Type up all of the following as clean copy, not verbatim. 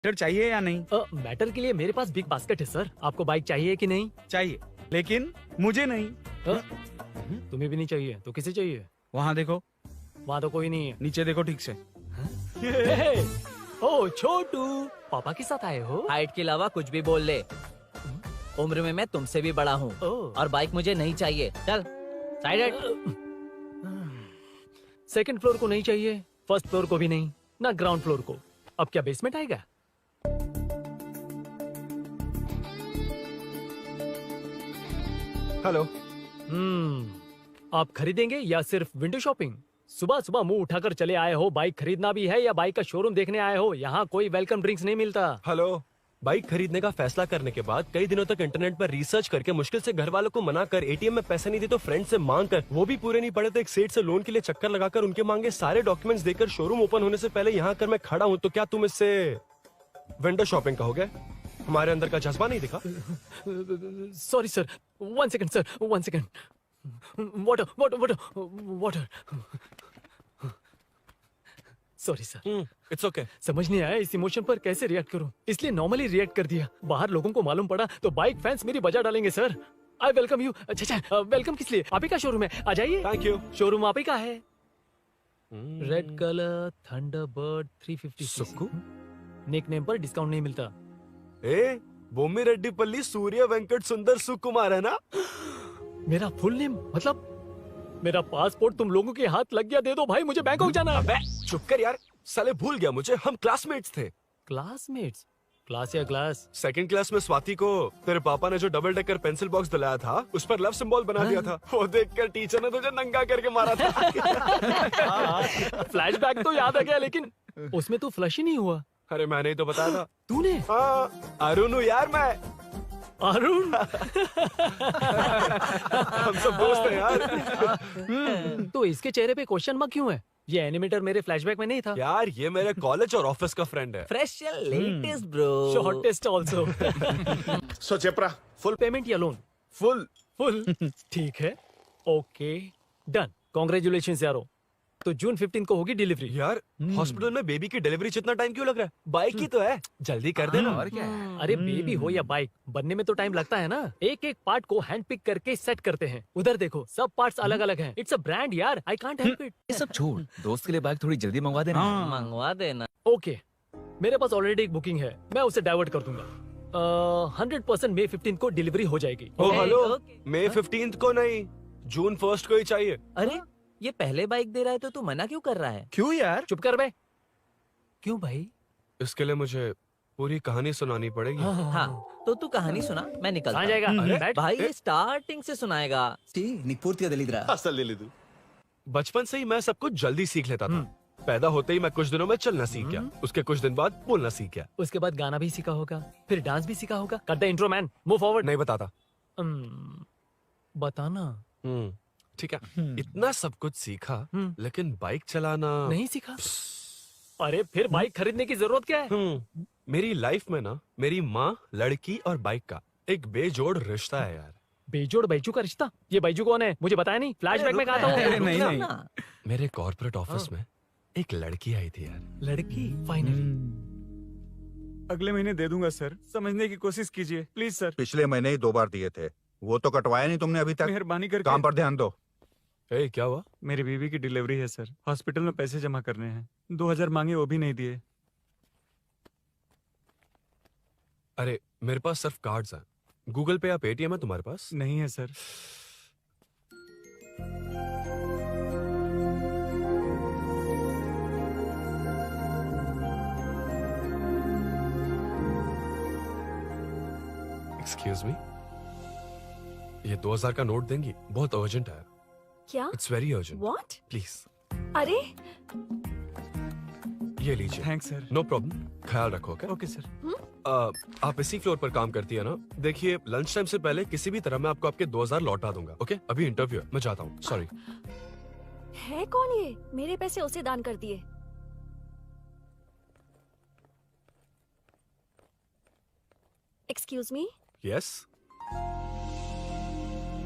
Matter चाहिए या नहीं? मैटर के लिए मेरे पास बिग बास्केट है सर। आपको बाइक चाहिए कि नहीं? चाहिए, लेकिन मुझे नहीं। तुम्हें भी नहीं चाहिए तो किसे चाहिए? वहाँ देखो, वहाँ तो कोई नहीं है। नीचे देखो ठीक से। ओ छोटू, पापा के साथ आए हो? हाइट के अलावा कुछ भी बोल ले। उम्र में मैं तुमसे भी बड़ा हूँ और बाइक मुझे नहीं चाहिए। चल साइड। सेकंड फ्लोर को नहीं चाहिए, फर्स्ट फ्लोर को भी नहीं, ना ग्राउंड फ्लोर को। अब क्या बेसमेंट आएगा? हेलो। आप खरीदेंगे या सिर्फ विंडो शॉपिंग? सुबह सुबह मुंह उठाकर चले आए हो। बाइक खरीदना भी है या बाइक का शोरूम देखने आए हो? यहाँ कोई वेलकम ड्रिंक्स नहीं मिलता। हेलो। बाइक खरीदने का फैसला करने के बाद कई दिनों तक इंटरनेट पर रिसर्च करके मुश्किल से घर वालों को मना कर, एटीएम में पैसे नहीं दी तो फ्रेंड से मांग कर, वो भी पूरे नहीं पड़े तो एक सेठ से लोन के लिए चक्कर लगाकर उनके मांगे सारे डॉक्यूमेंट्स देकर शोरूम ओपन होने से पहले यहाँ कर मैं खड़ा हूँ, तो क्या तुम इससे विंडो शॉपिंग कहोगे? हमारे अंदर का जज्बा नहीं दिखा? Sorry sir, 1 second sir, 1 second. Water water water water. Sorry sir. It's okay. समझ नहीं आया इस इमोशन पर कैसे रिएक्ट करूं, इसलिए नॉर्मली रिएक्ट कर दिया। बाहर लोगों को मालूम पड़ा तो बाइक फैंस मेरी बजा डालेंगे सर। I welcome you. अच्छा, वेलकम किस लिए? आप ही का शोरूम है, आ जाइए। Thank you. शोरूम आप ही का है। Red colour Thunderbird 350 Sukhu? Nickname पर डिस्काउंट नहीं मिलता। ए, बोम्मी रेड्डीपल्ली सूर्य वेंकट सुंदर सुकुमार है ना? मेरा फुल नेम मतलब मेरा पासपोर्ट तुम लोगों के हाथ लग गया, दे दो भाई, मुझे बैंकॉक जाना है। अबे चुप कर यार, साले भूल गया मुझे, हम क्लासमेट्स थे। क्लासमेट्स? क्लास या क्लास? सेकंड क्लास में स्वाति को तेरे पापा ने जो डबल डेकर पेंसिल बॉक्स दिलाया था उस पर लव सिंबल बना दिया था। वो देखकर टीचर ने तुझे नंगा करके मारा था। फ्लैशबैक तो याद आ गया, लेकिन उसमें तो फ्लश ही नहीं हुआ। अरे मैंने ही तो बताया था। तूने? हाँ, अरुण हूँ यार मैं। अरुण? हम सब दोस्त हैं यार। तो इसके चेहरे पे क्वेश्चन मार्क क्यों है? ये एनिमेटर मेरे फ्लैशबैक में नहीं था। यार ये मेरे कॉलेज और ऑफिस का फ्रेंड है। Fresh latest bro. Shortest also. So चेपरा, फुल पेमेंट या लोन? फुल। फुल। ठीक है, ओके डन। कांग्रेचुलेशंस यारो। तो जून 15 को होगी डिलीवरी। यार हॉस्पिटल में बेबी की डिलीवरी जितना टाइम क्यों लग रहा है? बाइक ही तो है, जल्दी कर देना। और क्या है? अरे बेबी हो या बाइक, बनने में तो टाइम लगता है ना। एक एक पार्ट को हैंड पिक करके सेट करते हैं। उधर देखो, सब पार्ट्स अलग अलग हैं। इट्स अ ब्रांड यार, आई कांट हेल्प इट। ये सब छोड़, दोस्त के लिए बाइक थोड़ी जल्दी मंगवा देना। मंगवा देना। ओके, मेरे पास ऑलरेडी एक बुकिंग है, मैं उसे डाइवर्ट कर दूंगा। 100% मई 15 को डिलीवरी हो जाएगी। ओ हेलो, ओके। मई 15 को नहीं, जून 1 को ही चाहिए। अरे ये पहले बाइक दे रहा है तो तू मना क्यों कर रहा है? क्यों यार? चुप कर बे। क्यों भाई? इसके लिए मुझे पूरी कहानी सुनानी पड़ेगी। हाँ, तो तू कहानी सुना, मैं निकलता कहाँ हूँ। जाएगा? अरे, बैठ। भाई ये स्टार्टिंग से सुनाएगा। నీకు పూర్తిగా తెలీదురా అసలు తెలీదు. बचपन से ही मैं सब कुछ जल्दी सीख लेता था। पैदा होते ही मैं कुछ दिनों में चलना सीख गया, उसके कुछ दिन बाद बोलना सीख गया। उसके बाद गाना भी सीखा होगा, फिर डांस भी सीखा होगा। Cut the intro man, move forward. नहीं बताता। बताना ठीक है, इतना सब कुछ सीखा लेकिन बाइक चलाना नहीं सीखा। अरे फिर बाइक खरीदने की जरूरत क्या है? मेरी लाइफ में ना मेरी माँ, लड़की और बाइक का एक बेजोड़ रिश्ता है यार। बेजोड़ बैजू का रिश्ता? ये बैजू कौन है? मुझे बताया नहीं। फ्लैशबैक में कहा था। अरे नहीं रुक नहीं। ना। मेरे कॉर्पोरेट ऑफिस में एक लड़की आई थी यार। लड़की फाइनली। अगले महीने दे दूंगा सर, समझने की कोशिश कीजिए प्लीज सर। पिछले महीने ही 2 बार दिए थे, वो तो कटवाया नहीं तुमने अभी तक। मेहरबानी करके। काम पर ध्यान दो। ए, क्या हुआ? मेरी बीवी की डिलीवरी है सर, हॉस्पिटल में पैसे जमा करने हैं। 2000 मांगे, वो भी नहीं दिए। अरे मेरे पास सिर्फ कार्ड्स हैं। गूगल पे या पेटीएम है तुम्हारे पास? नहीं है सर। एक्सक्यूज मी, ये 2000 का नोट देंगी? बहुत अर्जेंट है। क्या? It's very urgent. What? Please अरे ये लीजिए। Thanks sir. नो प्रॉब्लम, ख्याल रखो। Okay sir. आप इसी फ्लोर पर काम करती है ना? देखिए लंच टाइम से पहले किसी भी तरह मैं आपको आपके 2000 लौटा दूंगा। ओके, अभी इंटरव्यू है, मैं जाता हूँ। सॉरी। है कौन ये? मेरे पैसे उसे दान कर दिए। Excuse me. Yes.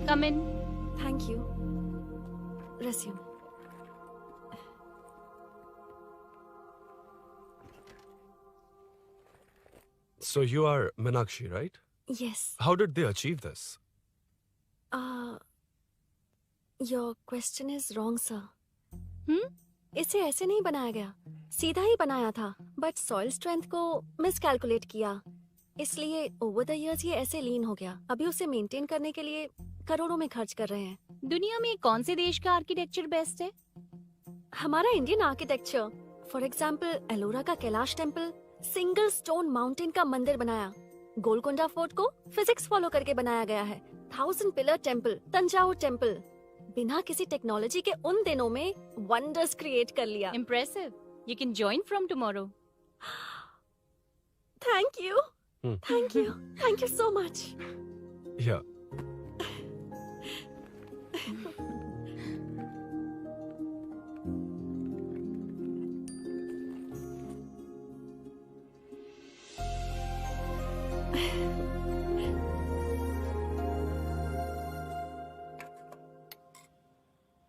Come in. Thank you. Resume. So you are Meenakshi, right? Yes. How did they achieve this? Your question is wrong, sir. हम्म इसे ऐसे नहीं बनाया गया, सीधा ही बनाया था, बट सॉइल स्ट्रेंथ को मिसकैलकुलेट किया, इसलिए ओवर द इयर्स ये ऐसे लीन हो गया। अभी उसे मेंटेन करने के लिए करोड़ों में खर्च कर रहे हैं। दुनिया में कौन से देश का आर्किटेक्चर बेस्ट है? हमारा Indian architecture, for example Ellora का Kailash temple, single stone mountain का मंदिर बनाया। गोलकोंडा फोर्ट को फिजिक्स फॉलो करके बनाया गया है। 1000 पिलर टेम्पल, तंजावुर टेम्पल, बिना किसी टेक्नोलॉजी के उन दिनों में वंडर्स क्रिएट कर लिया। Impressive. You can join from tomorrow. Thank you, Hmm. Thank you so much. Yeah.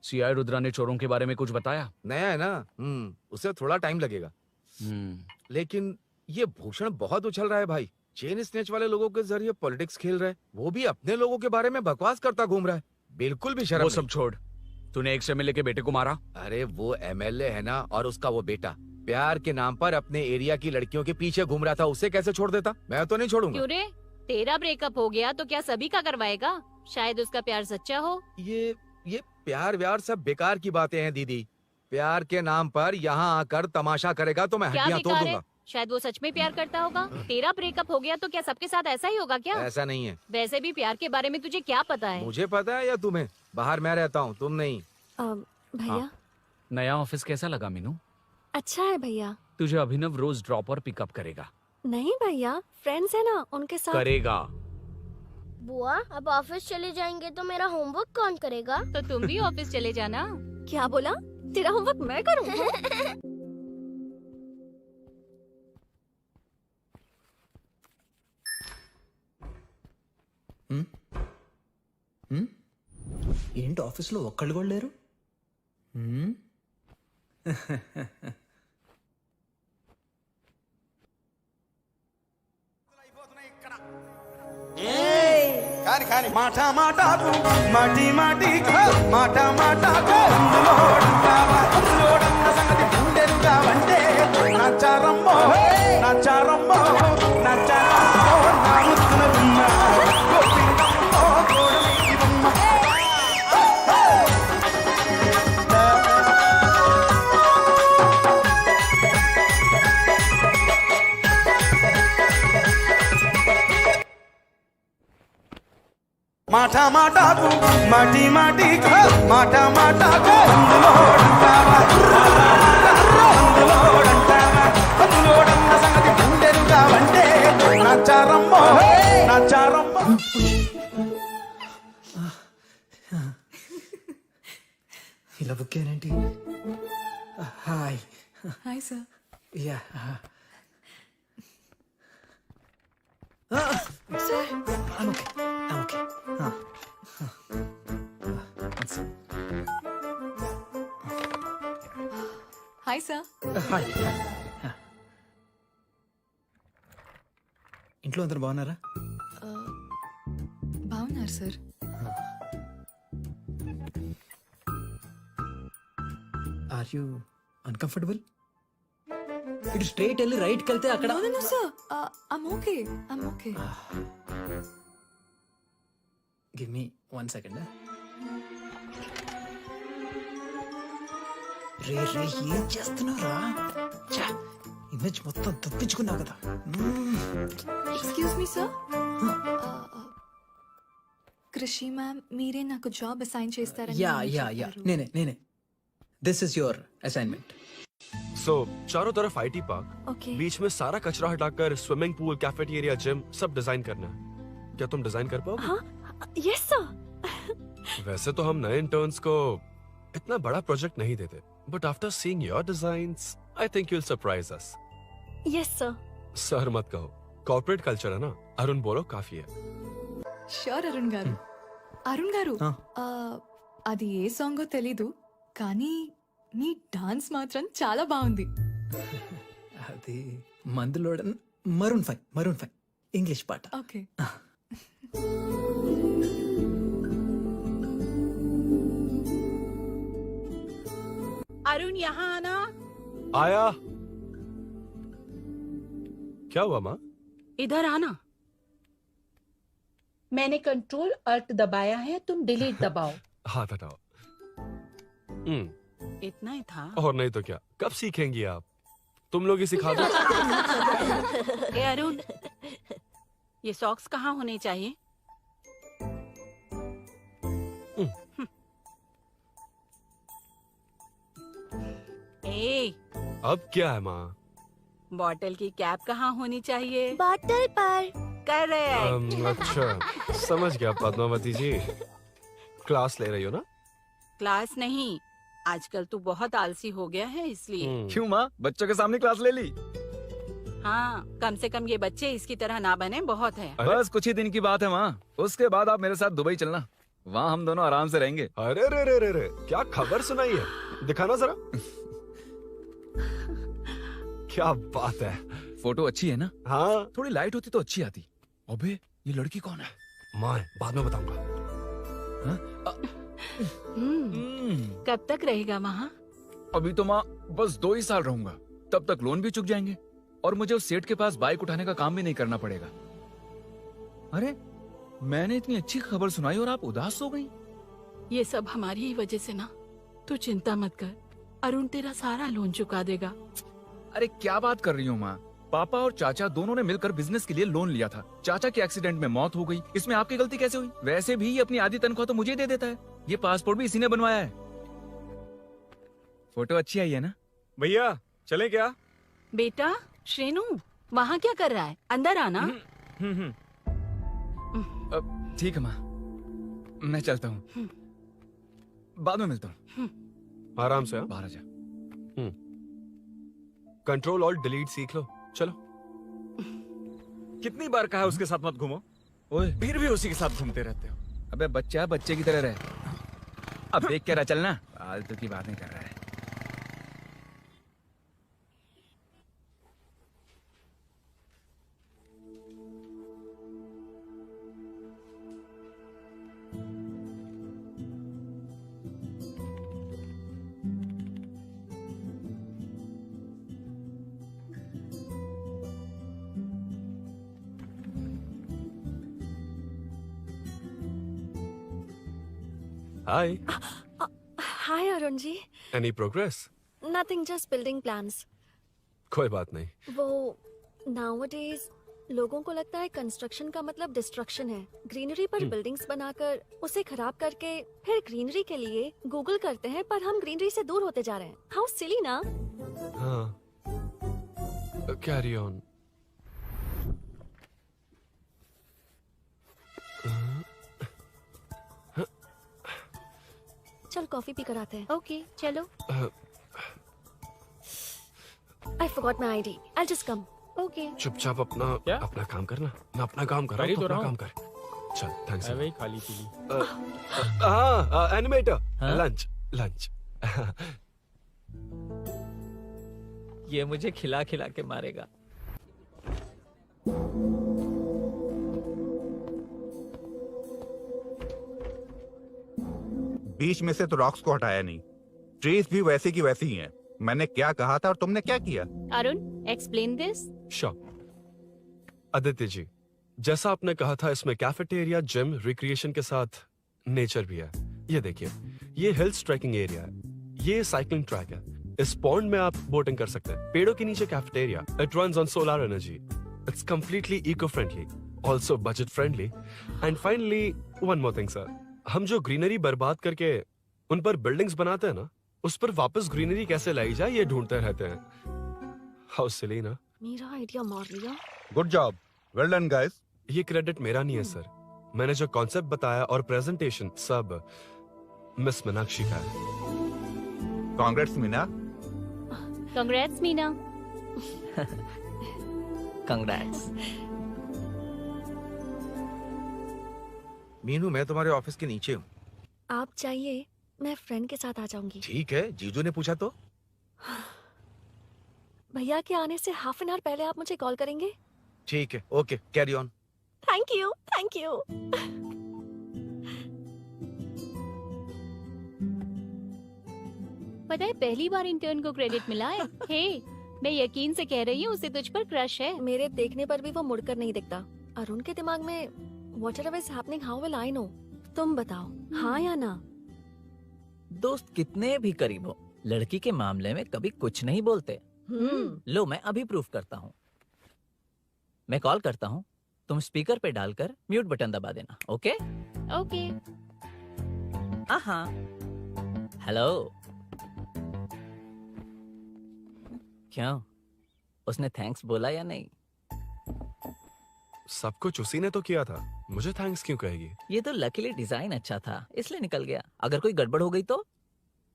CI Rudra ने चोरों के बारे में कुछ बताया? नया है ना, उसे थोड़ा टाइम लगेगा। लेकिन ये भूषण बहुत उछल रहा है भाई। चेन स्नेच वाले लोगों के जरिए पॉलिटिक्स खेल रहा है, वो भी अपने लोगों के बारे में बकवास करता घूम रहा है। बिल्कुल भी शर्म वो नहीं। सब छोड़, तूने एक्स एमएलए के बेटे को मारा? अरे वो एमएलए है ना, और उसका वो बेटा प्यार के नाम पर अपने एरिया की लड़कियों के पीछे घूम रहा था, उसे कैसे छोड़ देता? मैं तो नहीं छोड़ूंगा। क्यों रे? तेरा ब्रेकअप हो गया तो क्या सभी का करवाएगा? शायद उसका प्यार सच्चा हो। ये प्यार व्यार सब बेकार की बातें हैं दीदी। प्यार के नाम पर यहाँ आकर तमाशा करेगा तो मैं क्या हड्डियां तोड़ बेकार है? दूंगा। शायद वो सच में प्यार करता होगा। तेरा ब्रेकअप हो गया तो क्या सबके साथ ऐसा ही होगा क्या? ऐसा नहीं है। वैसे भी प्यार के बारे में तुझे क्या पता है? मुझे पता है या तुम्हें? बाहर मैं रहता हूँ, तुम नहीं। भैया, नया ऑफिस कैसा लगा मीनू? अच्छा है भैया। तुझे अभिनव रोज ड्रॉप और पिकअप करेगा। नहीं भैया, फ्रेंड्स है ना, उनके साथ। करेगा। बुआ, अब ऑफिस चले जाएंगे तो मेरा होमवर्क कौन करेगा? तो तुम भी ऑफिस चले जाना। क्या बोला? तेरा होमवर्क मैं करूँ? ఏంటి ఆఫీస్లో ఒక్కళ్ళు కూడా లేరు? కాని కాని మాట మాటకు మాటి మాటికి మాట మాటకు అందులోడన్న సంగతి గుండెలుగా వంటే నచ్చారమ్మో నచ్చారమ్మో నచ్చారమ్మో నా ముక్కున బొమ్మ గోపికమ్మో గోడమీది బొమ్మ మాట మాటకు మాటి మాటికి మాట మాటకు అందులోడన్న సంగతి గుండెలుగా వంటే నచ్చారమ్మో నచ్చారమ్మో. ఇలా బుక్ ఏంటి? Hi. Hi sir. Yeah. Sir, okay. Hi sir. Hi. ఇంట్లో అందరు బాగున్నారా? బాగున్నారు సార్। Are you uncomfortable? ఇటు స్ట్రైట్ వెళ్ళి రైట్కి వెళ్తే అక్కడ. No, sir. I'm okay. Give me 1 second. రే ఏం చేస్తున్నావురా? ఇమేజ్ మొత్తం తప్పించుకున్నావు కదా. Excuse me, sir. కృషి మ్యామ్, మీరే నాకు జాబ్ అసైన్ చేస్తారని యా నాకు యా యా చెప్పారు. నేనే. This is your assignment. So चारों तरफ आईटी पार्क, Okay. बीच में सारा कचरा हटाकर स्विमिंग पूल, कैफेटेरिया, जिम सब डिजाइन करना है। क्या तुम डिजाइन कर पाओगे? हाँ, yes sir. वैसे तो हम नए इंटर्न्स को इतना बड़ा प्रोजेक्ट नहीं देते, but after seeing your designs I think you will surprise us. Yes sir. Sir मत कहो, कॉर्पोरेट कल्चर है ना। अरुण बोलो, काफी है। ష్యూర్ అరుణ్ గారు. అరుణ్ గారు, ఆ. అది ఏ సాంగో తెలీదు, కానీ మీ డాన్స్ మాత్రం చాలా బాగుంది. అది మందులోడ Maroon 5 English part. Okay. Arun यहाँ आना। आया। क्या हुआ माँ? इधर आना। मैंने कंट्रोल अल्ट दबाया है, तुम डिलीट दबाओ। हाथ हटाओ। इतना ही था। और नहीं तो क्या, कब सीखेंगी आप? तुम लोग ही सिखा दो। ए अरुण, ये सॉक्स कहाँ होने चाहिए? ए, अब क्या है माँ? बॉटल की कैप कहाँ होनी चाहिए? बॉटल पर। करेक्ट। अच्छा, समझ गया पद्मावती जी। क्लास ले रही हो ना? क्लास नहीं, आजकल तू बहुत आलसी हो गया है इसलिए। क्यों माँ, बच्चों के सामने क्लास ले ली? हाँ, कम से कम ये बच्चे इसकी तरह ना बने, बहुत है। बस कुछ ही दिन की बात है माँ, उसके बाद आप मेरे साथ दुबई चलना, वहाँ हम दोनों आराम से रहेंगे। अरे रे रे रे रे, क्या खबर सुनाई है? दिखाना जरा। क्या बात है। फोटो अच्छी है ना? हाँ, थोड़ी लाइट होती तो अच्छी आती। अबे ये लड़की कौन है? माँ बाद में बताऊंगा। कब तक रहेगा वहाँ? अभी तो माँ बस 2 ही साल रहूंगा, तब तक लोन भी चुक जाएंगे और मुझे उस सेठ के पास बाइक उठाने का काम भी नहीं करना पड़ेगा। अरे मैंने इतनी अच्छी खबर सुनाई और आप उदास हो गई। ये सब हमारी ही वजह से ना, तू चिंता मत कर, अरुण तेरा सारा लोन चुका देगा। अरे क्या बात कर रही हो माँ, पापा और चाचा दोनों ने मिलकर बिजनेस के लिए लोन लिया था। चाचा की एक्सीडेंट में मौत हो गई, इसमें आपकी गलती कैसे हुई? वैसे भी ये अपनी आधी तनख्वाह तो मुझे ही दे देता है। ये पासपोर्ट भी इसी ने बनवाया है। फोटो अच्छी आई है ना? भैया चले क्या? बेटा श्रेनु, वहाँ क्या कर रहा है? अंदर आना। ठीक है माँ, मैं चलता हूँ, बाद में मिलता हूँ। आराम से। बाहर आ जा। कंट्रोल ऑल्ट डिलीट सीख लो। चलो। कितनी बार कहा उसके साथ मत घूमो, ओए फिर भी उसी के साथ घूमते रहते हो। अबे बच्चा बच्चे की तरह रहे। अब देख के रहा चलना, फालतू की बात नहीं कर रहा है। Hi. Hi Arun ji. Any progress? Nothing, just building plans. कोई बात नहीं। वो नाउअडेज लोगों को लगता है कंस्ट्रक्शन का मतलब डिस्ट्रक्शन है। ग्रीनरी पर बिल्डिंग्स बनाकर उसे खराब करके फिर ग्रीनरी के लिए गूगल करते हैं, पर हम ग्रीनरी से दूर होते जा रहे हैं। हाउ सिली ना? हाँ, कैरी ऑन। चल कॉफी पी कर आते हैं। ओके चलो। I forgot my ID, I just come. Okay. चुपचाप अपना काम करना। मैं अपना काम कर रहा हूँ, तो अपना काम कर। चल, थैंक्स। वही खाली पीली। हाँ, एनिमेटर। हाँ? लंच। ये मुझे खिला खिला के मारेगा। बीच में से तो रॉक्स को हटाया नहीं, ट्रीज भी वैसी की वैसी ही हैं। मैंने क्या कहा था और तुमने क्या किया? Arun explain this. आदित्य जी, जैसा आपने कहा था, इसमें कैफेटेरिया, जिम, रिक्रिएशन के साथ नेचर भी है। ये देखिए, ये हिल्स ट्रैकिंग एरिया है, ये साइकिलिंग ट्रैक है। इस पॉन्ड में आप बोटिंग कर सकते हैं। पेड़ों के नीचे cafeteria, it runs on solar energy. It's completely eco friendly, also budget friendly. And finally one more thing sir, हम जो ग्रीनरी बर्बाद करके उन पर बिल्डिंग्स बनाते हैं ना, उस पर वापस ग्रीनरी कैसे लाई जाए ये ढूंढते रहते हैं। हाउ सिली ना? मेरा आइडिया मार लिया। Good job, well done guys. ये क्रेडिट मेरा नहीं है सर, मैंने जो कॉन्सेप्ट बताया और प्रेजेंटेशन सब मिस मीनाक्षी का है। Congrats Meena. Congrats Meena. Congrats. Meenu, मैं तुम्हारे ऑफिस के नीचे हूँ। आप चाहिए मैं फ्रेंड के साथ आ जाऊंगी। ठीक है, जीजू ने पूछा तो। भैया के आने से हाफ एन आवर पहले आप मुझे कॉल करेंगे? ठीक है, okay, carry on. Thank you, thank you. पता है पहली बार इंटर्न को क्रेडिट मिला है। हे, मैं यकीन से कह रही हूँ उसे तुझ पर क्रश है। मेरे देखने पर भी वो मुड़कर नहीं दिखता। अरुण के दिमाग में whatever is happening, how will I know? तुम बताओ, हाँ या ना? दोस्त कितने भी करीब हो, लड़की के मामले में कभी कुछ नहीं बोलते। लो मैं अभी प्रूफ करता हूँ। मैं कॉल करता हूँ, तुम स्पीकर पे डालकर म्यूट बटन दबा देना। Okay okay. हाँ। हेलो। क्यों, उसने थैंक्स बोला या नहीं? सब कुछ उसी ने तो किया था, मुझे थैंक्स क्यों कहेगी? ये तो लकीली डिजाइन अच्छा था इसलिए निकल गया। अगर कोई गड़बड़ हो गई तो?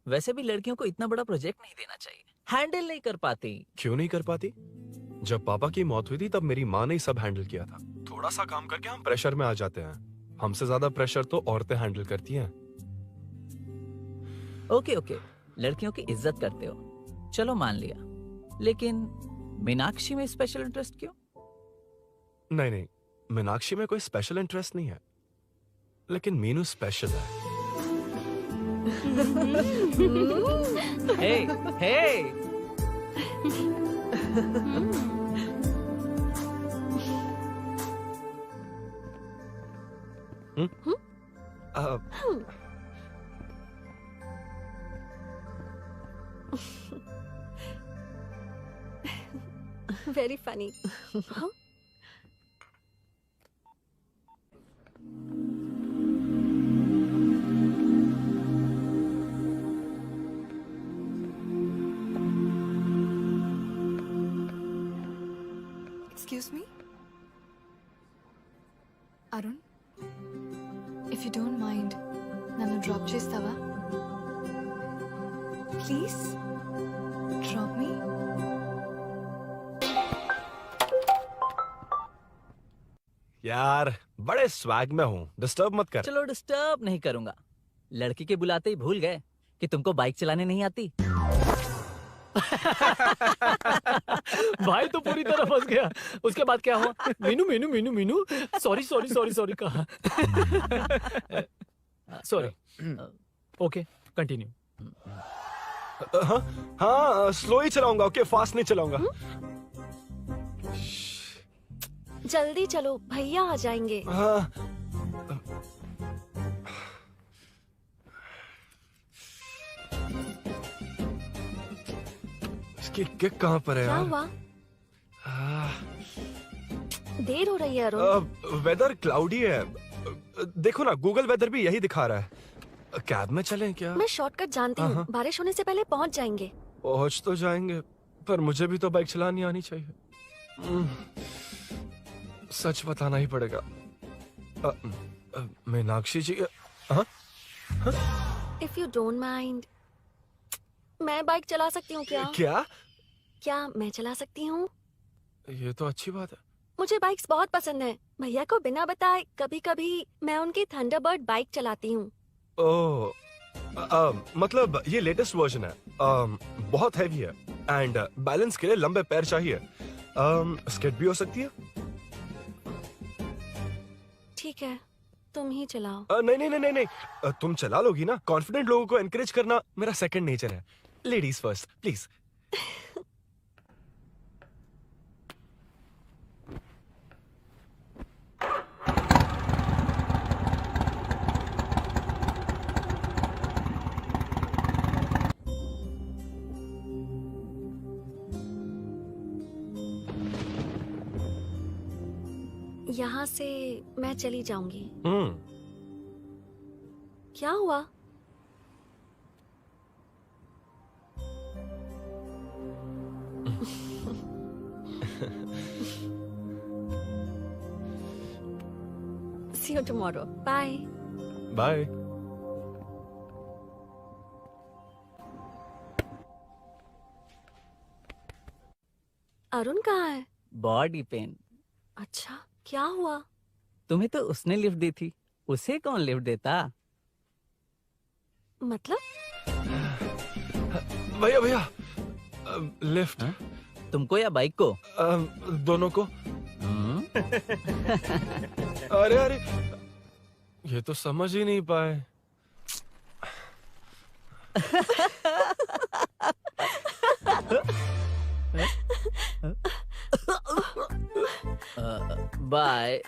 वैसे भी लड़कियों को इतना बड़ा प्रोजेक्ट नहीं देना चाहिए, हैंडल नहीं कर पाती। क्यों नहीं कर पाती? जब पापा की मौत हुई थी तब मेरी माँ ने ही सब हैंडल किया था। थोड़ा सा काम करके हम प्रेशर में आ जाते हैं। हमसे ज्यादा प्रेशर तो औरतें हैंडल करती हैं। ओके ओके, लड़कियों की इज्जत करते हो, चलो मान लिया। लेकिन मीनाक्षी में स्पेशल इंटरेस्ट क्यों? नहीं नहीं, मीनाक्षी में कोई स्पेशल इंटरेस्ट नहीं है, लेकिन मीनू स्पेशल है। हे हे Very funny. Huh? Excuse me? Arun? If you don't mind, nanu drop chestava? Please? Drop me? यार बड़े स्वैग में हूँ, डिस्टर्ब मत कर। चलो डिस्टर्ब नहीं करूंगा। लड़की के बुलाते ही भूल गए कि तुमको बाइक चलाने नहीं आती। भाई तो पूरी तरह फंस गया। उसके बाद क्या हुआ? Meenu Meenu Meenu Meenu sorry sorry sorry sorry कहा। सॉरी। Okay continue. हाँ हाँ, स्लो ही चलाऊंगा। ओके, फास्ट नहीं चलाऊंगा। जल्दी चलो, भैया आ जाएंगे। हाँ। इसकी किक कहाँ पर है क्या यार? हुआ? देर हो रही है अरुण। वेदर क्लाउडी है। देखो ना, गूगल वेदर भी यही दिखा रहा है। कैब में चलें क्या? मैं शॉर्टकट जानती हूँ, बारिश होने से पहले पहुँच जाएंगे। पहुंच तो जाएंगे, पर मुझे भी तो बाइक चलानी आनी चाहिए। सच बताना ही पड़ेगा। मीनाक्षी जी। If you don't mind, मैं बाइक चला सकती हूँ क्या? क्या मैं चला सकती हूँ? ये तो अच्छी बात है। मुझे बाइक्स बहुत पसंद है। भैया को बिना बताए कभी कभी मैं उनकी थंडरबर्ड बाइक चलाती हूँ। ओह, मतलब ये लेटेस्ट वर्जन है। बहुत हैवी है एंड बैलेंस के लिए लंबे पैर चाहिए। स्किड भी हो सकती है। ठीक है, तुम ही चलाओ। नहीं नहीं नहीं नहीं, तुम चला लोगी ना। कॉन्फिडेंट लोगों को एनकरेज करना मेरा सेकंड नेचर है। Ladies first please. यहाँ से मैं चली जाऊंगी। क्या हुआ? See you tomorrow. Bye. Bye. Arun कहाँ है? Body pain. अच्छा, क्या हुआ? तुम्हें तो उसने लिफ्ट दी थी, उसे कौन लिफ्ट देता? मतलब? भैया भैया, लिफ्ट। तुमको या बाइक को? दोनों को। अरे अरे, ये तो समझ ही नहीं पाए। बाय।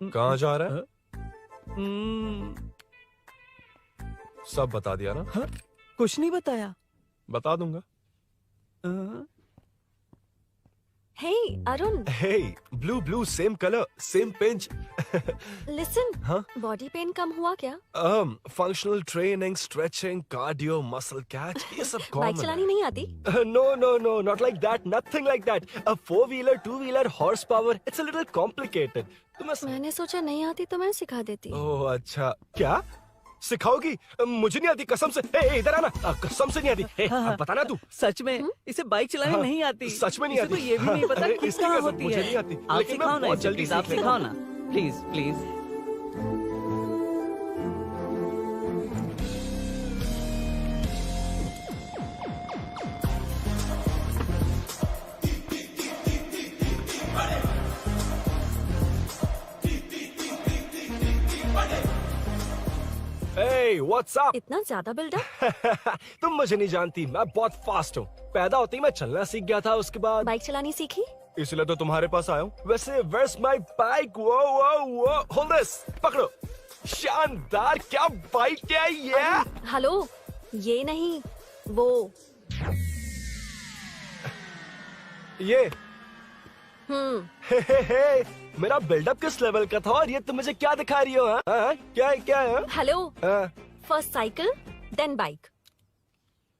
कहाँ जा रहा है? सब बता दिया ना? कुछ नहीं बताया। बता दूंगा। Hey, Arun. Hey, blue, same color, same pinch. Listen. हाँ? Body pain कम हुआ क्या? Functional training, stretching, cardio, muscle catch, ये सब common बाइक चलानी नहीं आती? No, not like that, nothing like that. A 4-wheeler, 2-wheeler, horsepower, it's a little complicated. मैंने सोचा नहीं आती तो मैं सिखा देती। ओह अच्छा, क्या? सिखाओगी? मुझे नहीं आती कसम से। इधर आना, कसम से नहीं आती। बताना तू। सच में इसे बाइक चलानी नहीं आती। सच में नहीं आती। तो ये भी नहीं पता किस इसकी कहाँ कसम, होती मुझे है। नहीं आती। आप लेकिन मैं सिखाओ ना बहुत इसे, जल्दी प्लीज आप सीख सिखाओ लूंगा। ना, प्लीज। Hey, what's up? इतना ज्यादा बिल्डअप? तुम मुझे नहीं जानती, मैं बहुत फास्ट हूँ। पैदा होते ही मैं चलना सीख गया था, उसके बाद बाइक चलानी सीखी? इसलिए तो तुम्हारे पास आया हूँ। वैसे where's my bike? Whoa, hold this, पकड़ो। शानदार, क्या बाइक है ये? हेलो, ये नहीं, वो। ये हे, मेरा बिल्डअप किस लेवल का था और ये तुम मुझे क्या दिखा रही हो? हाँ? क्या है? हेलो, हाँ? First cycle then bike.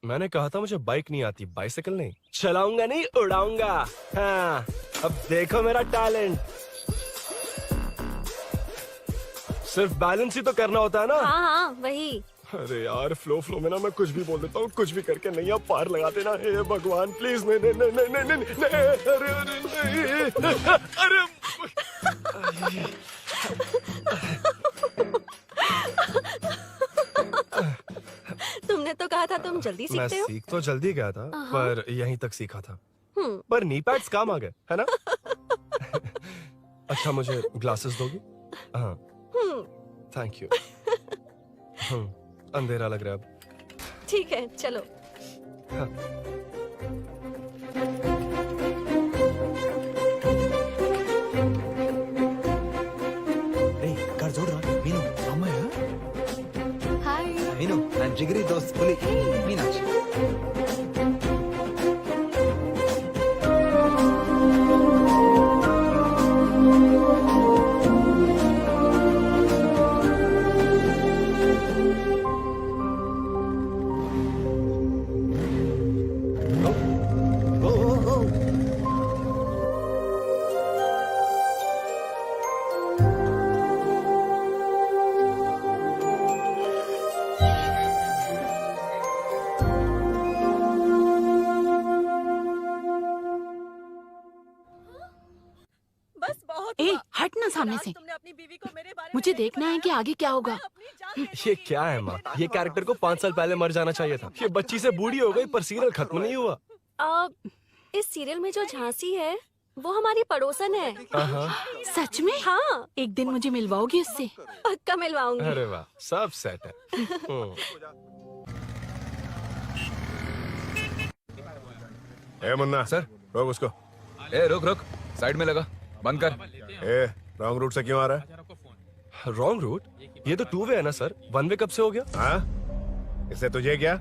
मैंने कहा था मुझे बाइक नहीं आती, बाइसाइकिल नहीं। चलाऊंगा नहीं, उड़ाऊंगा। हाँ, अब देखो मेरा टैलेंट। सिर्फ बैलेंस ही तो करना होता है ना? हाँ, वही। अरे यार, फ्लो में ना मैं कुछ भी बोल देता हूँ, कुछ भी करके नहीं आप पार लगा देना। हे भगवान प्लीज, नहीं, अरे तुमने तो कहा था तुम जल्दी मैं सीखते हो। सीख तो जल्दी गया था, पर यहीं तक सीखा था। पर नी पैड्स काम आ गए, है ना? अच्छा, मुझे ग्लासेस दोगी? हाँ, थैंक यू। अंधेरा लग रहा है अब। ठीक है, चलो। हाँ। कर जोड़ रहा मीनू। अम्मा है? Hi. मीनू, मैं जिगरी दोस्त पुली मीनाक्षी। ए, हट ना सामने से। मुझे देखना है कि आगे क्या होगा। ये क्या है माँ? ये कैरेक्टर को 5 साल पहले मर जाना चाहिए था। ये बच्ची से बूढ़ी हो गई पर सीरियल खत्म नहीं हुआ। इस सीरियल में जो झांसी है वो हमारी पड़ोसन है। सच में? हाँ। एक दिन मुझे मिलवाओगी उससे? पक्का मिलवाऊंगी। अरे वाह, सब सेट है। ए मुन्ना, सर। रोक उसको। रुक, साइड में लगा, बंद कर। रॉन्ग रूट से क्यों आ रहा है? Wrong route? ये तो 2 वे है ना सर, 1 वे कब से हो गया? हाँ, इससे तुझे क्या?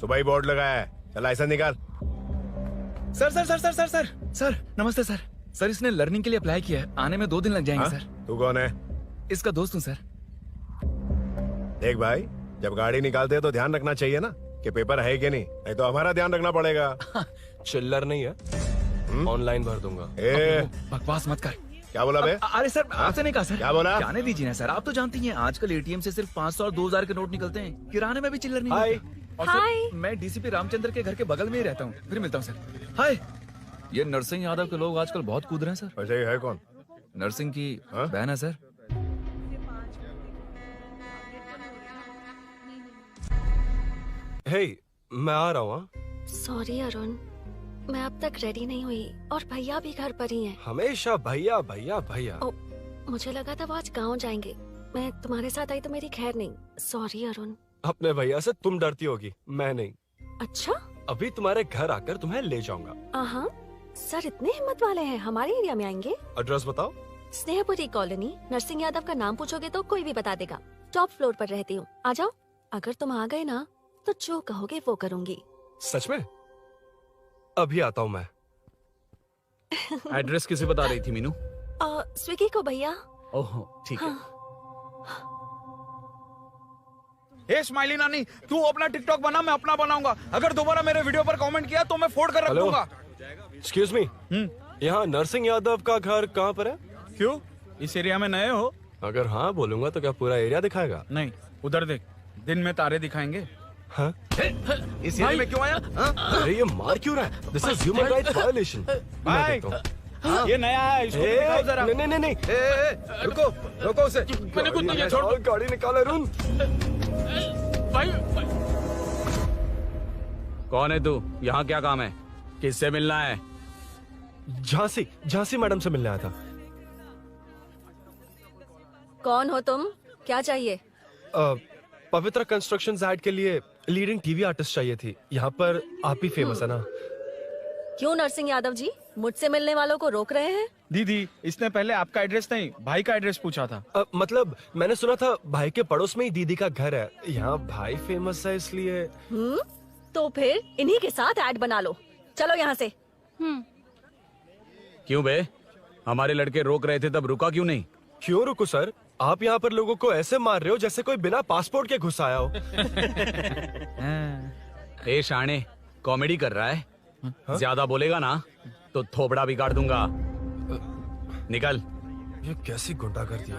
सुबह ही बोर्ड लगाया है, चल लाइसेंस निकाल। सर, नमस्ते सर। सर, इसने लर्निंग के लिए अप्लाई किया है, आने में 2 दिन लग जाएंगे सर। तू कौन है? इसका दोस्त हूँ सर। देख भाई, जब गाड़ी निकालते हैं तो ध्यान रखना चाहिए ना कि पेपर है कि नहीं तो हमारा ध्यान रखना पड़ेगा। चिल्लर नहीं है, ऑनलाइन भर दूंगा। बकवास मत कर। क्या बोला बे? अरे सर, आपसे नहीं कहा सर। क्या बोला? जाने दीजिए ना सर, आप तो जानती हैं आजकल एटीएम से सिर्फ 500 और 2000 के नोट निकलते हैं, किराने में भी चिल्लर नहीं होता। और सर, मैं डीसीपी रामचंद्र के घर के बगल में ही रहता हूँ। फिर मिलता हूँ सर। हाय, ये नरसिंह यादव के लोग आजकल बहुत कूद रहे हैं सर। अच्छा, ये है कौन? नरसिंह की बहन है सर। हे, मैं आ रहा हूँ। सॉरी अरुण, मैं अब तक रेडी नहीं हुई और भैया भी घर पर ही हैं। हमेशा भैया भैया भैया। मुझे लगा था वो आज गाँव जाएंगे। मैं तुम्हारे साथ आई तो मेरी खैर नहीं। सॉरी अरुण। अपने भैया से तुम डरती होगी, मैं नहीं। अच्छा, अभी तुम्हारे घर आकर तुम्हें ले जाऊंगा। हाँ सर, इतने हिम्मत वाले हैं, हमारे एरिया में आएंगे। एड्रेस बताओ। स्नेहपुरी कॉलोनी, नरसिंह यादव का नाम पूछोगे तो कोई भी बता देगा। टॉप फ्लोर पर रहती हूँ, आ जाओ। अगर तुम आ गए ना तो जो कहोगे वो करूँगी। सच में? अभी आता हूँ मैं। एड्रेस किसे बता रही थी मीनू? स्विगी को भैया। ओह ठीक है। हे स्माइली नानी, तू अपना टिकटॉक बना, मैं अपना बनाऊंगा। अगर दोबारा मेरे वीडियो पर कमेंट किया तो मैं फोड़ कर रख दूंगा। एक्सक्यूज मी, यहाँ नरसिंह यादव का घर कहाँ पर है? क्यों, इस एरिया में नए हो? अगर हाँ बोलूंगा तो क्या पूरा एरिया दिखाएगा? नहीं, उधर देख, दिन में तारे दिखाएंगे। हाँ? इस एरिया में क्यों आया? अरे ये मार क्यों रहा है? This is human rights violation. भाई, ये नया है, इसको दिखाओ जरा। नहीं। रुको उसे। मैंने कुछ नहीं किया, छोड़ दो। गाड़ी निकालो अरुण। कौन है तू? यहाँ क्या काम है? किससे मिलना है? झांसी मैडम से मिलने आया था। कौन हो तुम? क्या चाहिए? पवित्र कंस्ट्रक्शंस ऐड के लिए लीडिंग टीवी आर्टिस्ट चाहिए थी। यहाँ पर आप ही फेमस है ना? क्यों नरसिंह यादव जी, मुझसे मिलने वालों को रोक रहे हैं? दीदी, इसने पहले आपका एड्रेस नहीं, भाई का एड्रेस पूछा था। मतलब मैंने सुना था भाई के पड़ोस में ही दीदी का घर है। यहाँ भाई फेमस है इसलिए। तो फिर इन्हीं के साथ ऐड बना लो। चलो यहाँ से। क्यों बे? हमारे लड़के रोक रहे थे तब रुका क्यों नहीं? क्यों रुको सर? आप यहाँ पर लोगों को ऐसे मार रहे हो जैसे कोई बिना पासपोर्ट के घुस आया हो। ए शाणे, कॉमेडी कर रहा है? ज्यादा बोलेगा ना तो थोपड़ा बिगाड़ दूंगा। निकल। ये कैसी गुंडागर्दी है?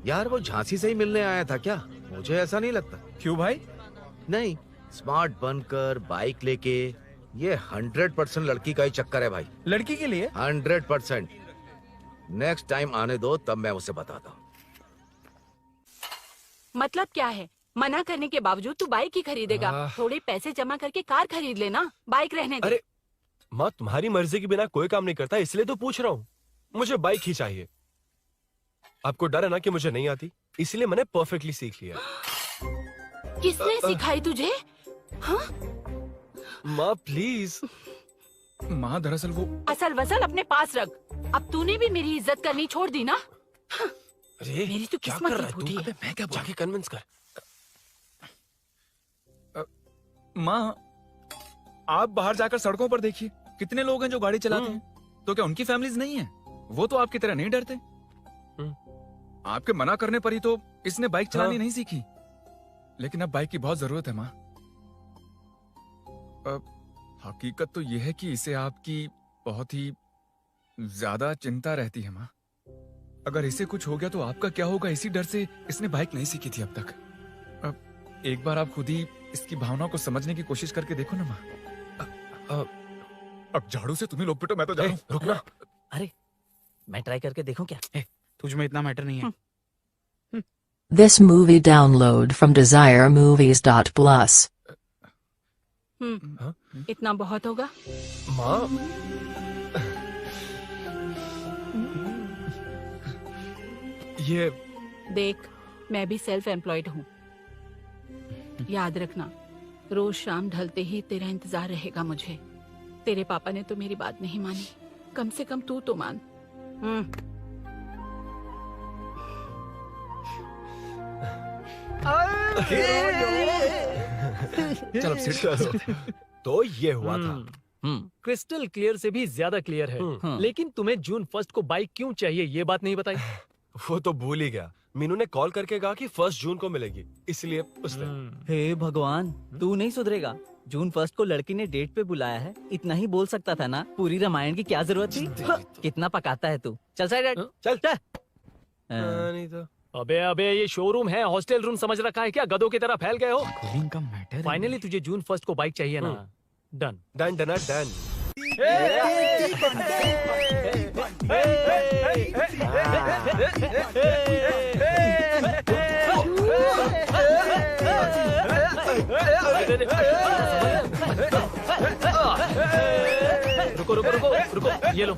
यार वो झांसी से ही मिलने आया था क्या? मुझे ऐसा नहीं लगता। क्यों भाई? नहीं, स्मार्ट बनकर बाइक लेके, ये 100% लड़की का ही चक्कर है भाई। लड़की के लिए? 100%। नेक्स्ट टाइम आने दो, तब मैं उसे बताता हूँ। मतलब क्या है? मना करने के बावजूद तू बाइक ही खरीदेगा? थोड़े पैसे जमा करके कार खरीद लेना, बाइक रहने दे। अरे माँ, तुम्हारी मर्जी के बिना कोई काम नहीं करता, इसलिए तो पूछ रहा हूँ। मुझे बाइक ही चाहिए। आपको डर है ना कि मुझे नहीं आती, इसलिए मैंने परफेक्टली सीख लिया। किसने सिखाई तुझे? हाँ? माँ प्लीज। माँ दरअसल वो असल वसल अपने पास रख। अब तूने भी मेरी इज्जत करनी छोड़ दी ना? अरे मेरी तो क्या किस्मत कर ही रहा है फूटी तू? है। अबे मैं क्या जाके कन्विंस कर। माँ, आप बाहर जाकर सड़कों पर देखिए, कितने लोग हैं जो गाड़ी चलाते हैं। तो क्या उनकी फैमिलीज नहीं है? वो तो आपकी तरह नहीं डरते। आपके मना करने पर ही तो इसने बाइक चलानी नहीं सीखी। लेकिन अब बाइक की बहुत जरूरत है माँ। हकीकत तो यह है कि इसे आपकी बहुत ही ज्यादा चिंता रहती है माँ। अगर इसे कुछ हो गया तो आपका क्या होगा, इसी डर से इसने बाइक नहीं सीखी थी अब तक। अब एक बार आप खुद ही इसकी भावना को समझने की कोशिश करके देखो ना माँ। अब झाड़ू से तुम्हें लोग पिटो, मैं तो जा रहा हूं। रुकना। अरे मैं ट्राई करके देखूं क्या? तुझ में इतना मैटर नहीं है। This movie download from desiremovies.plus. इतना बहुत होगा? माँ, ये देख, मैं भी सेल्फ एम्प्लॉयड हूँ। याद रखना, रोज शाम ढलते ही तेरा इंतजार रहेगा मुझे। तेरे पापा ने तो मेरी बात नहीं मानी, कम से कम तू तो मान। चलो चलो। तो ये हुआ था। क्रिस्टल क्लियर से भी ज्यादा क्लियर है। लेकिन तुम्हें जून 1 को बाइक क्यों चाहिए, ये बात नहीं बताई। वो तो भूल ही गया। मीनू ने कॉल करके कहा कि 1 जून को मिलेगी, इसलिए उसने। हे भगवान, तू नहीं सुधरेगा। जून 1 को लड़की ने डेट पे बुलाया है, इतना ही बोल सकता था ना। पूरी रामायण की क्या जरूरत थी? कितना पकाता है तू। चल साइड चल। नहीं तो अबे ये शोरूम है, हॉस्टल रूम समझ रखा है क्या? गधों की तरह फैल गए हो। कूलिंग का मैटर। फाइनली तुझे जून 1 को बाइक चाहिए ना? Done done done done. रुको रुको रुको रुको, ये लो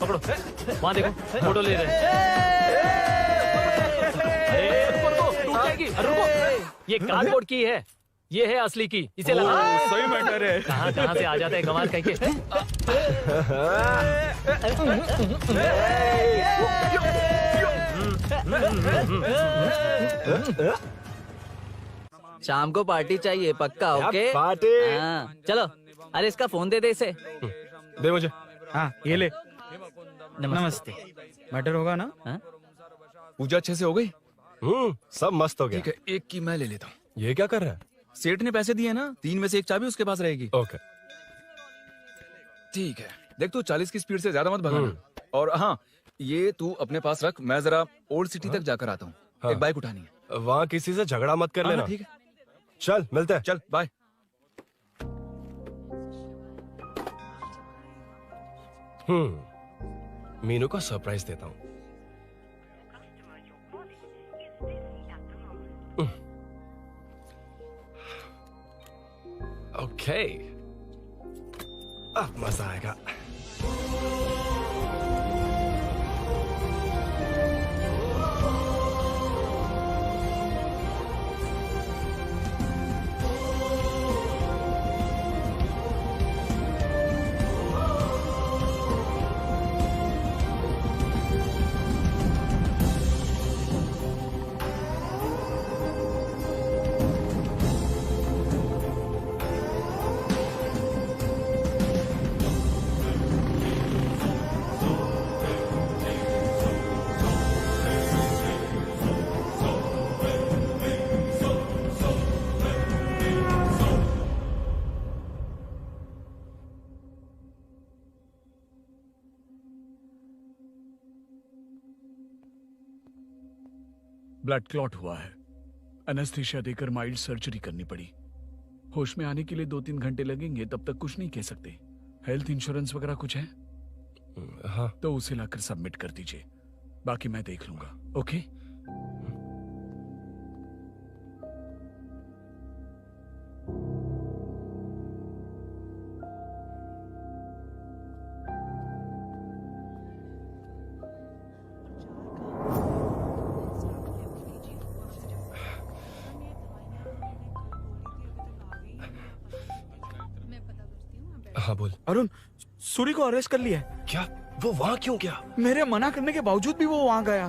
पकड़ो, वहाँ देखो फोटो ले रहे हैं। रुको टूट जाएगी, रुको, ये कार्डबोर्ड की है, ये है असली की, इसे लगा। सही मैटर है। कहाँ कहाँ से आ जाते हैं कमाल कहीं के। शाम को पार्टी चाहिए पक्का, ओके? पार्टी। हाँ, चलो। अरे इसका फोन दे इसे। दे मुझे। हाँ ये ले। नमस्ते। मैटर होगा ना? पूजा अच्छे से हो गई? सब मस्त हो गया। ठीक है, एक की मैं ले लेता हूँ। ये क्या कर रहा है? सेठ ने पैसे दिए ना, 3 में से 1 चाबी उसके पास रहेगी। ओके ठीक है, देख तू 40 की स्पीड से ज्यादा मत भगाना। और हाँ, ये तू अपने पास रख, मैं जरा ओल्ड सिटी तक जाकर आता हूँ। एक बाइक उठानी है। वहाँ किसी से झगड़ा मत कर लेना। ठीक है, चल मिलते हैं। चल बाय। मीनू को सरप्राइज देता हूँ। ओके, अब मजा आएगा। ब्लड क्लॉट हुआ है, एनेस्थीसिया देकर माइल्ड सर्जरी करनी पड़ी। होश में आने के लिए 2-3 घंटे लगेंगे, तब तक कुछ नहीं कह सकते। हेल्थ इंश्योरेंस वगैरह कुछ है? हाँ। तो उसे लाकर सबमिट कर दीजिए, बाकी मैं देख लूंगा। ओके? हाँ बोल। अरुण, सूरी को अरेस्ट कर लिया है। क्या? वो वहाँ क्यों गया? मेरे मना करने के बावजूद भी वो वहाँ गया।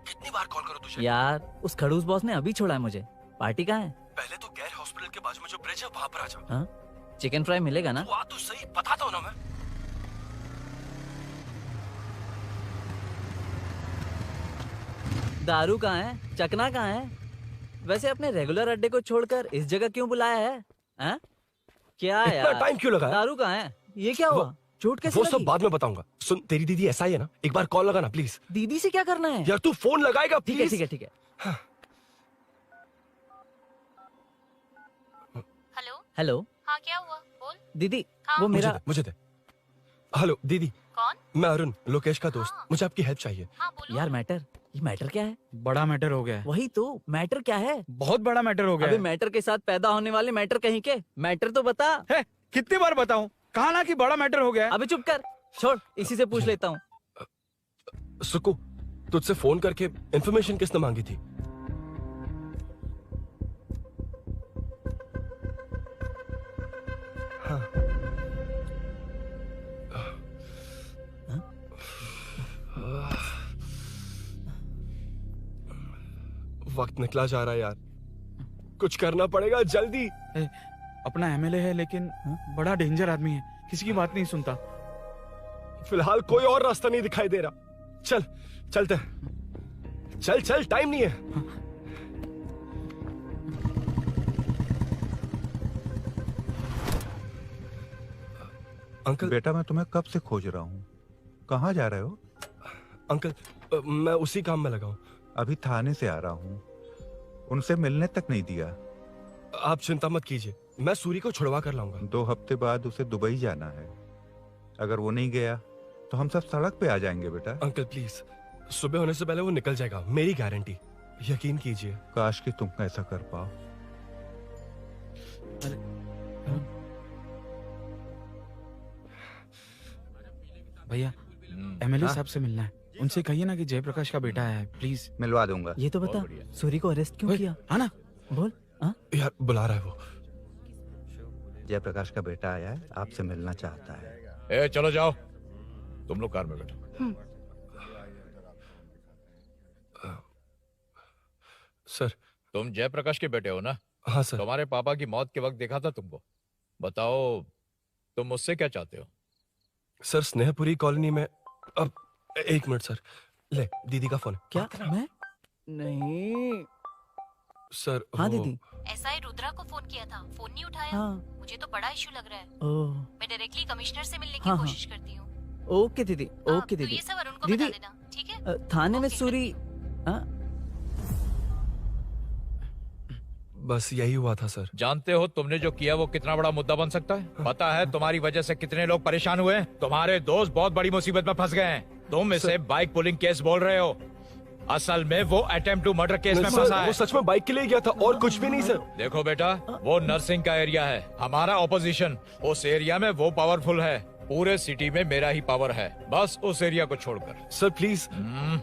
कितनी बार कॉल करो तुझे? यार उस खड़ूस बॉस ने अभी छोड़ा है मुझे। पार्टी कहाँ है? पहले तो गैर हॉस्पिटल के बाजू में जो ब्रिज है वहाँ पर आ जा। हाँ? चिकन फ्राई मिलेगा ना? वो तो सही बताता हूँ ना मैं। दारू कहाँ है? चकना कहाँ है? वैसे अपने रेगुलर अड्डे को छोड़कर इस जगह क्यों बुलाया है? हाँ? क्या इतना यार? टाइम क्यों लगा? दारू कहाँ है? ये क्या हुआ? चोट कैसे वो लगी? सब बाद में बताऊंगा। सुन, तेरी दीदी ऐसा ही है ना, एक बार कॉल लगाना प्लीज। दीदी से क्या करना है? यार तू फोन लगाएगा ठीक है प्लीज। ठीक है ठीक है। Hello hello. हाँ क्या हुआ बोल। दीदी हाँ? वो मेरा मुझे दे। हेलो दीदी। कौन? मैं अरुण, लोकेश का दोस्त। मुझे आपकी हेल्प चाहिए। यार मैटर, ये मैटर क्या है? बड़ा मैटर हो गया है। वही तो मैटर क्या है? बहुत बड़ा मैटर हो गया अबे है। मैटर के साथ पैदा होने वाले मैटर कहीं के। मैटर तो बता। है, कितनी बार बताऊं? कहा ना कि बड़ा मैटर हो गया है। अबे चुप कर, छोड़, इसी से पूछ लेता हूँ। सुकू, तुझसे फोन करके इन्फॉर्मेशन किसने मांगी थी? वक्त निकला जा रहा है यार, कुछ करना पड़ेगा जल्दी। अपना एमएलए है लेकिन बड़ा डेंजर आदमी है, किसी की बात नहीं सुनता। फिलहाल कोई और रास्ता नहीं दिखाई दे रहा। चल चलते हैं। चल चल, टाइम नहीं है। अंकल। बेटा मैं तुम्हें कब से खोज रहा हूँ, कहाँ जा रहे हो? अंकल मैं उसी काम में लगा हूँ। अभी थाने से आ रहा हूँ, उनसे मिलने तक नहीं दिया। आप चिंता मत कीजिए, मैं सूरी को छुड़वा कर लाऊंगा। 2 हफ्ते बाद उसे दुबई जाना है। अगर वो नहीं गया तो हम सब सड़क पे आ जाएंगे बेटा। अंकल प्लीज, सुबह होने से पहले वो निकल जाएगा, मेरी गारंटी, यकीन कीजिए। काश कि तुम ऐसा कर पाओ। भैया एमएलए साहब से मिलना है। उनसे कहिए ना कि जयप्रकाश का बेटा है, प्लीज। मिलवा दूंगा। ये तो बता, सूरी को अरेस्ट क्यों किया? आना बोल। यार बुला रहा है वो। जयप्रकाश का बेटा आया है, आपसे मिलना चाहता है। ए चलो जाओ, तुम लोग कार में बैठो। सर, तुम जयप्रकाश के बेटे हो ना? हाँ सर। तुम्हारे पापा की मौत के वक्त देखा था तुमको। बताओ तुम मुझसे क्या चाहते हो? सर, स्नेहपुरी कॉलोनी में। अब 1 मिनट सर, ले दीदी का फोन। क्या? मैं नहीं सर। हाँ दीदी। एसआई रुद्रा को फोन किया था, फोन नहीं उठाया। हाँ। मुझे तो बड़ा इशू लग रहा है। ओह। मैं डायरेक्टली कमिश्नर से मिलने की हाँ, कोशिश करती हूँ। ओके दीदी, ओके तो दीदी। ये सब अरुण को दीदी, बता देना, ठीक है? थाने में सूरी। बस यही हुआ था सर। जानते हो तुमने जो किया वो कितना बड़ा मुद्दा बन सकता है? पता है तुम्हारी वजह से कितने लोग परेशान हुए हैं? तुम्हारे दोस्त बहुत बड़ी मुसीबत में फंस गए हैं। तुम इसे बाइक पुलिंग केस बोल रहे हो, असल में वो अटेम्प्ट टू मर्डर केस में फंसा है। वो सच में बाइक के लिए गया था और कुछ भी नहीं सर। देखो बेटा, वो नर्सिंग का एरिया है, हमारा ऑपोजिशन उस एरिया में वो पावरफुल है। पूरे सिटी में मेरा ही पावर है, बस उस एरिया को छोड़कर। Sir please.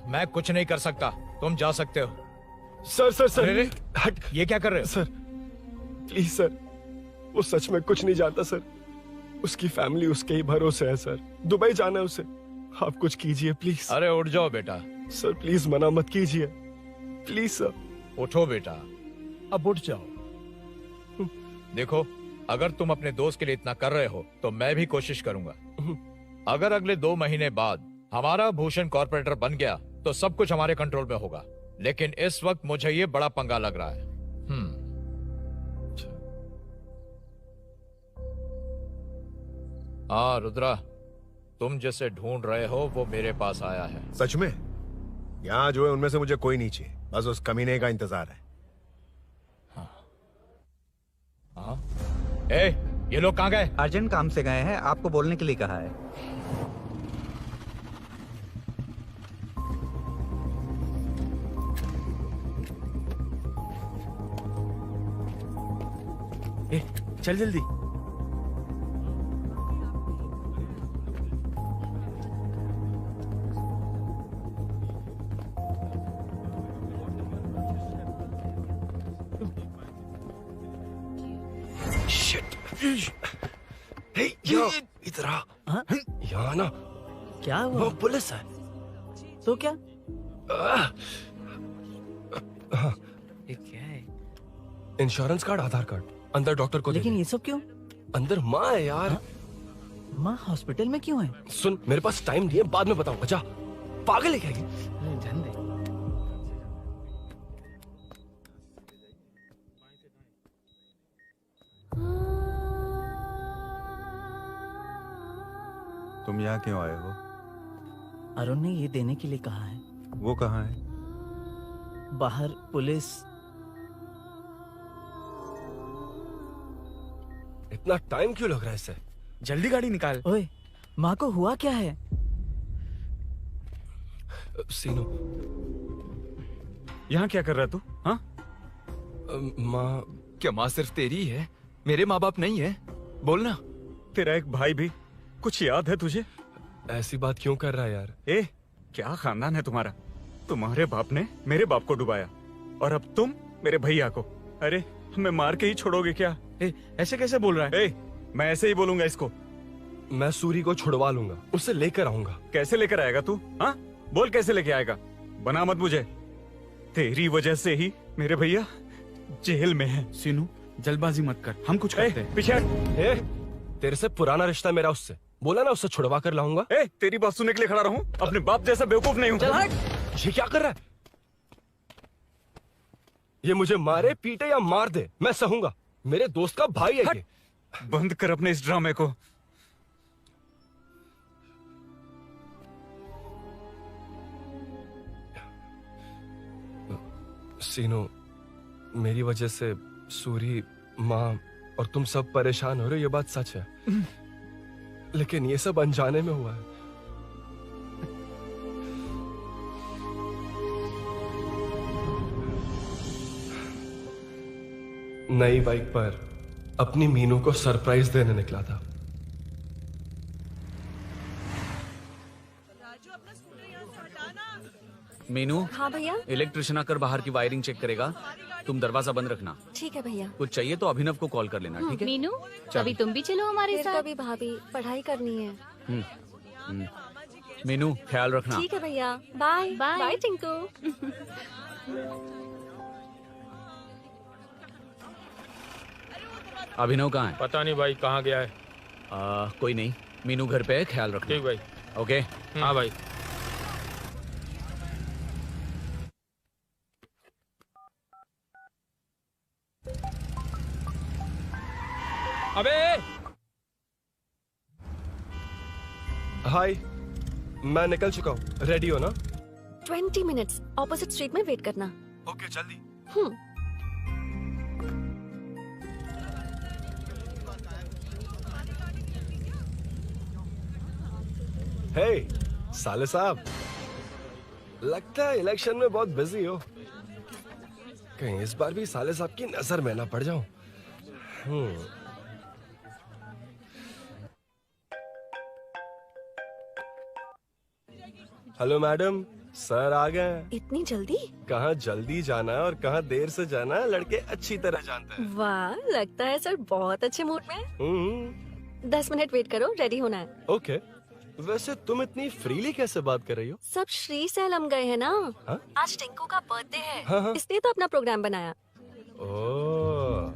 मैं कुछ नहीं कर सकता, तुम जा सकते हो। सर सर सर अरे, हट, ये क्या कर रहे हो? सर प्लीज सर, वो सच में कुछ नहीं जानता सर। उसकी फैमिली उसके ही भरोसे है सर। दुबई जाना है उसे, आप कुछ कीजिए प्लीज। अरे उठ जाओ बेटा। सर प्लीज मना मत कीजिए, प्लीज सर। उठो बेटा, अब उठ जाओ। देखो, अगर तुम अपने दोस्त के लिए इतना कर रहे हो तो मैं भी कोशिश करूंगा। अगर अगले 2 महीने बाद हमारा भूषण कॉर्पोरेटर बन गया तो सब कुछ हमारे कंट्रोल में होगा, लेकिन इस वक्त मुझे ये बड़ा पंगा लग रहा है। हाँ रुद्रा, तुम जिसे ढूंढ रहे हो वो मेरे पास आया है। सच में? यहाँ जो है उनमें से मुझे कोई नहीं चाहिए, बस उस कमीने का इंतजार है। हाँ? ए, ये लोग कहाँ गए? अर्जेंट काम से गए हैं, आपको बोलने के लिए कहा है। ए, चल जल्दी। इधर आ। यहाँ ना क्या हुआ? वो पुलिस है। तो क्या? हाँ। ये क्या है? इंश्योरेंस कार्ड, आधार कार्ड, अंदर डॉक्टर को। लेकिन ये सब क्यों? अंदर माँ है यार। माँ हॉस्पिटल में क्यों है? सुन, मेरे पास टाइम नहीं है, बाद में बताऊंगा। जा, पागल है क्या ये? जान दे। तुम यहाँ क्यों आए हो? अरुण ने ये देने के लिए कहा है। वो कहाँ है? बाहर पुलिस। इतना टाइम क्यों लग रहा है इससे? जल्दी गाड़ी निकाल। ओए, माँ को हुआ क्या है? सीनू, यहाँ क्या कर रहा तू? हाँ? माँ। क्या माँ सिर्फ तेरी है? मेरे माँ बाप नहीं है? बोलना। तेरा एक भाई भी। कुछ याद है तुझे? ऐसी बात क्यों कर रहा है यार? ए, क्या खानदान है तुम्हारा? तुम्हारे बाप ने मेरे बाप को डुबाया और अब तुम मेरे भैया को। अरे हमें मार के ही छोड़ोगे क्या? ए, ऐसे कैसे बोल रहा है? ए, मैं ऐसे ही बोलूंगा इसको। मैं सूरी को छुड़वा लूंगा, उसे लेकर आऊंगा। कैसे लेकर आएगा तू? हाँ, बोल कैसे लेके आएगा? बना मत मुझे। तेरी वजह से ही मेरे भैया जेल में है। सीनू, जल्दबाजी मत कर, हम कुछ करते हैं। पीछे हट। तेरे से पुराना रिश्ता मेरा उससे। बोला ना, उससे छुड़वा कर लाऊंगा। ए, तेरी बात सुनने के लिए खड़ा रहूं? अपने बाप जैसा बेवकूफ नहीं हूं। चल हट। ये क्या कर रहा है? ये मुझे मारे, पीटे या मार दे, मैं सहूंगा। मेरे दोस्त का भाई है ये। बंद कर अपने इस ड्रामे को। सीनू, मेरी वजह से सूरी, माँ और तुम सब परेशान हो रहे हो, ये बात सच है। लेकिन ये सब अनजाने में हुआ है। नई बाइक पर अपनी मीनू को सरप्राइज देने निकला था। मीनू, हाँ भैया। इलेक्ट्रिशियन आकर बाहर की वायरिंग चेक करेगा, तुम दरवाजा बंद रखना। ठीक है भैया। कुछ चाहिए तो अभिनव को कॉल कर लेना, ठीक है? मीनू, चल। कभी तुम भी चलो हमारे फिर साथ। कभी भाभी, पढ़ाई करनी है। हम्म, हम्म। मीनू, ख्याल रखना। ठीक है भैया, बाय बाय टिंकू। अभिनव कहाँ है? पता नहीं भाई, कहाँ गया है। कोई नहीं, मीनू घर पे है, ख्याल रखना। ठीक भाई। ओके। हाँ भाई। अबे हाय, मैं निकल चुका हूँ, रेडी हो ना? 20 मिनट्स ऑपोजिट स्ट्रीट में वेट करना। ओके, जल्दी। हे साले साहब, लगता है इलेक्शन में बहुत बिजी हो। कहीं इस बार भी साले साहब की नजर में ना पड़ जाऊं। हेलो मैडम, सर आ गए। इतनी जल्दी? कहाँ जल्दी जाना है और कहाँ देर से जाना है, लड़के अच्छी तरह जानते हैं। वाह, लगता है सर बहुत अच्छे मूड में है। 10 मिनट वेट करो, रेडी होना है। ओके। वैसे तुम इतनी फ्रीली कैसे बात कर रही हो? सब श्री सैलम गए हैं ना। हाँ? आज टिंकू का बर्थडे है, हाँ। इसलिए तो अपना प्रोग्राम बनाया। ओह।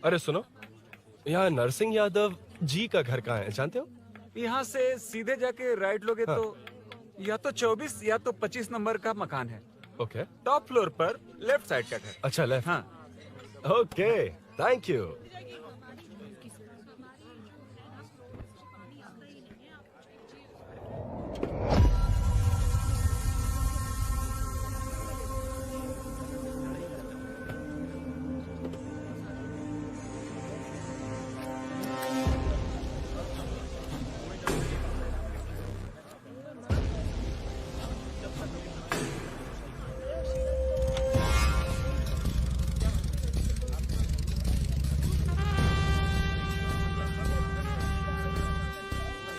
अरे सुनो, यहाँ नरसिंह यादव जी का घर कहाँ है, जानते हो? यहाँ से सीधे जाके राइट लोगे तो या तो 24 या तो 25 नंबर का मकान है। ओके। टॉप फ्लोर पर लेफ्ट साइड का घर। अच्छा, लेफ्ट। हाँ। Okay, thank you.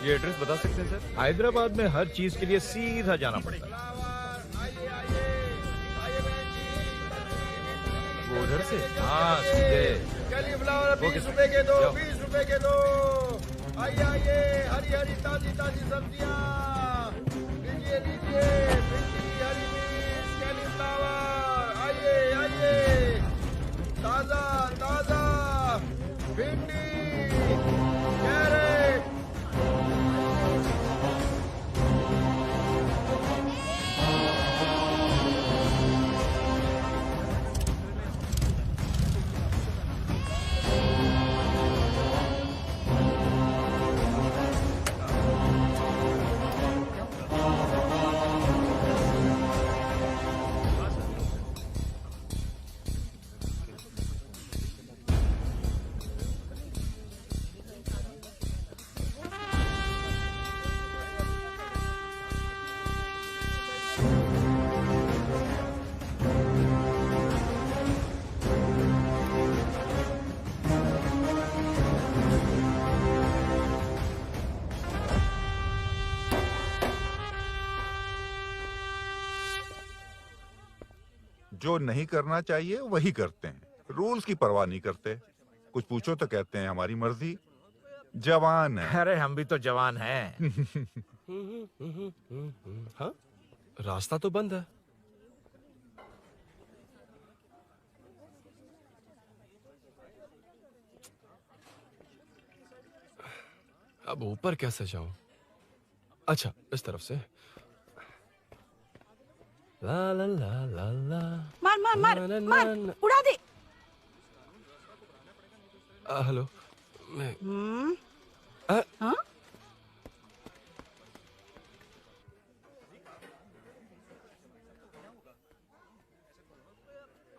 ये एड्रेस बता सकते हैं सर? हैदराबाद में हर चीज के लिए सीधा जाना पड़ता है। वो उधर से? हाँ, सीधे। कैलीफ्लावर 20 रुपए के दो, 20 रुपए के दो। आइए आइए, हरी हरी ताजी ताजी सब्जियाँ लीजिए लीजिए। भिंडी, हरी मिर्च, कैलीफ्लावर, आइए आइए। ताजा ताजा भिंडी, कैरेट। जो नहीं करना चाहिए वही करते हैं, रूल्स की परवाह नहीं करते। कुछ पूछो तो कहते हैं हमारी मर्जी। जवान है। अरे हम भी तो जवान हैं। हाँ, रास्ता तो बंद है। अब ऊपर कैसे जाऊं? अच्छा, इस तरफ से। ला ला ला ला ला। मार मार मार ना, ना, मार, ना, ना। उड़ा दे। हेलो, मैं हाँ?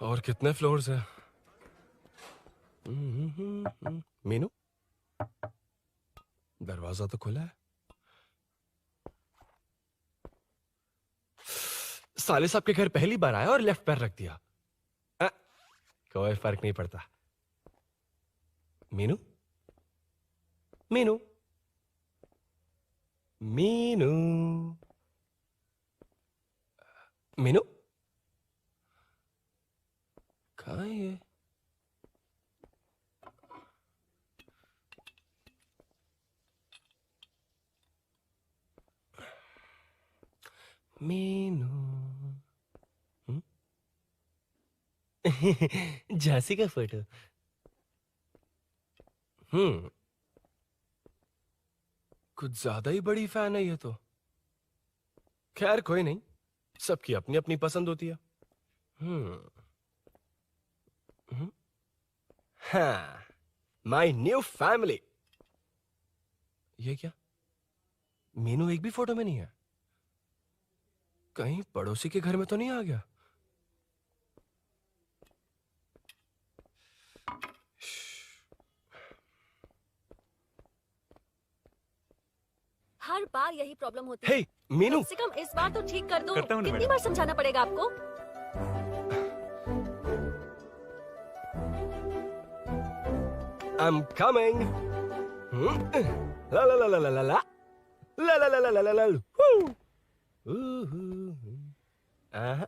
और कितने फ्लोर्स हैं? दरवाजा तो खुला है। साले साहब के घर पहली बार आया और लेफ्ट पैर रख दिया। कोई फर्क नहीं पड़ता। मीनू, मीनू, मीनू, मीनू, कहाँ है ये? मीनू, झांसी का फोटो। कुछ ज्यादा ही बड़ी फैन है ये तो। खैर कोई नहीं, सबकी अपनी अपनी पसंद होती है। हाँ, माई न्यू फैमिली। ये क्या? मीनू एक भी फोटो में नहीं है। कहीं पड़ोसी के घर में तो नहीं आ गया? हर बार यही प्रॉब्लम होती है। हे मीनू, कम से कम इस बार तो ठीक कर दो। करता हूँ ना कितनी मैडम। बार समझाना पड़ेगा आपको? I'm coming. La la la la la la la la la la la la la la. Aha.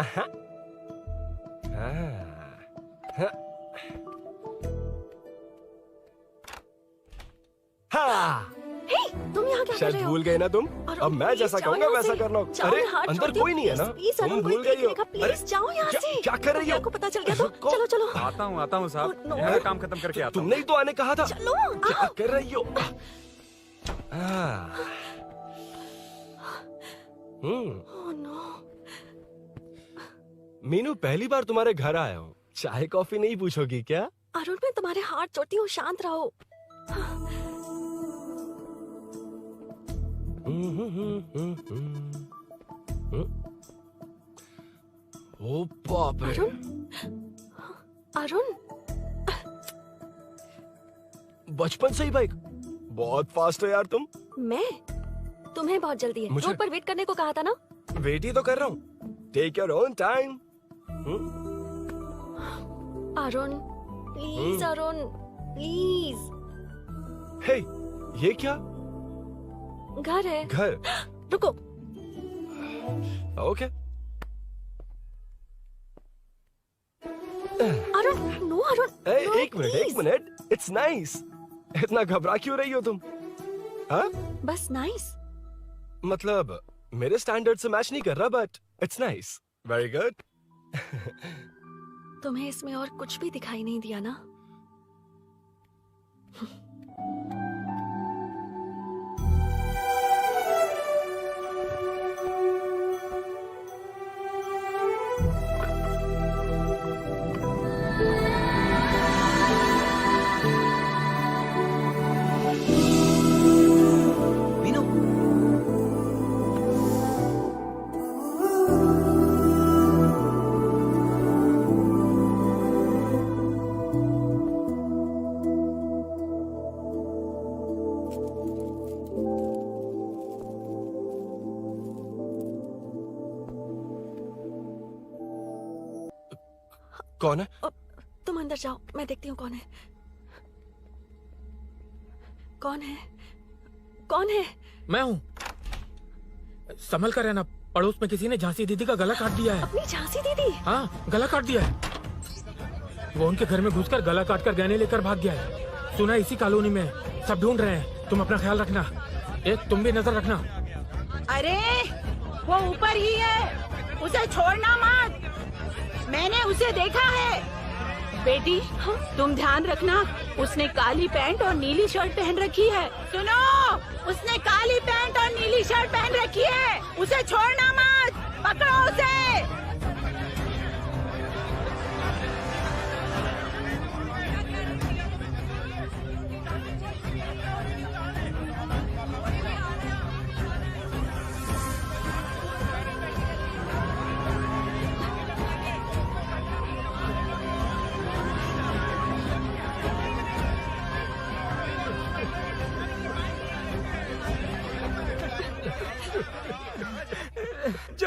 Aha. हाँ। हे, तुम यहाँ क्या कर शायद रहे हो? भूल गए ना तुम? अरुण, अब मैं प्लीज जैसा जाओ कहूंगा यहाँ वैसा से। करना। जाओ, अरे हाथ अंदर छोड़ दो, कोई नहीं है ना? प्लीज, तुम अरुण, भूल कोई गई हो। देखेगा, प्लीज जाओ यहाँ से। क्या कर रही हो? आपको पता चल गया तो चलो चलो। आता हूँ साहब। नो। मेरा काम खत्म करके आता हूँ। तुमने ही तो आने कहा था। चलो, क्या कर रही हो? Oh no. मीनू, पहली बार तुम्हारे घर आया हूँ। चाय कॉफी नहीं पूछोगी क्या? अरुण, मैं तुम्हारे हाथ जोड़ती हूँ, शांत रहो। ओ बाप रे। अरुण, बचपन से ही बाइक। बहुत फास्ट है यार तुम। मैं? तुम्हें बहुत जल्दी है। मुझे- रोड पर वेट करने को कहा था ना? वेट ही तो कर रहा हूँ। Take your own time. Arun, please Arun, please. Hey, ये क्या? घर है। घर? रुको। Okay. Arun, no Arun. No, एक मिनट। It's nice. इतना घबरा क्यों रही हो तुम? हाँ? बस नाइस। मतलब मेरे स्टैंडर्ड से मैच नहीं कर रहा, but it's nice. Very good. तुम्हें इसमें और कुछ भी दिखाई नहीं दिया ना? कौन है? तुम अंदर जाओ, मैं देखती हूँ कौन है। कौन है? कौन है? मैं हूँ। संभल कर रहना। पड़ोस में किसी ने झांसी दीदी का गला काट दिया है। अपनी झांसी दीदी? हाँ, गला काट दिया है। वो उनके घर में घुसकर गला काट कर गहने लेकर भाग गया है। सुना इसी कॉलोनी में है। सब ढूंढ रहे हैं। तुम अपना ख्याल रखना। एक तुम भी नजर रखना। अरे वो ऊपर ही है, उसे छोड़ना मत। मैंने उसे देखा है। बेटी, तुम ध्यान रखना। उसने काली पैंट और नीली शर्ट पहन रखी है। सुनो, उसने काली पैंट और नीली शर्ट पहन रखी है। उसे छोड़ना मत। पकड़ो उसे।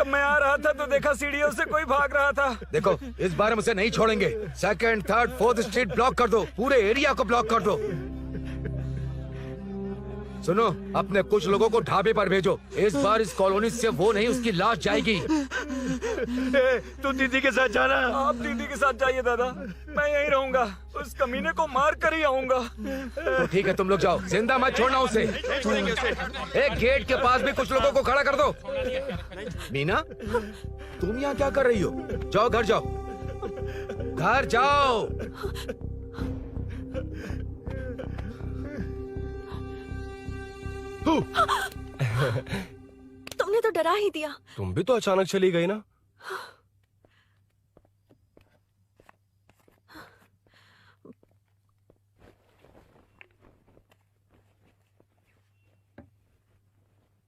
जब मैं आ रहा था तो देखा सीढ़ियों से कोई भाग रहा था। देखो इस बार हम उसे नहीं छोड़ेंगे। 2nd, 3rd, 4th street block कर दो, पूरे एरिया को ब्लॉक कर दो। सुनो, अपने कुछ लोगों को ढाबे पर भेजो। इस बार इस कॉलोनी से वो नहीं, उसकी लाश जाएगी। तू दीदी के साथ जाना। आप दीदी के साथ जाइए दादा, मैं यहीं रहूंगा। उस कमीने को मार कर ही आऊंगा। तो ठीक है, तुम लोग जाओ, जिंदा मत छोड़ना उसे। एक गेट के पास भी कुछ लोगों को खड़ा कर दो। मीना, तुम यहाँ क्या कर रही हो? जाओ घर जाओ, घर जाओ। तुमने तो डरा ही दिया। तुम भी तो अचानक चली गई ना।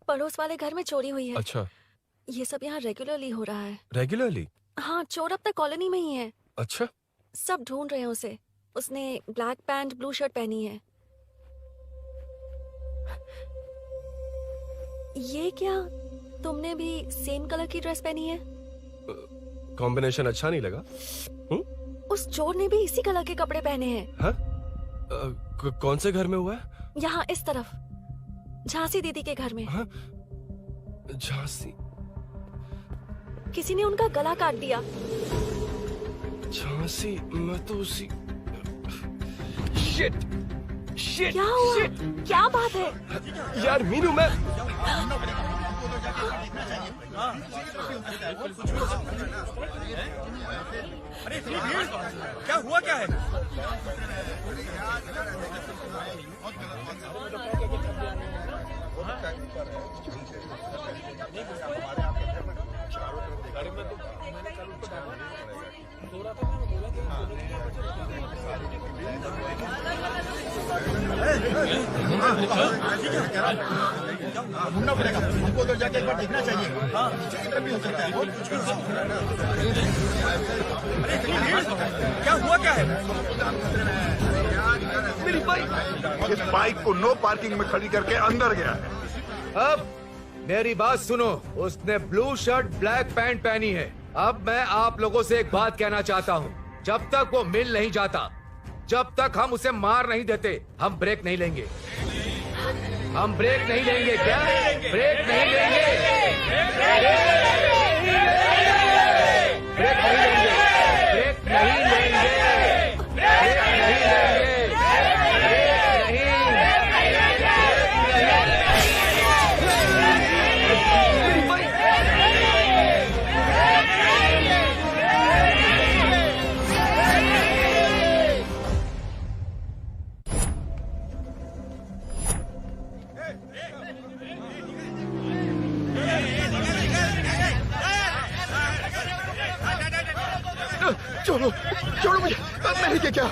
पड़ोस वाले घर में चोरी हुई है। अच्छा, ये सब यहाँ रेगुलरली हो रहा है। रेगुलरली? हाँ, चोर अब तक कॉलोनी में ही है। अच्छा, सब ढूंढ रहे हैं उसे। उसने ब्लैक पैंट ब्लू शर्ट पहनी है। ये क्या, तुमने भी सेम कलर की ड्रेस पहनी है? कॉम्बिनेशन अच्छा नहीं लगा? उस चोर ने भी इसी कलर के कपड़े पहने हैं। हाँ? कौन से घर में हुआ है? यहाँ इस तरफ, झांसी दीदी के घर में। हाँ? झांसी? किसी ने उनका गला काट दिया। झांसी? मैं तो उसी... शिट! शिट! क्या हुआ? क्या बात है? यार मीनू, मैं... अरे क्या हुआ, क्या है? ढूंढना पड़ेगा हमको, उधर जाके एक बार देखना चाहिए। हाँ, इधर भी हो सकता है। क्या हुआ, क्या है? मेरी बाइक, इस बाइक को नो पार्किंग में खड़ी करके अंदर गया है। अब मेरी बात सुनो, उसने ब्लू शर्ट ब्लैक पैंट पहनी है। अब मैं आप लोगों से एक बात कहना चाहता हूँ, जब तक वो मिल नहीं जाता, जब तक हम उसे मार नहीं देते, हम ब्रेक नहीं लेंगे। हम ब्रेक नहीं लेंगे। क्या ब्रेक नहीं लेंगे? ब्रेक नहीं लेंगे। ब्रेक नहीं लेंगे। ब्रेक नहीं लेंगे। ब्रेक नहीं लेंगे। छोड़ो, छोड़ो मुझे, मैंने क्या किया?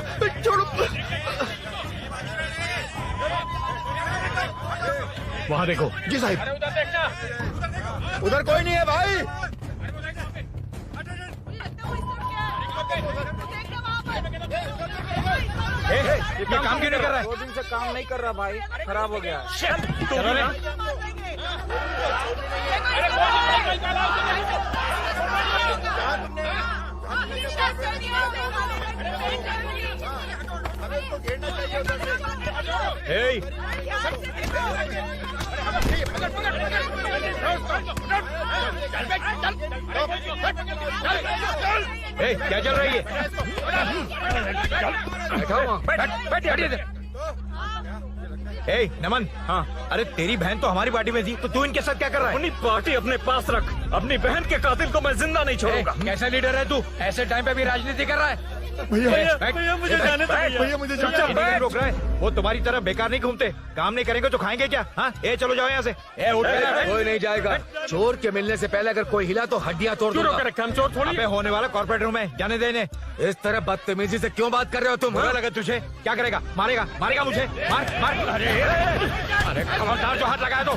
छोड़ो। वहाँ देखो। जी साहिब। उधर कोई नहीं है भाई। ये काम क्यों नहीं कर रहा है? 2 दिन से काम नहीं कर रहा भाई, खराब हो गया। चलो रे। Hey! क्या चल रही है? बैठ, ए, नमन। हाँ, अरे तेरी बहन तो हमारी पार्टी में थी, तो तू इनके साथ क्या कर रहा है? अपनी पार्टी अपने पास रख। अपनी बहन के कातिल को मैं जिंदा नहीं छोड़ूंगा। कैसा लीडर है तू? ऐसे टाइम पे भी राजनीति कर रहा है? भैया मुझे जाने दो। भैया मुझे नहीं रोक रहा है। वो तुम्हारी तरह बेकार नहीं घूमते। काम नहीं करेंगे तो खाएंगे क्या? हाँ, ए चलो जाओ यहाँ से। ए उठ के। कोई नहीं जाएगा। चोर के मिलने से पहले अगर कोई हिला तो हड्डियां तोड़ दूंगा। हम चोर थोड़ी। होने वाला कॉर्पोरेट रूम है, जाने देने। इस तरह बदतमीजी से क्यों बात कर रहे हो तुम? बुरा लगा तुझे? क्या करेगा? मारेगा? मारेगा मुझे? मार मार। अरे खबरदार जो हाथ लगाया तो।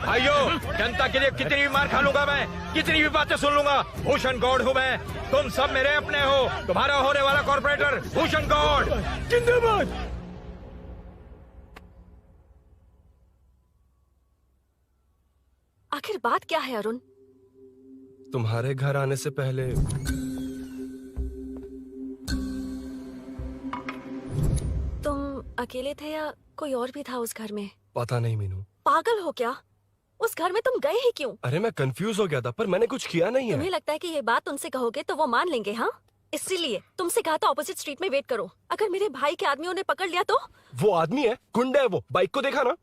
भाइयों, जनता के लिए कितनी भी मार खा लूंगा मैं, कितनी भी बातें सुन लूंगा। भूषण गौड़ हूँ मैं। तुम सब मेरे अपने हो। तुम्हारा होने वाला कॉर्पोरेटर भूषण गौड़ जिंदाबाद। आखिर बात क्या है अरुण? तुम्हारे घर आने से पहले तुम अकेले थे या कोई और भी था उस घर में? पता नहीं मीनू। पागल हो क्या? उस घर में तुम गए ही क्यों? अरे मैं कंफ्यूज हो गया था, पर मैंने कुछ किया नहीं तुम्हें है। लगता है कि ये बात उनसे कहोगे तो वो मान लेंगे? हाँ, इसीलिए तुमसे कहा था ऑपोजिट स्ट्रीट में वेट करो। अगर मेरे भाई के आदमियों ने पकड़ लिया तो? वो आदमी है, गुंडा है वो। बाइक को देखा ना?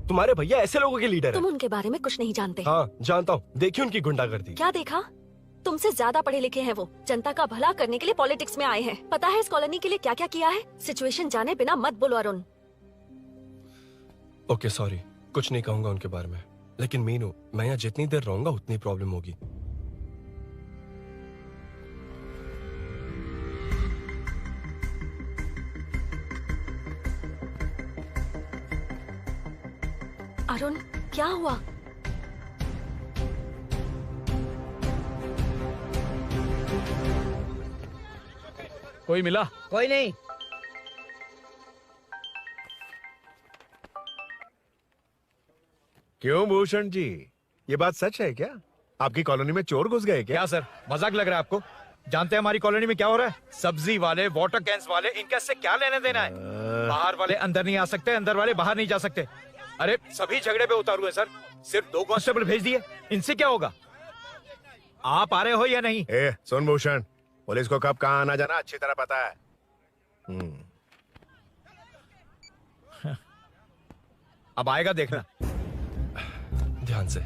तुम्हारे भैया ऐसे लोगों के लीडर तुम है। उनके बारे में कुछ नहीं जानते। हाँ जानता हूँ, देखिए उनकी गुंडागर्दी। क्या देखा? तुमसे ज्यादा पढ़े लिखे हैं वो। जनता का भला करने के लिए पॉलिटिक्स में आए हैं। पता है इस कॉलोनी के लिए क्या क्या किया है? सिचुएशन जाने बिना मत बोलो अरुण। ओके सॉरी, कुछ नहीं कहूंगा उनके बारे में। लेकिन मीनू, मैं यहाँ जितनी देर रहूंगा उतनी प्रॉब्लम होगी। अरुण, क्या हुआ? कोई मिला? कोई नहीं। क्यों भूषण जी, ये बात सच है क्या? आपकी कॉलोनी में चोर घुस गए क्या? सर, मजाक लग रहा है आपको? जानते हैं हमारी कॉलोनी में क्या हो रहा है? सब्जी वाले, वाटर कैंस वाले, इनका इससे क्या लेने देना है? बाहर वाले अंदर नहीं आ सकते, अंदर वाले बाहर नहीं जा सकते। अरे सभी झगड़े पे उतारू है सर। सिर्फ 2 कांस्टेबल भेज दिए, इनसे क्या होगा? आप आ रहे हो या नहीं? ए, सुन भूषण, पुलिस को कब कहाँ आना जाना अच्छी तरह पता है। अब आएगा देखना। ध्यान से।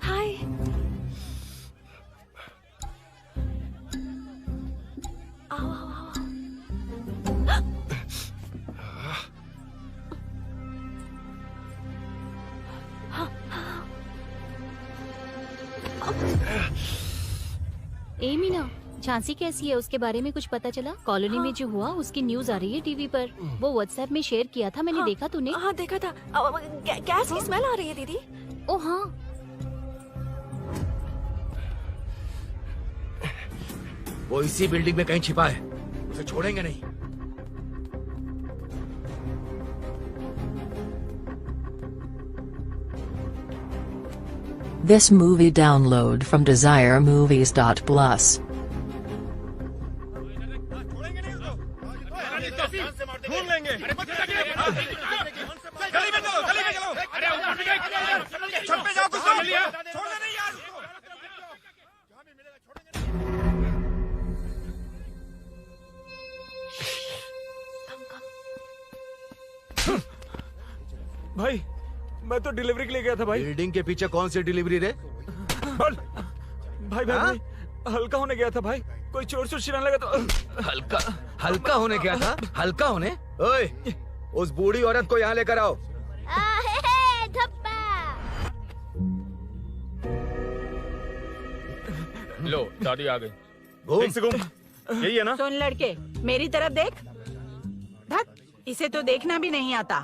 हाय। आओ आओ आओ। ए मीना, झांसी कैसी है? उसके बारे में कुछ पता चला? कॉलोनी में जो हुआ उसकी न्यूज आ रही है टीवी पर। वो व्हाट्सएप में शेयर किया था, मैंने देखा। तूने? हाँ देखा था। गैस की स्मेल आ रही है दीदी। ओ हाँ। वो इसी बिल्डिंग में कहीं छिपा है, उसे छोड़ेंगे नहीं। This movie download from DesireMovies.plus. ढूंढ लेंगे। गली में चलो, गली में चलो। अरे छत पे जाओ, कुछ छोड़ लिया। छोड़ना नहीं यार उसको। भाई, मैं तो डिलीवरी के लिए गया था भाई। बिल्डिंग के पीछे कौन सी डिलीवरी रे? भाई भाई भाई, हल्का होने गया था भाई। कोई चोर चोर चिल्लाने लगा तो। हल्का होने गया था? हल्का होने? ओए, उस बूढ़ी औरत को यहाँ लेकर आओ। लो, दादी आ गई। यही है ना? सुन लड़के, मेरी तरफ देख। धत, इसे तो देखना भी नहीं आता।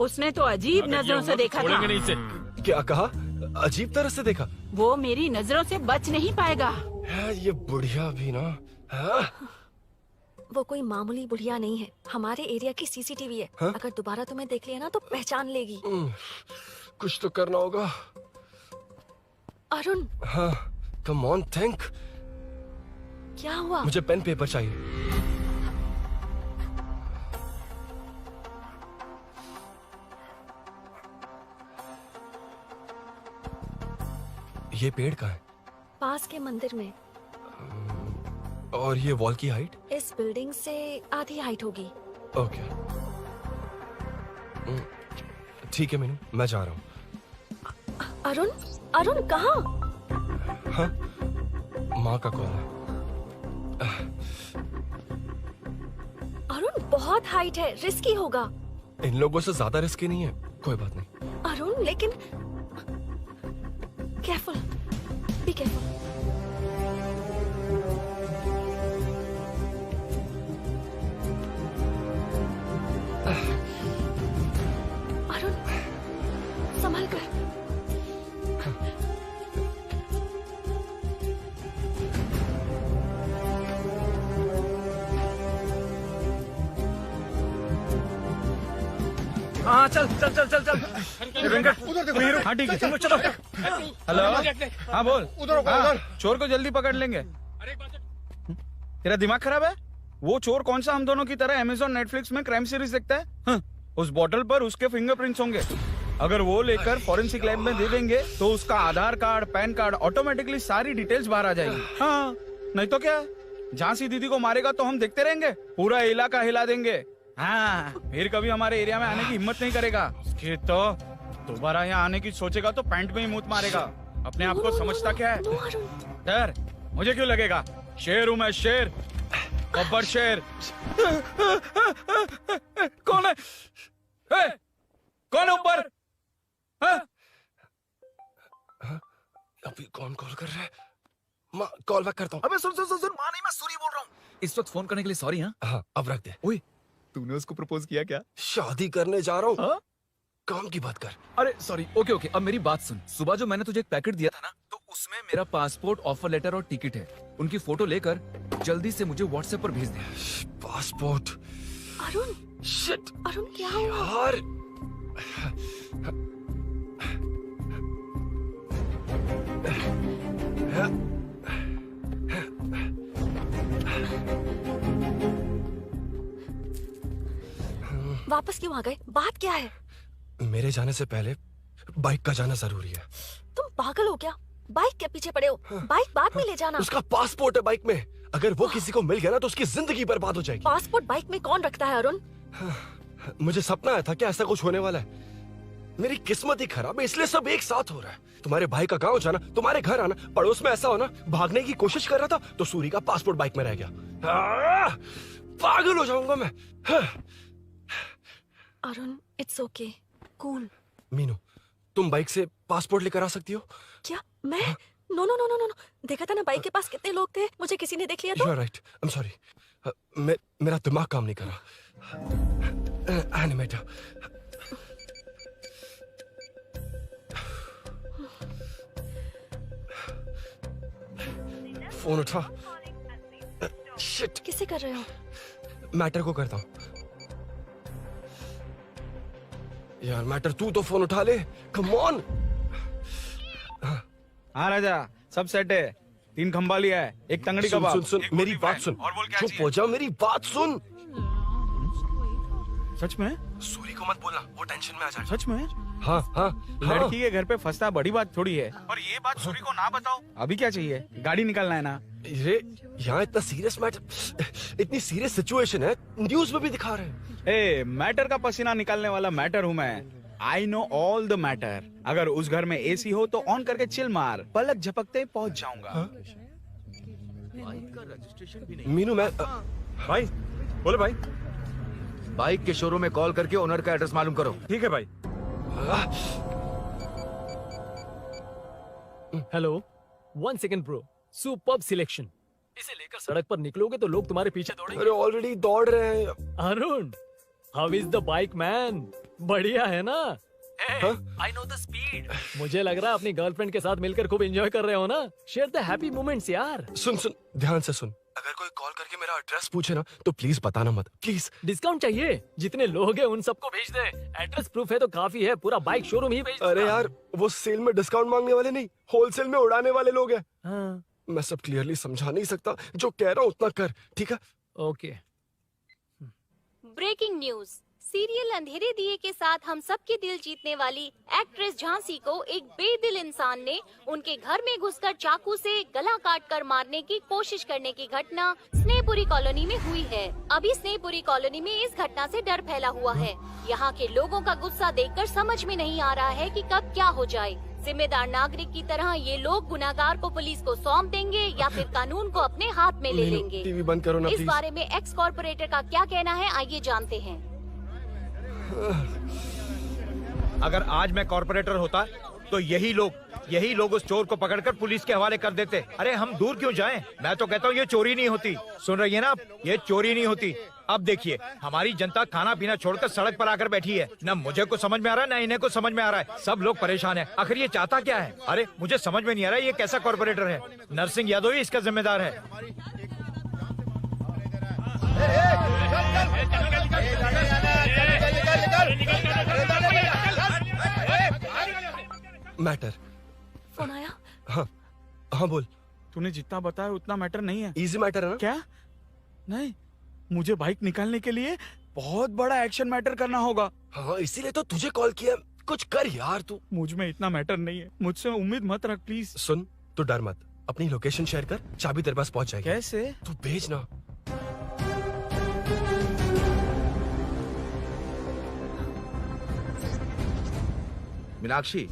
उसने तो अजीब नजरों से देखा था। नहीं इसे। क्या कहा? अजीब तरह से देखा? वो मेरी नजरों से बच नहीं पाएगा। ये बुढ़िया भी ना। वो कोई मामूली बुढ़िया नहीं है, हमारे एरिया की सीसीटीवी है। हाँ? अगर दोबारा तुम्हें देख लिया ना तो पहचान लेगी। कुछ तो करना होगा। अरुण। हाँ, कम ऑन, थिंक। क्या हुआ? मुझे पेन पेपर चाहिए। ये पेड़ कहाँ है? पास के मंदिर में। और ये वॉल की हाइट? इस बिल्डिंग से आधी हाइट होगी। ओके, ठीक है मीनू, मैं जा रहा हूँ। अरुण, अरुण कहाँ? हाँ, माँ का कॉल है। अरुण बहुत हाइट है, रिस्की होगा। इन लोगों से ज्यादा रिस्की नहीं है, कोई बात नहीं। अरुण लेकिन केयरफुल, बी केयरफुल। अरुण संभल कर। हाँ चल चल चल चल चल वेंकट तू ही रुक। हाँ ठीक है तुम लोग चलो। हेलो हाँ बोल। हाँ, चोर को जल्दी पकड़ लेंगे। तेरा दिमाग खराब है? वो चोर कौन सा हम दोनों की तरह अमेज़न नेटफ्लिक्स में क्राइम सीरीज देखता है? हाँ, उस बॉटल पर उसके फिंगरप्रिंट्स होंगे। अगर वो लेकर फॉरेंसिक लैब में दे देंगे तो उसका आधार कार्ड पैन कार्ड ऑटोमेटिकली सारी डिटेल्स बाहर आ जाएगी। हाँ नहीं तो क्या, झांसी दीदी को मारेगा तो हम देखते रहेंगे, पूरा इलाका हिला देंगे। हाँ फिर कभी हमारे एरिया में आने की हिम्मत नहीं करेगा। फिर तो दोबारा यहाँ आने की सोचेगा तो पैंट में ही मूत मारेगा। अपने आप को समझता क्या है? डर मुझे क्यों लगेगा? शेर हूँ मैं, शेर, गब्बर शेर। कौन है? कौन है ऊपर? अभी कौन कॉल कर रहा है? माँ कॉल बैक करता हूँ। अबे सुन सुन सुन सुन, माँ नहीं, मैं सूरी बोल रहा हूँ। इस वक्त फोन करने के लिए सॉरी। हाँ अब रख दे। ओए तूने उसको प्रपोज किया क्या? शादी करने जा रहा हूँ। काम की बात कर। अरे सॉरी, ओके ओके, अब मेरी बात सुन। सुबह जो मैंने तुझे एक पैकेट दिया था ना, तो उसमें मेरा पासपोर्ट, ऑफर लेटर और टिकट है। उनकी फोटो लेकर जल्दी से मुझे व्हाट्सएप पर भेज दे। पासपोर्ट? अरुण शिट, अरुण क्या हुआ? यार वापस क्यों आ गए? बात क्या है? मेरे जाने से पहले बाइक का जाना जरूरी है। तुम पागल हो क्या? बाइक के पीछे पड़े हो? बाइक बाद में ले जाना। उसका पासपोर्ट है बाइक में, अगर वो किसी को मिल गया ना तो उसकी जिंदगी बर्बाद हो जाएगी। पासपोर्ट बाइक में कौन रखता है अरुण? मुझे सपना आया था कि ऐसा कुछ होने वाला है। मेरी किस्मत ही खराब है, इसलिए सब एक साथ हो रहा है। तुम्हारे भाई का गांव जाना, तुम्हारे घर आना, पड़ोस में ऐसा होना। भागने की कोशिश कर रहा था तो सूरी का पासपोर्ट बाइक में रह गया। पागल हो जाऊंगा मैं। Arun it's okay, cool. Meenu तुम बाइक से पासपोर्ट लेकर आ सकती हो? क्या मैं? No no no no no, देखा था ना बाइक के पास कितने लोग थे, मुझे किसी ने देख लिया तो। You are right. I'm sorry. मेरा दिमाग काम नहीं कर रहा। एनिमेटर। फोन उठा। शिट। किसे कर रहे हो? मैटर को करता हूँ। यार मैटर तू तो फोन उठा ले, कम ऑन। हाँ राजा, सब सेट है। 3 खंबा लिया है, एक तंगड़ी सुन, कबाब। सुन सुन मेरी बात सुन। चुप हो जा, मेरी बात सुन। सच में? सूरी को मत बोलना, वो टेंशन में आ जाएगा। सच में? हाँ हाँ। लड़की के घर पे फंसना बड़ी बात थोड़ी है। और ये बात सूरी को ना बताओ। अभी क्या चाहिए? गाड़ी निकालना है ना? ये यहाँ इतना सीरियस मैटर, इतनी सीरियस सिचुएशन है, न्यूज में भी दिखा रहे हैं। ए, मैटर का पसीना निकालने वाला मैटर हूँ मैं। I know all the matter. अगर उस घर में एसी हो तो ऑन करके चिल मार, पलक झपकते पहुंच जाऊंगा। मीनू मैं भाई बोले भाई, बाइक के शोरूम में कॉल करके ओनर का एड्रेस मालूम करो। ठीक है भाई। Hello, 1 second bro, superb selection. इसे लेकर सड़क पर निकलोगे तो लोग तुम्हारे पीछे दौड़ेंगे। अरे ऑलरेडी दौड़ रहे हैं। Arun, how is the bike man? बढ़िया है ना? I know the speed. मुझे लग रहा है अपनी गर्लफ्रेंड के साथ मिलकर खूब एंजॉय कर रहे हो ना? शेयर द हैप्पी मोमेंट्स यार। सुन सुन ध्यान से सुन, अगर कोई कॉल करके मेरा एड्रेस पूछे ना तो प्लीज बताना मत, प्लीज। डिस्काउंट चाहिए? जितने लोग हैं उन सबको भेज दे। एड्रेस प्रूफ है तो काफी है, पूरा बाइक शोरूम ही भेज दे। अरे यार वो सेल में डिस्काउंट मांगने वाले नहीं, होलसेल में उड़ाने वाले लोग हैं। हाँ। मैं सब क्लियरली समझा नहीं सकता, जो कह रहा हूँ उतना कर, ठीक है? ओके। ब्रेकिंग न्यूज, सीरियल अंधेरे दिए के साथ हम सबके दिल जीतने वाली एक्ट्रेस झांसी को एक बेदिल इंसान ने उनके घर में घुसकर चाकू से गला काटकर मारने की कोशिश करने की घटना स्नेहपुरी कॉलोनी में हुई है। अभी स्नेहपुरी कॉलोनी में इस घटना से डर फैला हुआ है। यहाँ के लोगों का गुस्सा देखकर समझ में नहीं आ रहा है कि कब क्या हो जाए। जिम्मेदार नागरिक की तरह ये लोग गुनाहगार को पुलिस को सौंप देंगे या फिर कानून को अपने हाथ में ले लेंगे। टीवी बंद करो ना इस प्लीज। बारे में एक्स कॉर्पोरेटर का क्या कहना है, आइए जानते हैं। अगर आज मैं कॉर्पोरेटर होता तो यही लोग उस चोर को पकड़कर पुलिस के हवाले कर देते। अरे हम दूर क्यों जाएं? मैं तो कहता हूँ ये चोरी नहीं होती। सुन रही है ना आप? ये चोरी नहीं होती। अब देखिए हमारी जनता खाना पीना छोड़कर सड़क पर आकर बैठी है। न मुझे कुछ समझ में आ रहा है, न इन्हें कुछ समझ में आ रहा है। सब लोग परेशान हैं। आखिर ये चाहता क्या है? अरे मुझे समझ में नहीं आ रहा है ये कैसा कॉर्पोरेटर है। नरसिंह यादव ही इसका जिम्मेदार है। मैटर। फोन आया? हाँ बोल। तूने जितना बताया उतना मैटर नहीं है। इजी मैटर है ना? क्या? नहीं, मुझे बाइक निकालने के लिए बहुत बड़ा एक्शन मैटर करना होगा। हाँ इसीलिए तो तुझे कॉल किया। कुछ कर यार तू। मुझ में इतना मैटर नहीं है, मुझसे उम्मीद मत रख प्लीज। सुन, तू डर मत, अपनी लोकेशन शेयर कर, चाबी तेरे पास पहुंच जाएगी। कैसे? तू भेज ना। मीनाक्षी,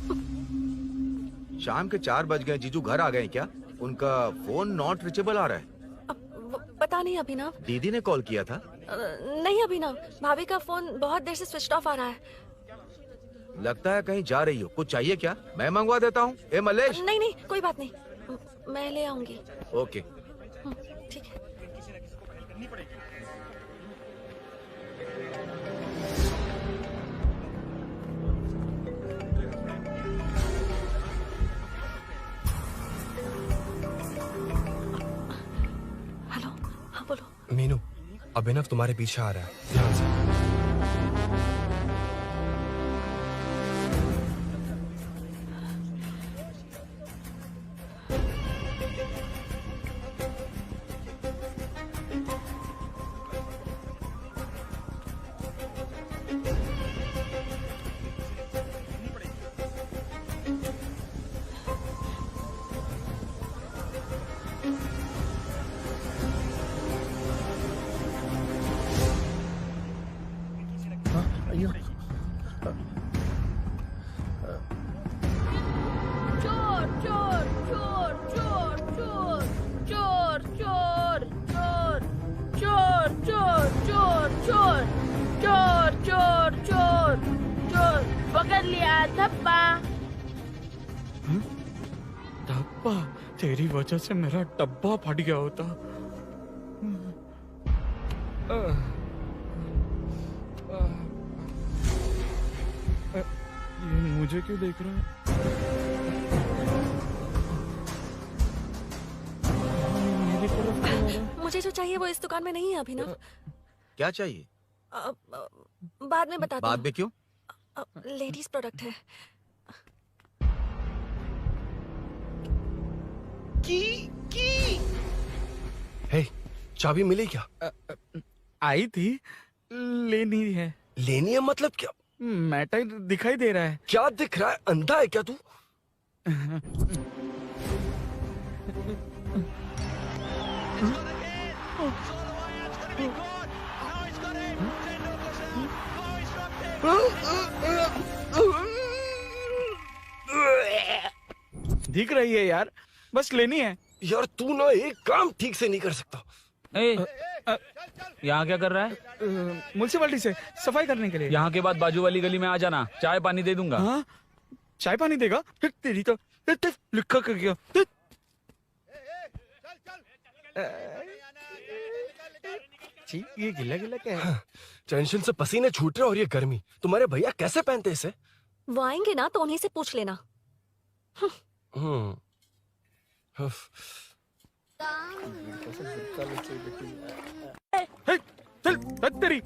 शाम के 4 बज गए, जीजू घर आ गए क्या? उनका फोन नॉट रीचेबल आ रहा है। पता नहीं अभिनव। दीदी ने कॉल किया था? नहीं अभिनव, भाभी का फोन बहुत देर से स्विच ऑफ आ रहा है। लगता है कहीं जा रही हो। कुछ चाहिए क्या? मैं मंगवा देता हूँ। ए मलेश। नहीं नहीं कोई बात नहीं, मैं ले आऊंगी। ओके ठीक है। हेलो, हाँ बोलो। मीनू, अभिनव तुम्हारे पीछे आ रहा है, ध्यान से। तेरी वजह से मेरा डब्बा फट गया होता। ये मुझे क्यों देख रहा है? मेरी तरफ क्यों आ रहा है? मुझे जो चाहिए वो इस दुकान में नहीं है अभिनव। क्या चाहिए? बाद में बताता बाद में क्यों? लेडीज प्रोडक्ट है। हे, चाबी मिली क्या? आई थी, लेनी है। लेनी है मतलब क्या? मैटर दिखाई दे रहा है। क्या दिख रहा है? अंधा है क्या तू? दिख रही है यार, बस लेनी है। यार तू ना एक काम ठीक से नहीं कर सकता। यहाँ क्या कर रहा है? म्युनिसिपैलिटी से सफाई करने के लिए। यहाँ के बाद बाजू वाली गली में आ जाना, चाय पानी दे दूंगा। हाँ? चाय पानी देगा? तेरी तो लिखा कर गया। ये गिला गिला क्या है? टेंशन से पसीने छूट रहे और ये गर्मी, तुम्हारे भैया कैसे पहनते इसे? वो आएंगे ना तो उन्हीं से पूछ लेना।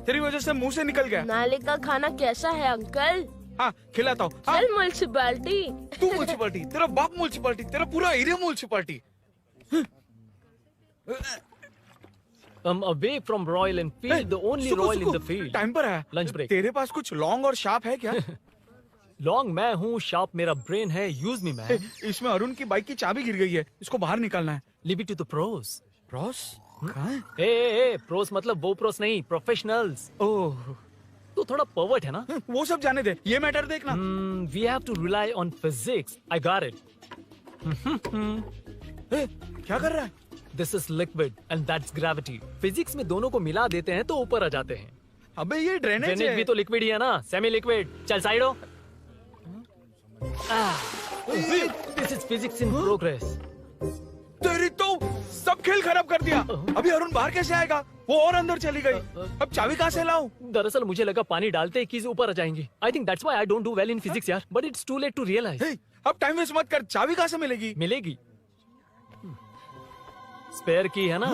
तेरी वजह से मुंह से निकल गया। नाले का खाना कैसा है अंकल? हाँ खिलाता हूँ। चल म्युनिसिपैलिटी। तू म्युनिसिपैलिटी, तेरा बाप म्युनिसिपैलिटी, तेरा पूरा area municipality. I'm away from Royal Enfield, the only Royal in the field. Time पर है। Lunch break. तेरे पास कुछ लॉन्ग और शार्प है क्या? लॉन्ग मैं हूँ, शार्प मेरा ब्रेन है, यूज मी मैन। इसमें अरुण की बाइक की चाबी गिर गई है, इसको बाहर निकालना है। Leave it to the pros. Pros? कहाँ है? ए प्रोस मतलब वो प्रोस नहीं, प्रोफेशनल्स। ओह, तू थोड़ा पर्वर्ट है ना? वो सब जाने दे, ये मैटर देखना। We have to rely on physics. I got it. क्या कर रहा है? This is liquid and that's gravity. Physics में दोनों को मिला देते हैं तो ऊपर आ जाते हैं। अबे ये ड्रेनेज है। भी तो लिक्विड ही है ना, सेमी लिक्विड। चल साइड हो। This is physics in progress. तेरी तो सब खेल खराब कर दिया। अभी अरुण बाहर कैसे आएगा? वो और अंदर चली गई। अब चाबी कहाँ से लाऊं? दरअसल मुझे लगा पानी डालते ही कीज ऊपर आ जाएंगी। I think that's why I don't do well in physics यार। But it's too late to realize. अब टाइम वेस्ट मत कर, चाबी कहाँ से मिलेगी? मिलेगी। स्पेयर की है ना?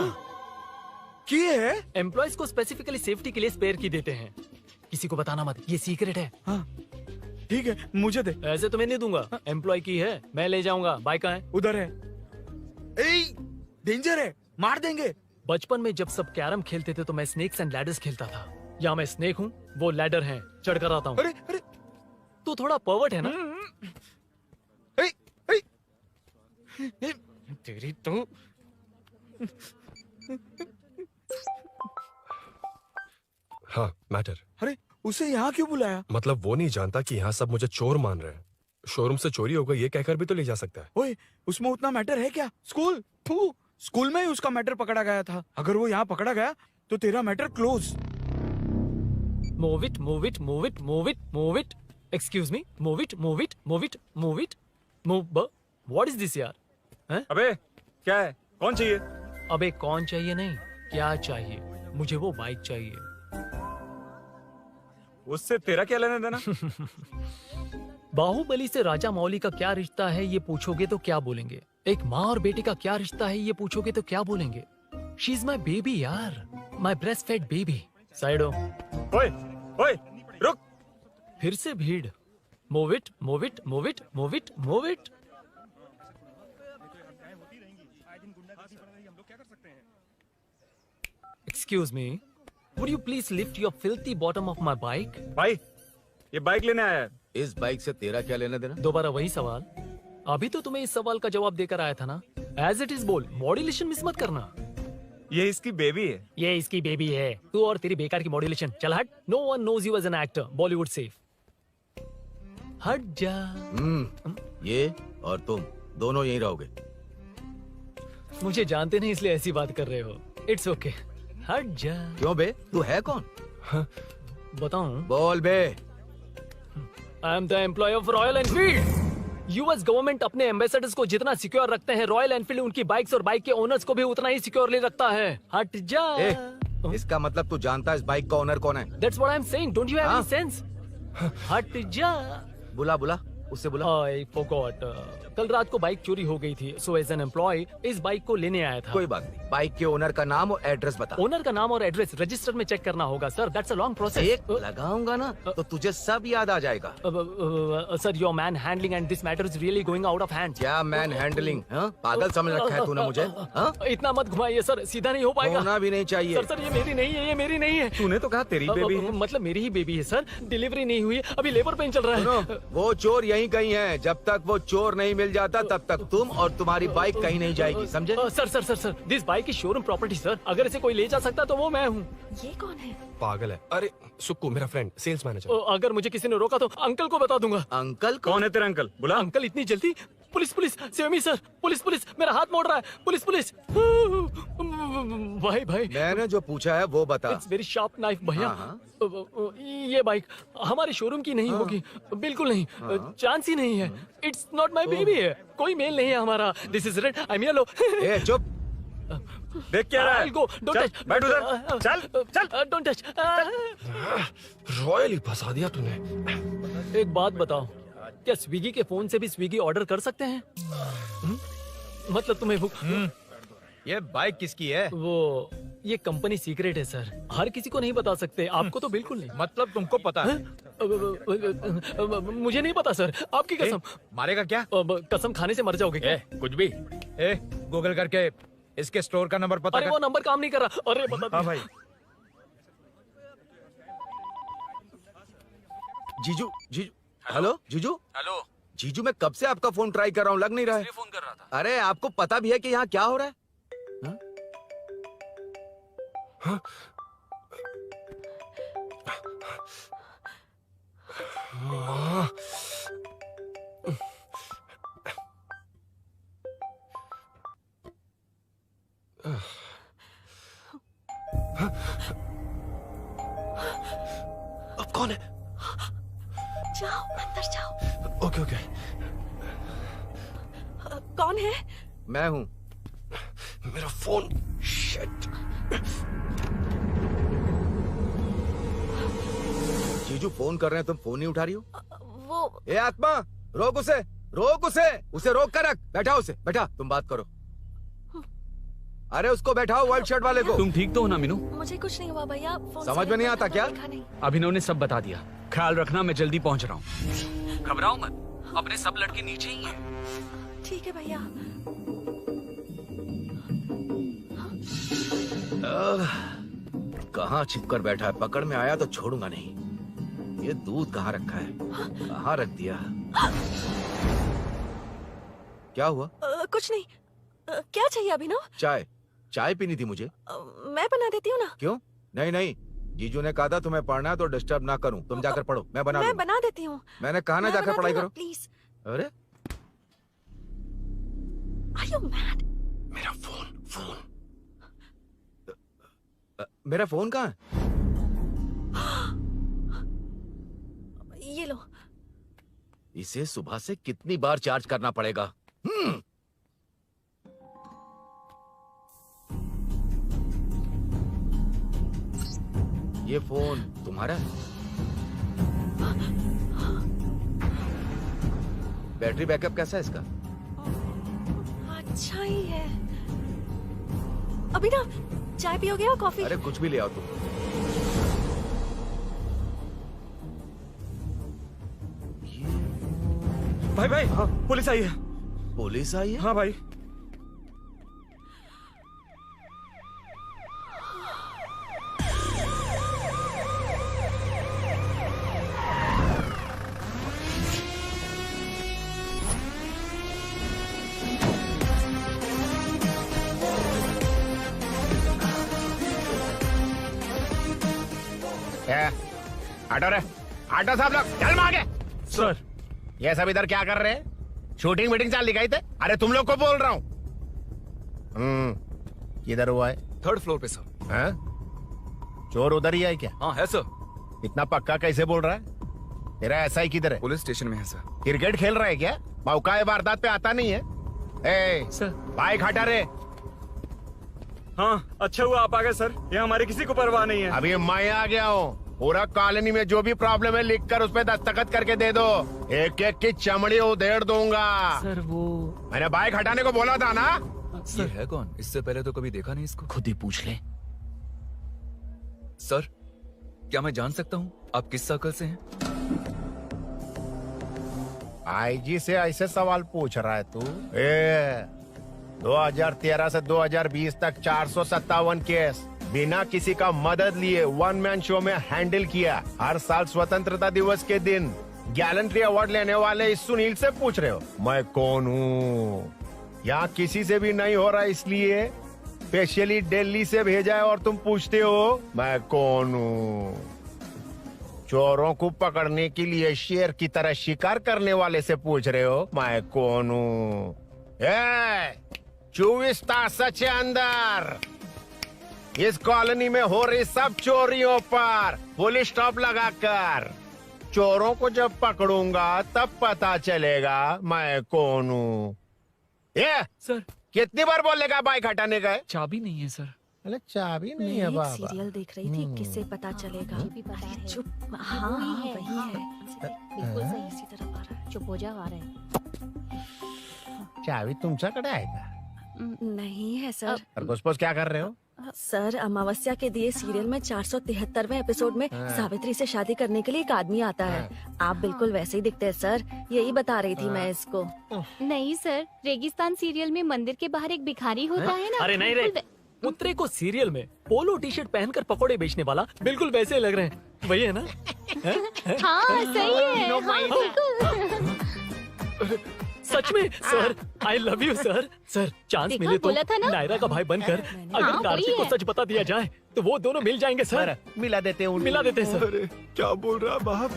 की है? एम्प्लॉयज को स्पेसिफिकली सेफ्टी के लिए स्पेयर की देते हैं। किसी को बताना मत, ये सीक्रेट है। हाँ। ठीक है, मुझे दे। ऐसे तो मैं नहीं दूंगा, एम्प्लॉय की है, मैं ले जाऊंगा। बाइक कहाँ है? उधर है। डेंजर है, मार देंगे। बचपन में जब सब कैरम खेलते थे तो मैं स्नेक्स एंड लैडर्स खेलता था। या मैं स्नेक हूँ, वो लैडर है, चढ़ कर आता हूँ। अरे अरे, तू थोड़ा पर्वर्ट है ना? तेरी तो हाँ, मैटर। अरे उसे यहाँ क्यों बुलाया? मतलब वो नहीं जानता कि यहाँ सब मुझे चोर मान रहे हैं। शोरूम से चोरी होगा ये कहकर भी तो ले जा सकता है। ओए, उसमें उतना मैटर है क्या? स्कूल में ही उसका मैटर पकड़ा गया था। अगर वो यहाँ पकड़ा गया तो तेरा matter close. Move it, move it, move it, move it, move it. Excuse me, move it, move it, move it, move it, move. What is this यार? हैं? अबे क्या है? कौन चाहिए? अबे कौन चाहिए नहीं, क्या चाहिए? मुझे वो बाइक चाहिए। उससे तेरा क्या लेना देना? बाहुबली से राजा मौली का क्या रिश्ता है ये पूछोगे तो क्या बोलेंगे? एक माँ और बेटे का क्या रिश्ता है ये पूछोगे तो क्या बोलेंगे? शी इज माई बेबी यार, my breastfed baby. Side हो। ओए, ओए, रुक। फिर से भीड़। Move it, move it, move it, move it, move it. Excuse me, would you please lift your filthy bottom of my bike? भाई, ये बाइक लेने आया है। इस बाइक से तेरा क्या लेना देना? दोबारा वही सवाल। अभी तो तुम्हें इस सवाल का जवाब देकर आया था ना। एज इट इज बोल, मॉड्यूलेशन मिस मत करना। ये इसकी बेबी है। ये इसकी बेबी है। तू और तेरी बेकार की मॉड्यूलेशन। चल हट। No one knows you as an actor. Bollywood safe. हट जा। ये और तुम दोनों यहीं रहोगे। मुझे जानते नहीं इसलिए ऐसी बात कर रहे हो। It's okay. हट जा। क्यों बे? तू है कौन? बताऊं? बोल बे। I am the employ of Royal Enfield. US government अपने एम्बेसडर्स को जितना सिक्योर रखते हैं, रॉयल एनफील्ड उनकी बाइक्स और बाइक के ओनर्स को भी उतना ही सिक्योरली रखता है। हट जा। इसका मतलब तू जानता है इस बाइक का ओनर कौन है? That's what I'm saying. Don't you have any sense? हट जा। बुला बुला, उससे बुला। I forgot. कल रात को बाइक चोरी हो गई थी, so as an employee इस बाइक को लेने आया था। कोई बात नहीं, बाइक के ओनर का नाम और एड्रेस बता। ओनर का नाम और एड्रेस रजिस्टर में चेक करना होगा sir. That's a long process. एक लगाऊंगा ना तो तुझे सब याद आ जाएगा। Sir your man handling and this matter is really going out of hand. क्या मैन हैंडलिंग? पागल समझ रखा है तूने मुझे? इतना मत घुमाइए सर, सीधा नहीं हो पाएगा। होना भी नहीं चाहिए। सर ये मेरी नहीं है, ये मेरी नहीं है। तूने तो कहा तेरी बेबी है। मतलब मेरी ही बेबी है सर। डिलीवरी नहीं हुई, अभी लेबर पेन चल रहा है। वो चोर यहीं कहीं है। जब तक वो चोर नहीं मिल जाता तब तक तुम और तुम्हारी बाइक कहीं नहीं जाएगी, समझे? Sir this bike is showroom property sir. अगर इसे कोई ले जा सकता तो वो मैं हूँ। ये कौन है? पागल है। अरे सुक्कू, मेरा फ्रेंड, सेल्स मैनेजर। अगर मुझे किसी ने रोका तो अंकल को बता दूंगा। अंकल कौन है तेरा अंकल? बुला। अंकल इतनी जल्दी? Police police, save me sir. Police police, मेरा हाथ मोड़ रहा है। Police police. भाई मैंने जो पूछा है वो बता। इट्स वेरी शार्प नाइफ भैया। ये बाइक हमारे शोरूम की नहीं होगी, बिल्कुल नहीं। चांस ही नहीं है। इट्स नॉट माई बेबी है, कोई मेल नहीं है हमारा। This is red, I am yellow. चुप। देख क्या रहा है? Don't touch. बैठ उधर। चल डोंट टच। रॉयली फंसा दिया तूने। एक बात बताओ, क्या स्विगी के फोन से भी स्विगी ऑर्डर कर सकते हैं? मतलब तुम्हें ये बाइक किसकी है? वो ये कंपनी सीक्रेट है सर, हर किसी को नहीं बता सकते। आपको तो बिल्कुल नहीं। मतलब तुमको पता है? मुझे नहीं पता सर, आपकी कसम। मारेगा क्या? कसम खाने से मर जाओगे क्या? कुछ भी। गूगल करके इसके स्टोर का नंबर पता अरे कर। वो नंबर काम नहीं कर रहा। अरे बता। हाँ भाई। जीजू हेलो जीजू। हेलो जीजू, मैं कब से आपका फोन ट्राई कर रहा हूँ, लग नहीं रहा है। फोन कर रहा था। अरे आपको पता भी है कि यहाँ क्या हो रहा है? अब कौन है? जाओ अंदर जाओ। Okay okay. कौन है? मैं हूँ। मेरा फोन। शिट। जीजू फोन कर रहे हैं, तुम फोन नहीं उठा रही हो? वो ए आत्मा, रोक उसे, उसे रोक कर रख। बैठा उसे, बैठा, तुम बात करो। अरे उसको बैठाओ, व्हाइट शर्ट वाले को। तुम ठीक तो हो ना मीनू? मुझे कुछ नहीं हुआ भैया। समझ में नहीं आता क्या? अभिनव ने सब बता दिया। ख्याल रखना, मैं जल्दी पहुंच रहा हूँ। घबराओ मत, अपने सब लड़के नीचे ही हैं। ठीक है भैया। कहाँ छिपकर बैठा है, पकड़ में आया तो छोड़ूंगा नहीं। ये दूध कहाँ रखा है, कहाँ रख दिया? क्या हुआ? कुछ नहीं। क्या चाहिए अभिनव? चाय पीनी थी मुझे। मैं बना देती हूँ ना। क्यों? नहीं, जीजू ने कहा था तुम्हें पढ़ना है तो डिस्टर्ब ना करूं, तुम जाकर पढ़ो, मैं बना देती हूँ। मैंने कहा ना जाकर पढ़ाई करो प्लीज। अरे Are you mad? मेरा फोन मेरा फोन कहाँ है? ये लो। इसे सुबह से कितनी बार चार्ज करना पड़ेगा? ये फोन तुम्हारा है? बैटरी बैकअप कैसा है इसका? अच्छा ही है। अभी ना चाय पियोगे या कॉफी? अरे कुछ भी ले आओ तुम। भाई हाँ, पुलिस आई है। पुलिस आई है? हाँ भाई। आटो साहब लोग चल मांगे। सर ये सब इधर क्या कर रहे हैं? शूटिंग मीटिंग चाल दिखाई थे? अरे तुम लोग को बोल रहा हूँ। किधर हुआ है? 3rd फ्लोर पे सर। हाँ? चोर उधर ही है क्या? हाँ है सर। इतना पक्का कैसे बोल रहा है? तेरा ऐसा ही किधर है? पुलिस स्टेशन में है सर। क्रिकेट खेल रहा है क्या? मौका वारदात पे आता नहीं है? सर बाइक हटा रे। हाँ अच्छा हुआ आप आ गए सर, ये हमारे किसी को परवाह नहीं है। अभी मैं आ गया हूँ। पूरा कॉलोनी में जो भी प्रॉब्लम है लिख कर उस पर दस्तखत करके दे दो। एक एक की चमड़ी उधेड़ दूंगा। सर वो मैंने बाइक हटाने को बोला था ना? ये है कौन? इससे पहले तो कभी देखा नहीं इसको। खुद ही पूछ ले। सर क्या मैं जान सकता हूँ आप किस सर्कल से हैं? आईजी से ऐसे सवाल पूछ रहा है तू? 2013 से 2020 तक 457 केस बिना किसी का मदद लिए 1 मैन शो में हैंडल किया। हर साल स्वतंत्रता दिवस के दिन गैलेंट्री अवार्ड लेने वाले इस सुनील से पूछ रहे हो मैं कौन हूँ? यहाँ किसी से भी नहीं हो रहा, इसलिए स्पेशली दिल्ली से भेजा है और तुम पूछते हो मैं कौन हूँ? चोरों को पकड़ने के लिए शेर की तरह शिकार करने वाले से पूछ रहे हो मैं कौन हूँ? 24 तास से अंदर इस कॉलोनी में हो रही सब चोरियों पर पुलिस स्टॉप लगाकर चोरों को जब पकड़ूंगा तब पता चलेगा मैं कौन हूँ। सर कितनी बार बोलेगा बाइक हटाने का? चाबी नहीं है सर। अरे चाबी मैं नहीं है एक बाबा। सीरियल देख रही थी, किससे पता चलेगा? अरे चुप। हाँ वही है। बिल्कुल सही। इसी तरफ आ रहा है। चुप हो जा, आ रहे हैं। चाबी तुमच्याकडे आहे का? नहीं है सर। खरगोश क्या कर रहे हो? सर अमावस्या के दिए सीरियल में 473वें एपिसोड में सावित्री से शादी करने के लिए एक आदमी आता है। आप बिल्कुल वैसे ही दिखते हैं सर, यही बता रही थी मैं इसको। नहीं सर, रेगिस्तान सीरियल में मंदिर के बाहर एक भिखारी होता है ना। अरे नहीं रे, पुत्रे को सीरियल में पोलो टी शर्ट पहनकर पकोड़े बेचने वाला बिल्कुल वैसे लग रहे हैं। वही है ना? हाँ सही है। हाँ, बिल्कुल। सच में sir, I love you sir. Sir chance देखा, मिले तो बोला था ना? नायरा का भाई बनकर अगर हाँ, कार्तिक वही को है। सच बता दिया जाए तो वो दोनों मिल जाएंगे सर। मिला देते हैं मिला देते हैं सर। क्या बोल रहा बाप?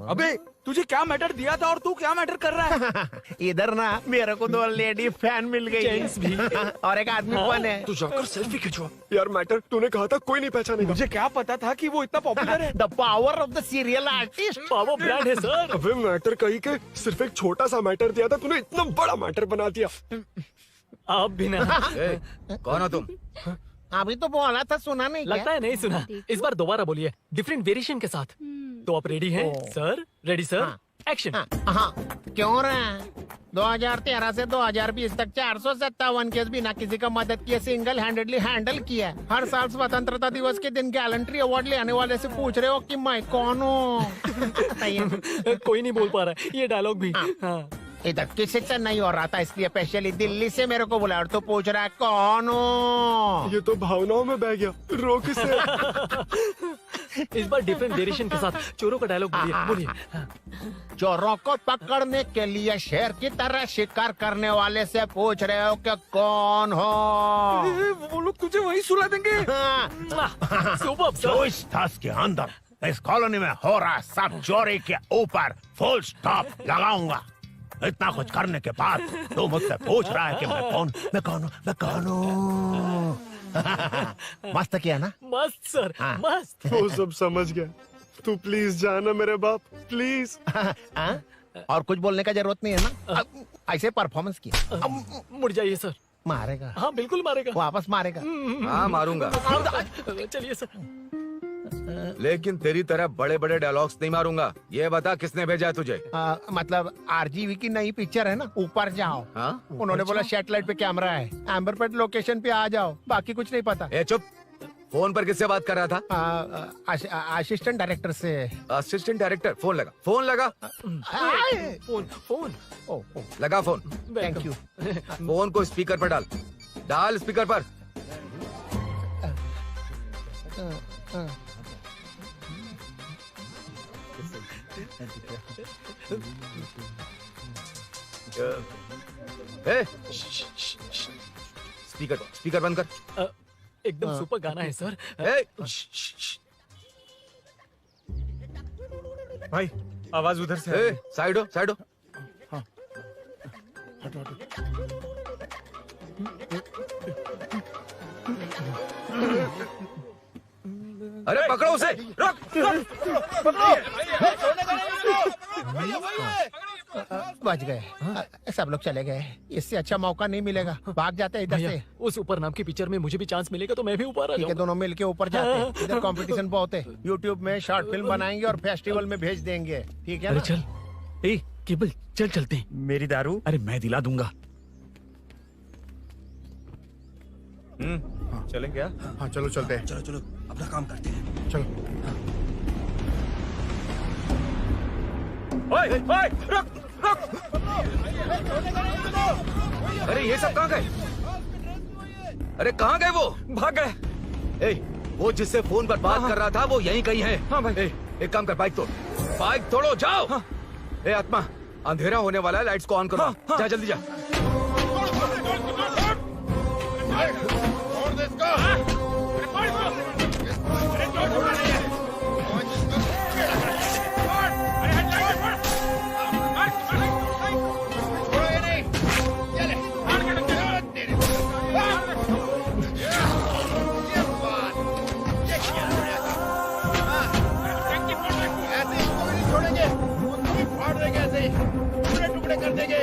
अबे तुझे क्या मैटर दिया था और तू क्या मैटर कर रहा है? इधर ना मेरे को 2 लेडी फैन मिल गई जेंट्स भी। और एक आदमी कौन है? तू जाकर सेल्फी खिंचवा। यार मैटर तूने कहा था कोई नहीं पहचानेगा। मुझे क्या पता था कि वो इतना पॉपुलर है। The power of the serial artist. Power brand है सर। अबे मैटर कही के सिर्फ एक छोटा सा मैटर दिया था, तूने इतना बड़ा मैटर बना दिया। आप भी ना। कौन हो तुम? अभी तो बोला था, सुना नहीं लगता है नहीं सुना। इस बार दोबारा बोलिए डिफरेंट वेरिएशन के साथ। तो आप रेडी हैं सर? Ready sir? एक्शन। हाँ क्यों रहे 2013 से 2020 तक 457 केस बिना किसी का मदद किए सिंगल हैंडेडली हैंडल किया। हर साल स्वतंत्रता दिवस के दिन गैलेंट्री अवार्ड लेने वाले से पूछ रहे हो कि मैं कौन हूँ? कोई नहीं बोल पा रहा है ये डायलॉग भी। हाँ। इधर किसी से नहीं हो रहा था इसलिए स्पेशली दिल्ली से मेरे को बुलाया और तू पूछ रहा है कौन हूँ? ये तो भावनाओं में बह गया। रो किसे? इस बार डिफरेंट वेरिएशन के साथ चोरों का डायलॉग बोलिए। चोरों को पकड़ने के लिए शेर की तरह शिकार करने वाले से पूछ रहे हो कि कौन हो? वो लोग तुझे वही सुला देंगे। जो इस दस के अंदर इस कॉलोनी में हो रहा सब चोरी के ऊपर फुल स्टॉप लगाऊंगा। इतना कुछ करने के बाद तू मुझसे पूछ रहा है कि मैं कौन हूँ? मस्त किया ना? मस्त सर, मस्त। वो सब समझ गया। तू प्लीज जाना मेरे बाप, प्लीज। और कुछ बोलने का जरूरत नहीं है ना? ऐसे परफॉर्मेंस किया। मुड़ जाइए सर। मारेगा? हाँ बिल्कुल मारेगा। वापस मारेगा? हाँ मारूंगा। चलिए सर। लेकिन तेरी तरह बड़े बड़े डायलॉग्स नहीं मारूंगा। ये बता किसने भेजा है तुझे? मतलब आरजीवी की नई पिक्चर है ना, ऊपर जाओ। उन्होंने बोला सैटेलाइट पे कैमरा है, एम्बर पेट लोकेशन पे आ जाओ, बाकी कुछ नहीं पता। ए चुप। फोन पर किससे बात कर रहा था? असिस्टेंट डायरेक्टर से। Assistant director? फोन लगा, फोन लगा। फोन लगा फोन। Thank you. फोन को स्पीकर पर डाल, डाल स्पीकर पर। स्पीकर बंद कर। एकदम सुपर गाना है सर। भाई आवाज उधर से। साइड हो, साइड हो। अरे पकड़ो उसे, रुक, बच गए। सब लोग चले गए, इससे अच्छा मौका नहीं मिलेगा। भाग जाते इधर से। उस ऊपर नाम की पिक्चर में मुझे भी चांस मिलेगा तो मैं भी ऊपर आ ठीक है, दोनों मिलके ऊपर जाते हैं। इधर कंपटीशन बहुत है। यूट्यूब में शॉर्ट फिल्म बनाएंगे और फेस्टिवल में भेज देंगे, ठीक है? अरे चल, ए केबल चल चलते हैं। मेरी दारू? अरे मैं दिला दूंगा। चलें क्या? हाँ चलो चलते हैं। चलो चलो अपना काम करते हैं। चलो। ओए, ओए, रुक, रुक। अरे ये सब कहाँ गए? अरे कहाँ गए वो? भाग गए। वो जिससे फोन पर बात कर रहा था वो यहीं कहीं है। हाँ भाई। एक काम कर, बाइक तोड़, बाइक तोड़ो, जाओ। आत्मा, अंधेरा होने वाला है, लाइट्स को ऑन करो। जा जल्दी जा। कर देंगे।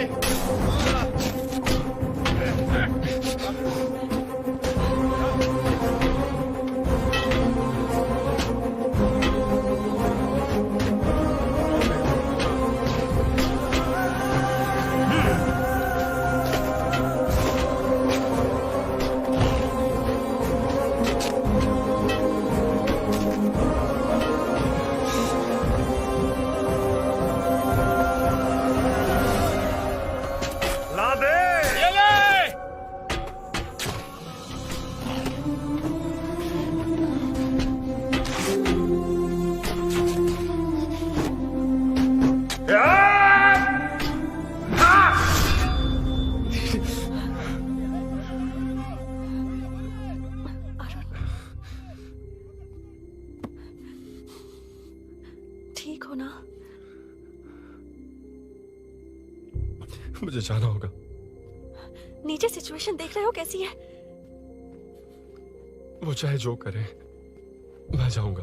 ठीक हो ना? मुझे जाना होगा। नीचे सिचुएशन देख रहे हो कैसी है? वो चाहे जो करे, मैं जाऊंगा।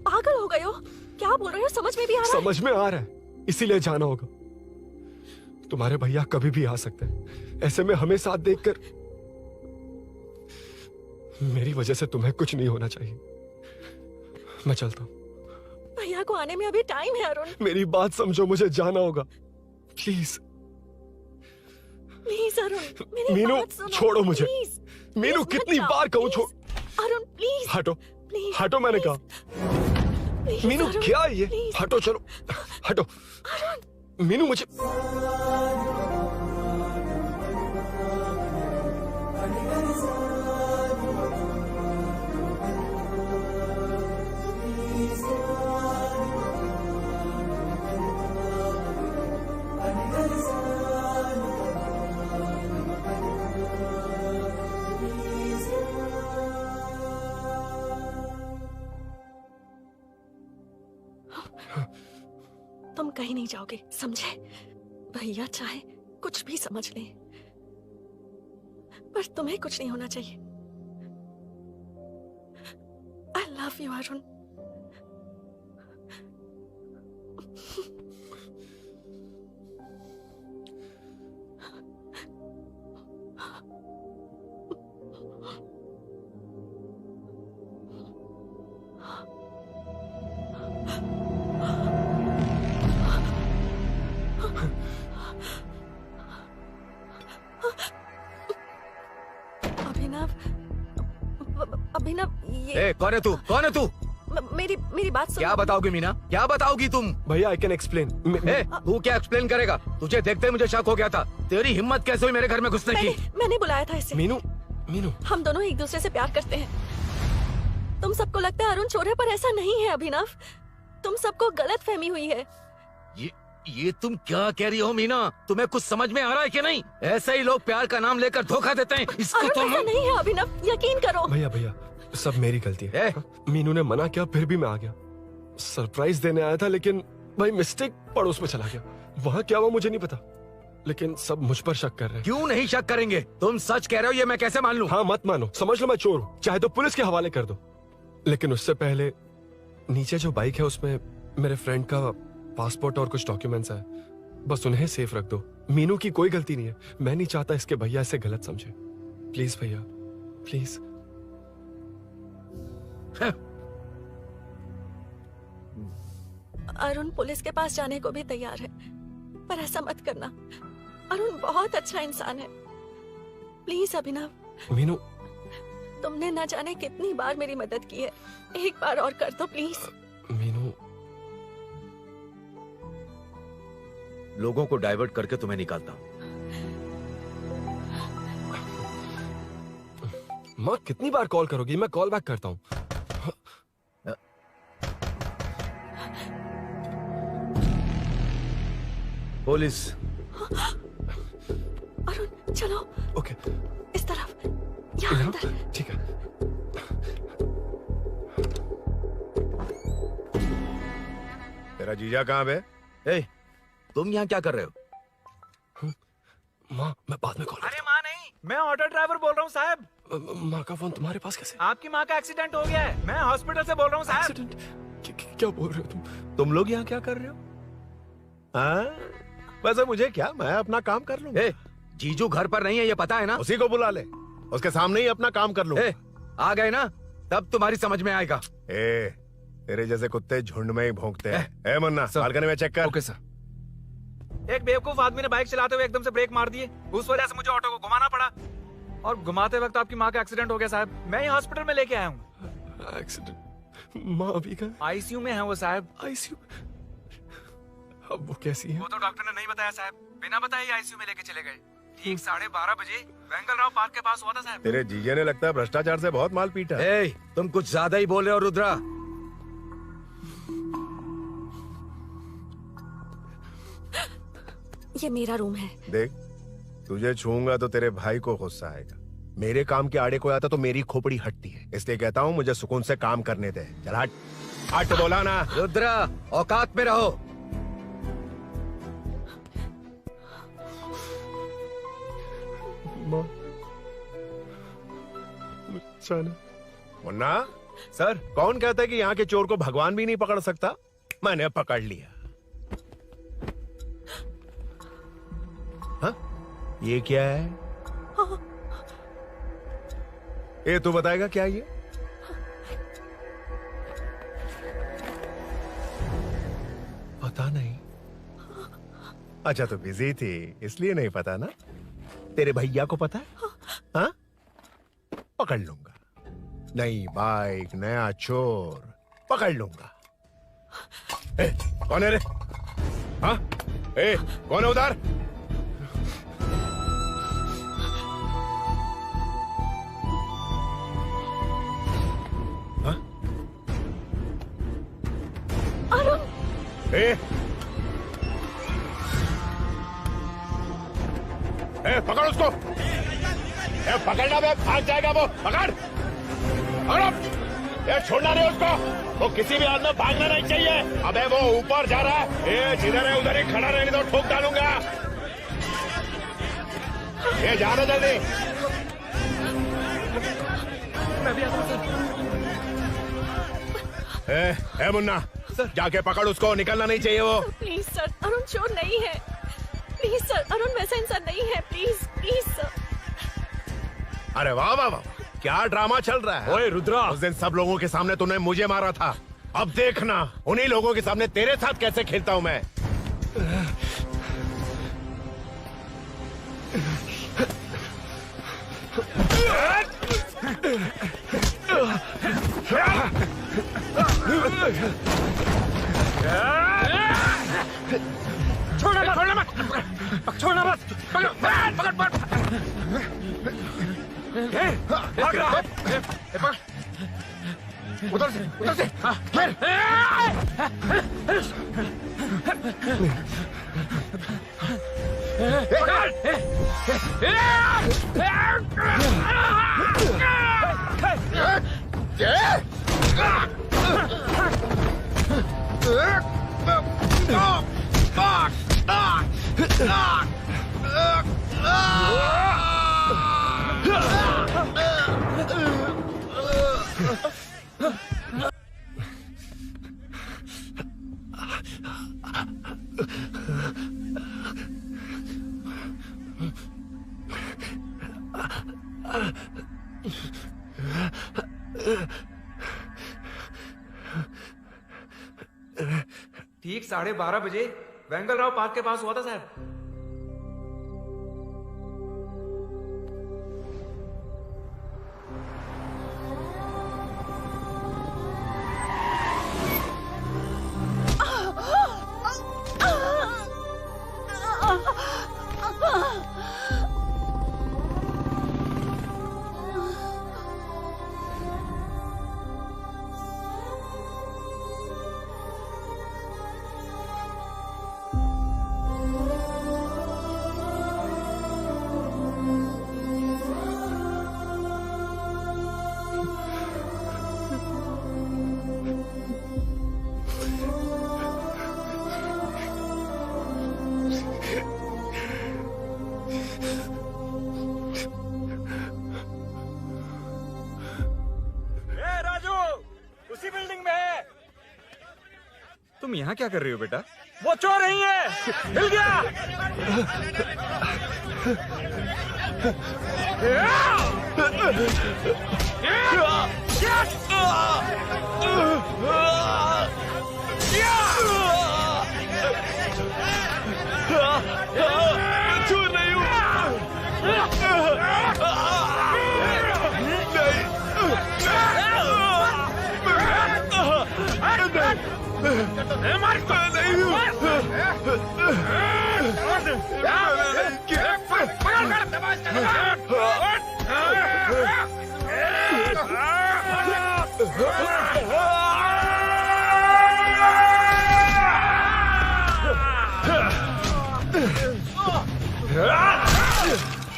पागल हो गए हो? क्या बोल रहे हो? समझ में भी आ रहा है? समझ में आ रहा है, इसीलिए जाना होगा। तुम्हारे भैया कभी भी आ सकते हैं, ऐसे में हमें साथ देखकर मेरी वजह से तुम्हें कुछ नहीं होना चाहिए। मैं चलता हूँ। भैया को आने में अभी टाइम है अरुण। मेरी बात समझो, मुझे जाना होगा प्लीज। प्लीज अरुण, मेरी मीनू बात सुनो, छोड़ो मुझे। प्लीज, मीनू प्लीज कितनी मत बार जाओ, कहूँ छोड़। अरुण प्लीज। हटो प्लीज, हटो, मैंने कहा। प्लीज, मीनू अरुण, क्या ये? प्लीज। हटो, चलो हटो। मीनू मुझे तुम कहीं नहीं जाओगे, समझे? भैया चाहे कुछ भी समझ लें, पर तुम्हें कुछ नहीं होना चाहिए। I love you Arun. Abhinav, ये कौन है तू? कौन है तू? मेरी बात सुनो। क्या बताओगी मीना? क्या बताओगी तुम? भैया आई कैन एक्सप्लेन। तू क्या एक्सप्लेन करेगा? तुझे देखते ही मुझे शक हो गया था। तेरी हिम्मत कैसे हुई मेरे घर में घुसने की? मैंने बुलाया था इसे। मीनू, मीनू हम दोनों एक दूसरे से प्यार करते हैं। तुम सबको लगता है अरुण चोर है, पर ऐसा नहीं है अभिनव। तुम सबको गलत फहमी हुई है। ये तुम क्या कह रही हो मीना? तुम्हें कुछ समझ में आ रहा है कि नहीं? ऐसे ही लोग प्यार का नाम लेकर धोखा देते हैं। इसको अरुण ऐसा नहीं है अभिनव, यकीन करो। भैया भैया सब मेरी गलती है। मीनू ने मना किया, फिर भी मैं आ गया। सरप्राइज देने आया था, लेकिन भाई मिस्टेक पड़ोस में चला गया। वहाँ क्या हुआ मुझे नहीं पता, लेकिन सब मुझ पर शक कर रहे हैं। क्यों नहीं शक करेंगे? तुम सच कह रहे हो, ये मैं कैसे मान लूं? हाँ मत मानो, समझ लो मैं चोर हूँ, चाहे तो पुलिस के हवाले कर दो। लेकिन उससे पहले नीचे जो बाइक है उसमें मेरे फ्रेंड का पासपोर्ट और कुछ डॉक्यूमेंट्स है, बस उन्हें सेफ रख दो। मीनू की कोई गलती नहीं है। मैं नहीं चाहता इसके भैया इसे गलत समझे। प्लीज भैया, प्लीज। अरुण पुलिस के पास जाने को भी तैयार है, पर ऐसा मत करना। अरुण बहुत अच्छा इंसान है। प्लीज अभिनव। मीनू, तुमने न जाने कितनी बार मेरी मदद की है, एक बार और कर दो प्लीज। मीनू, लोगों को डाइवर्ट करके तुम्हें निकालता हूँ। माँ कितनी बार कॉल करोगी? मैं कॉल बैक करता हूँ। पुलिस। अरुण चलो। ओके। इस तरफ, यहाँ अंदर। ठीक है। तेरा जीजा कहाँ है? तुम यहाँ क्या कर रहे हो? माँ मैं बाद में कॉल। अरे माँ नहीं, मैं ऑटो ड्राइवर बोल रहा हूँ साहब। माँ का फोन तुम्हारे पास कैसे? आपकी माँ का एक्सीडेंट हो गया है, मैं हॉस्पिटल से बोल रहा हूँ साहब। एक्सीडेंट? क्या बोल रहे हो तुम? तुम लोग यहाँ क्या कर रहे हो? हाँ? वैसे मुझे क्या, मैं अपना काम कर लूँ। जीजू घर पर नहीं है, ये पता है ना? उसी को बुला ले, उसके सामने ही अपना काम कर लूँ। आ गए ना, तब तुम्हारी समझ में आएगा। तेरे जैसे कुत्ते झुंड में ही भौंकते हैं। मुन्ना बालकनी में चेक कर। Okay sir. एक बेवकूफ आदमी ने बाइक चलाते हुए एकदम से ब्रेक मार दिए, उस वजह से मुझे ऑटो को घुमाना पड़ा, और घुमाते वक्त आपकी माँ का एक्सीडेंट हो गया साहब। मैं ही हॉस्पिटल में लेके आया हूँ। एक्सीडेंट? माँ अभी कहाँ? आईसीयू में है वो साहब। आईसीयू? अब वो कैसी है? वो तो डॉक्टर ने नहीं बताया साहब, बिना बताए आईसीयू में लेके चले गए। ठीक 12:30 बजे वेंगल राव पार्क के पास हुआ था साहब। तेरे जीजे ने लगता है भ्रष्टाचार से बहुत माल पीटा। तुम कुछ ज्यादा ही बोल रहे हो रुद्रा। ये मेरा रूम है। देख, तुझे छूंगा तो तेरे भाई को गुस्सा आएगा। मेरे काम के आड़े कोई आता तो मेरी खोपड़ी हटती है, इसलिए कहता हूँ मुझे सुकून से काम करने दे। चल हट, हट बोला ना। रुद्रा औकात में रहो। मुन्ना सर, कौन कहता है कि यहाँ के चोर को भगवान भी नहीं पकड़ सकता? मैंने पकड़ लिया। हाँ? ये क्या है? ये तू बताएगा क्या ये? पता नहीं। अच्छा तो बिजी थी इसलिए नहीं पता ना। तेरे भैया को पता है? हाँ? पकड़ लूंगा। नई बाइक, नया चोर, पकड़ लूंगा। कौन है रे? हाँ? कौन है उधर? हाँ? पकड़ उसको। पकड़ना बे, भाग जाएगा वो। पकड़। छोड़ना नहीं उसको। वो किसी भी हाल में भागना नहीं चाहिए। अबे वो ऊपर जा रहा है। जिधर है उधर ही खड़ा रहने दो, ठोक डालूंगा। जाना जल्दी। मैं भी आता हूं। मुन्ना जाके पकड़ उसको, निकलना नहीं चाहिए वो। प्लीज सर, अरुण चोर नहीं है। प्लीज सर, अरुण वैसा इंसान नहीं है। Please please sir. अरे वाह वाह वाह, क्या ड्रामा चल रहा है। ओए रुद्रा, उस दिन सब लोगों के सामने तूने मुझे मारा था। अब देखना उन्हीं लोगों के सामने तेरे साथ कैसे खेलता हूं मैं। छोड़ना मत, छोड़ना मत, छोड़ना मत। पकड़, पकड़, पकड़। भाग रहा है। पकड़। उधर से, उधर से। ठीक 12:30 बजे वेंगल राव पार्क के पास हुआ था साहब। तुम यहाँ क्या कर रही हो बेटा? वो चोर नहीं है। हिल गया। चोर नहीं हूँ।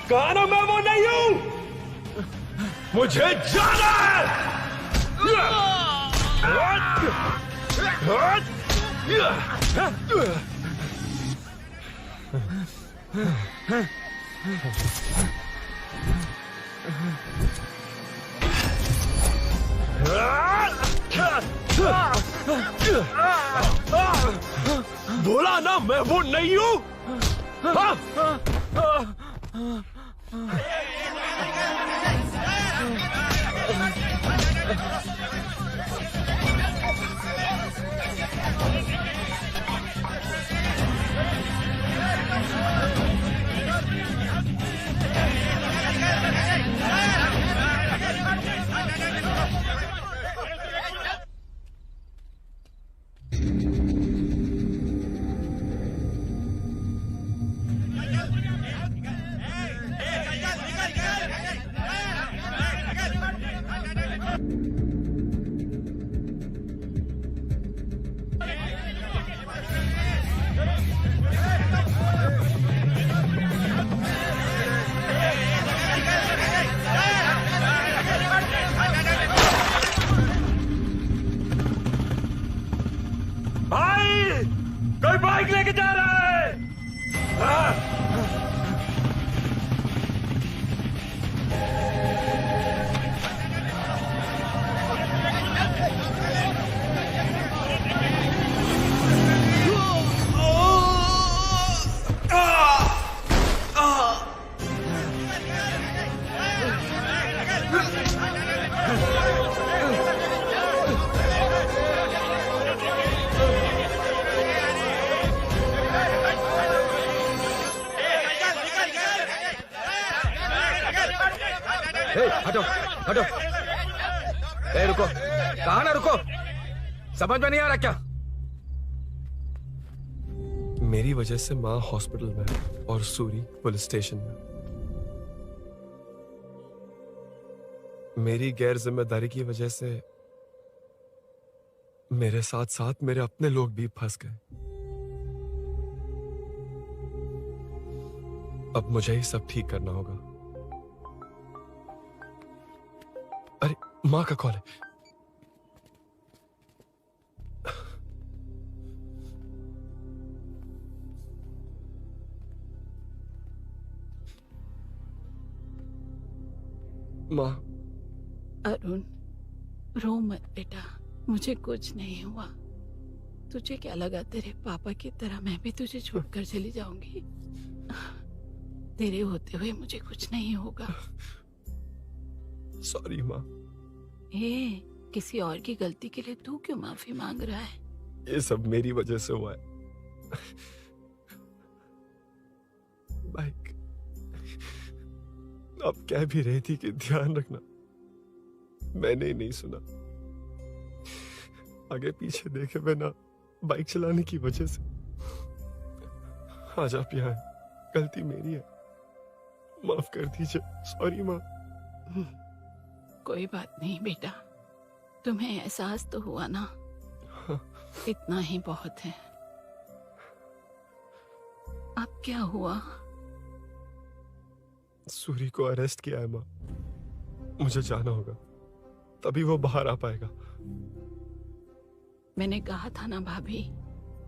कहा मैं वो नहीं हूँ, मुझे जाना है। बोला ना मैं वो नहीं हूँ। लेके जा रहा है? हटो हटो। ए रुको, कहा ना रुको, समझ में नहीं आ रहा क्या? मेरी वजह से माँ हॉस्पिटल में है और सूरी पुलिस स्टेशन में। मेरी गैर जिम्मेदारी की वजह से मेरे साथ साथ मेरे अपने लोग भी फंस गए। अब मुझे ही सब ठीक करना होगा। अरे माँ का कॉल है। माँ। अरुण, रो मत बेटा, मुझे कुछ नहीं हुआ। तुझे क्या लगा तेरे पापा की तरह मैं भी तुझे छोड़कर चली जाऊंगी? तेरे होते हुए मुझे कुछ नहीं होगा। सॉरी माँ। ए, किसी और की गलती के लिए तू क्यों माफी मांग रहा है? ये सब मेरी वजह से हुआ है। बाइक अब कह भी रही थी कि ध्यान रखना, मैंने ही नहीं सुना। आगे पीछे देखे बिना बाइक चलाने की वजह से आज आप यहाँ हैं। गलती मेरी है, माफ कर दीजिए। सॉरी माँ। कोई बात नहीं बेटा, तुम्हें एहसास तो हुआ ना? इतना ही बहुत है। अब क्या हुआ? सूरी को अरेस्ट किया है माँ। मुझे जाना होगा, तभी वो बाहर आ पाएगा। मैंने कहा था ना भाभी,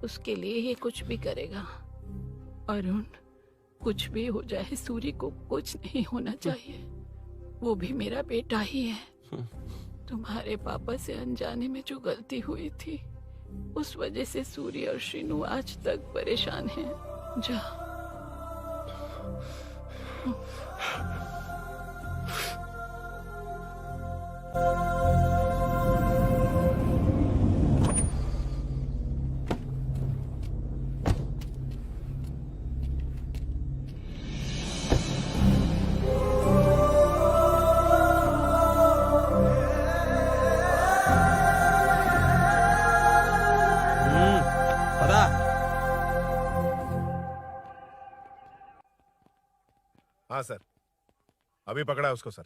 उसके लिए ये कुछ भी करेगा। अरुण, कुछ भी हो जाए सूरी को कुछ नहीं होना चाहिए। वो भी मेरा बेटा ही है। तुम्हारे पापा से अनजाने में जो गलती हुई थी, उस वजह से सूरी और श्रीनू आज तक परेशान हैं। जा। हाँ सर, अभी पकड़ा है उसको सर।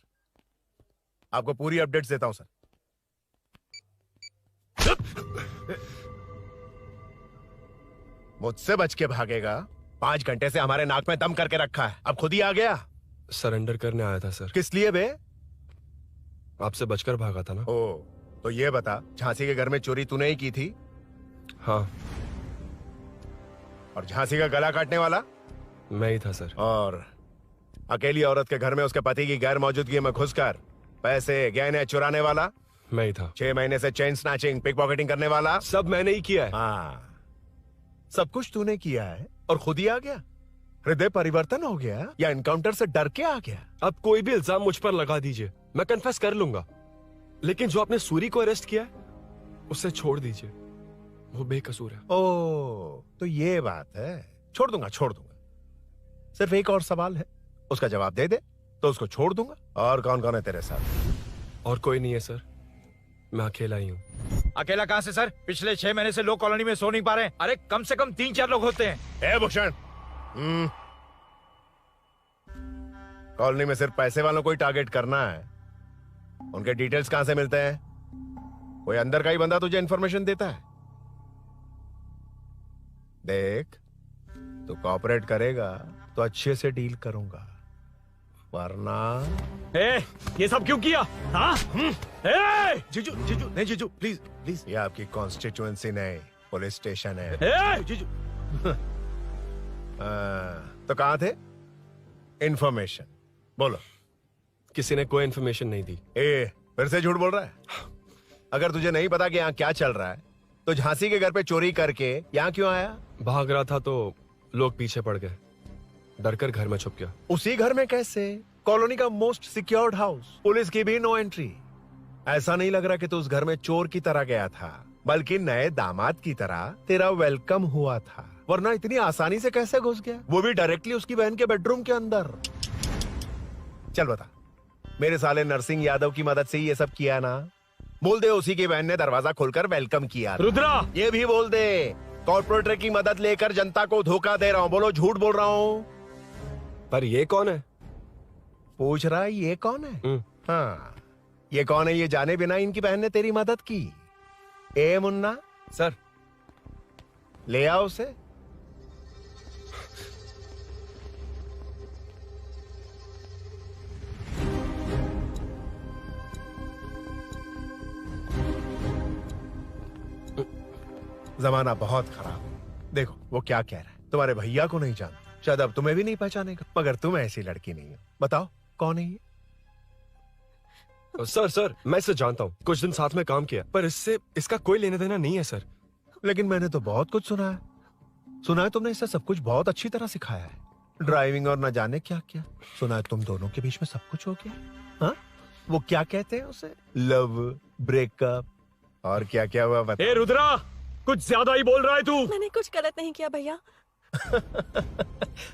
आपको पूरी अपडेट्स देता हूं सर। मुझसे बच के भागेगा? 5 घंटे से हमारे नाक में दम करके रखा है, अब खुद ही आ गया। सरेंडर करने आया था सर। किस लिए बे? आपसे बचकर भागा था ना। ओ, तो ये बता, झांसी के घर में चोरी तूने ही की थी? हाँ। और झांसी का गला काटने वाला? मैं ही था सर। और अकेली औरत के घर में उसके पति की गैर मौजूदगी में घुसकर पैसे गहने चुराने वाला? मैं ही था। 6 महीने से चेन स्नैचिंग, पिक पॉकेटिंग करने वाला? सब मैंने ही किया है। हाँ, सब कुछ तूने किया है और खुद ही आ गया? हृदय परिवर्तन हो गया या एनकाउंटर से डर के आ गया? अब कोई भी इल्जाम मुझ पर लगा दीजिए, मैं कन्फेस कर लूंगा। लेकिन जो आपने सूरी को अरेस्ट किया है, उसे छोड़ दीजिए, वो बेकसूर है। ओ, तो ये बात है। छोड़ दूंगा, छोड़ दूंगा। सिर्फ एक और सवाल है, उसका जवाब दे दे तो उसको छोड़ दूंगा। और कौन कौन है तेरे साथ? और कोई नहीं है सर, मैं अकेला ही हूँ। अकेला कहाँ से सर? पिछले 6 महीने से लोग कॉलोनी में सो नहीं पा रहे हैं। अरे कम से कम 3-4 लोग होते हैं। ए भूषण, कॉलोनी में सिर्फ पैसे वालों को ही टारगेट करना है। उनके डिटेल्स कहां से मिलते हैं? कोई अंदर का ही बंदा तुझे इंफॉर्मेशन देता है? देख, तू कोऑपरेट करेगा तो अच्छे से डील करूंगा, वरना ये सब क्यों किया? हाँ? जीजू, जीजू, नहीं जीजू, प्लीज प्लीज। ये आपकी कॉन्स्टिट्यूएंसी नहीं, पुलिस स्टेशन है। जीजू, तो कहाँ थे? इंफॉर्मेशन बोलो। किसी ने कोई इन्फॉर्मेशन नहीं दी। फिर से झूठ बोल रहा है? अगर तुझे नहीं पता कि यहाँ क्या चल रहा है तो झांसी के घर पे चोरी करके यहाँ क्यों आया? भाग रहा था तो लोग पीछे पड़ गए, डर कर घर में छुप गया। उसी घर में कैसे? कॉलोनी का मोस्ट सिक्योर्ड हाउस, पुलिस की भी नो एंट्री। ऐसा नहीं लग रहा कि तू उस घर में चोर की तरह गया था, बल्कि नए दामाद की तरह तेरा वेलकम हुआ था। वरना इतनी आसानी से कैसे घुस गया, वो भी डायरेक्टली उसकी बहन के बेडरूम के अंदर? चल बता, मेरे साले नरसिंह यादव की मदद से ही ये सब किया ना? बोल दे उसी की बहन ने दरवाजा खोलकर वेलकम किया। रुद्रा, ये भी बोल दे कॉर्पोरेटर की मदद लेकर जनता को धोखा दे रहा हूँ। बोलो झूठ बोल रहा हूँ? पर ये कौन है? पूछ रहा है ये कौन है? हाँ, ये कौन है ये जाने बिना इनकी बहन ने तेरी मदद की। ए मुन्ना सर, ले आओ उसे। जमाना बहुत खराब। देखो वो क्या कह रहा है, तुम्हारे भैया को नहीं जानता, शायद अब तुम्हें भी नहीं पहचानेगा, मगर तुम ऐसी लड़की नहीं हो। बताओ कौन है ये? सर मैं इसे जानता हूँ, कुछ दिन साथ में काम किया, पर इससे इसका कोई लेना देना नहीं है सर। लेकिन मैंने तो बहुत कुछ सुना है। सुना है तुमने इसे सब कुछ बहुत अच्छी तरह सिखाया है, ड्राइविंग और न जाने क्या क्या। सुना है तुम दोनों के बीच में सब कुछ हो गया। हाँ, वो क्या कहते हैं उसे, लव, ब्रेकअप और क्या क्या हुआ बता। ए रुद्रा, कुछ ज्यादा ही बोल रहा है तू। मैंने कुछ गलत नहीं किया भैया।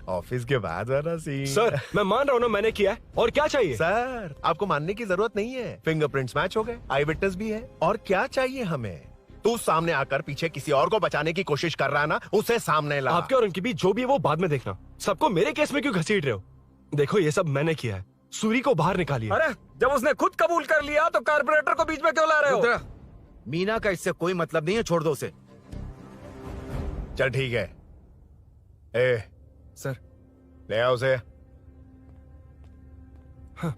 ऑफिस के बाद वाला सीन। सर मैं मान रहा हूँ ना मैंने किया है, और क्या चाहिए? सर आपको मानने की जरूरत नहीं है, फिंगरप्रिंट्स मैच हो गए, आई विटनेस भी है, और क्या चाहिए हमें? तू सामने आकर पीछे किसी और को बचाने की कोशिश कर रहा है ना, उसे सामने ला। आपके और उनके बीच जो भी है वो बाद में देखना, सबको मेरे केस में क्यों घसीट रहे हो? देखो ये सब मैंने किया है, सूरी को बाहर निकालिए। अरे जब उसने खुद कबूल कर लिया तो कारपोरेटर को बीच में क्यों ला रहे हो? मीना का इससे कोई मतलब नहीं है, छोड़ दो उसे। चल ठीक है। ए सर, ले आओ उसे। हाँ।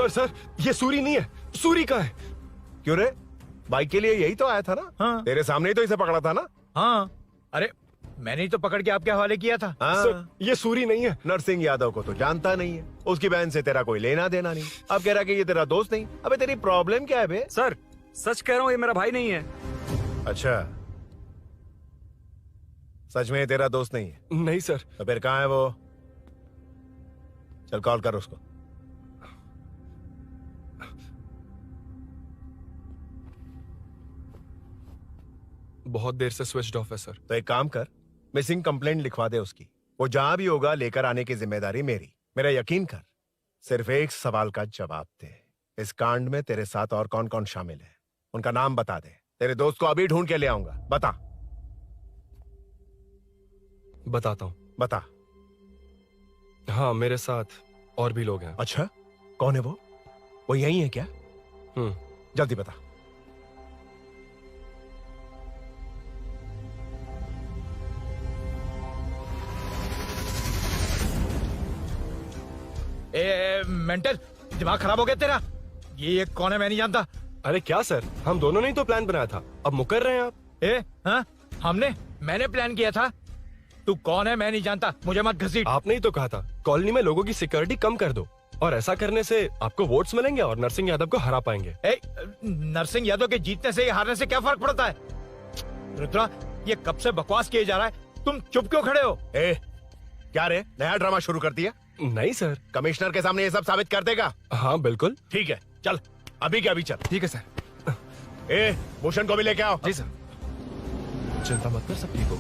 सर ये सूरी नहीं है, सूरी का है। क्यों रे, बाइक के लिए यही तो आया था ना? हाँ। तेरे सामने ही तो इसे पकड़ा था ना? हाँ, अरे मैंने ही तो पकड़ के आपके हवाले किया था। हाँ। सर ये सूरी नहीं है। नरसिंह यादव को तो जानता नहीं है, उसकी बहन से तेरा कोई लेना देना नहीं, अब कह रहा कि ये तेरा दोस्त नहीं। अबे तेरी प्रॉब्लम क्या है बे? सर सच कह रहा हूँ, ये मेरा भाई नहीं है। अच्छा, सच में ये तेरा दोस्त नहीं है? नहीं सर। तो फिर कहाँ है वो? चल कॉल कर उसको। बहुत देर से स्विच ऑफ है सर। तो एक काम कर, मिसिंग कंप्लेंट लिखवा दे उसकी, वो जहां भी होगा लेकर आने की जिम्मेदारी मेरी। मेरा यकीन कर, सिर्फ एक सवाल का जवाब दे, इस कांड में तेरे साथ और कौन कौन शामिल है, उनका नाम बता दे। तेरे दोस्त को अभी ढूंढ के ले आऊंगा। बता। बताता हूँ। बता। हाँ, मेरे साथ और भी लोग हैं। अच्छा, कौन है वो? वो यही है क्या? जल्दी बता। मेंटल, दिमाग खराब हो गया तेरा? ये कौन है मैं नहीं जानता। अरे क्या सर, हम दोनों ने ही तो प्लान बनाया था, अब मुकर रहे हैं आप? हाँ, मैंने प्लान किया था। तू कौन है मैं नहीं जानता, मुझे मत घसीट। आपने ही तो कहा था कॉलोनी में लोगों की सिक्योरिटी कम कर दो, और ऐसा करने से आपको वोट्स मिलेंगे और नरसिंह यादव को हरा पाएंगे। नरसिंह यादव के जीतने से या हारने से क्या फर्क पड़ता है? रुद्रा, ये कब से बकवास किए जा रहा है, तुम चुप क्यों खड़े हो? क्या रे, नया ड्रामा शुरू कर दिया? नहीं सर। कमिश्नर के सामने ये सब साबित कर देगा? हाँ बिल्कुल। ठीक है, चल अभी के अभी चल। ठीक है सर। भूषण को भी लेके आओ। जी सर। चिंता मत कर, सब ठीक हो।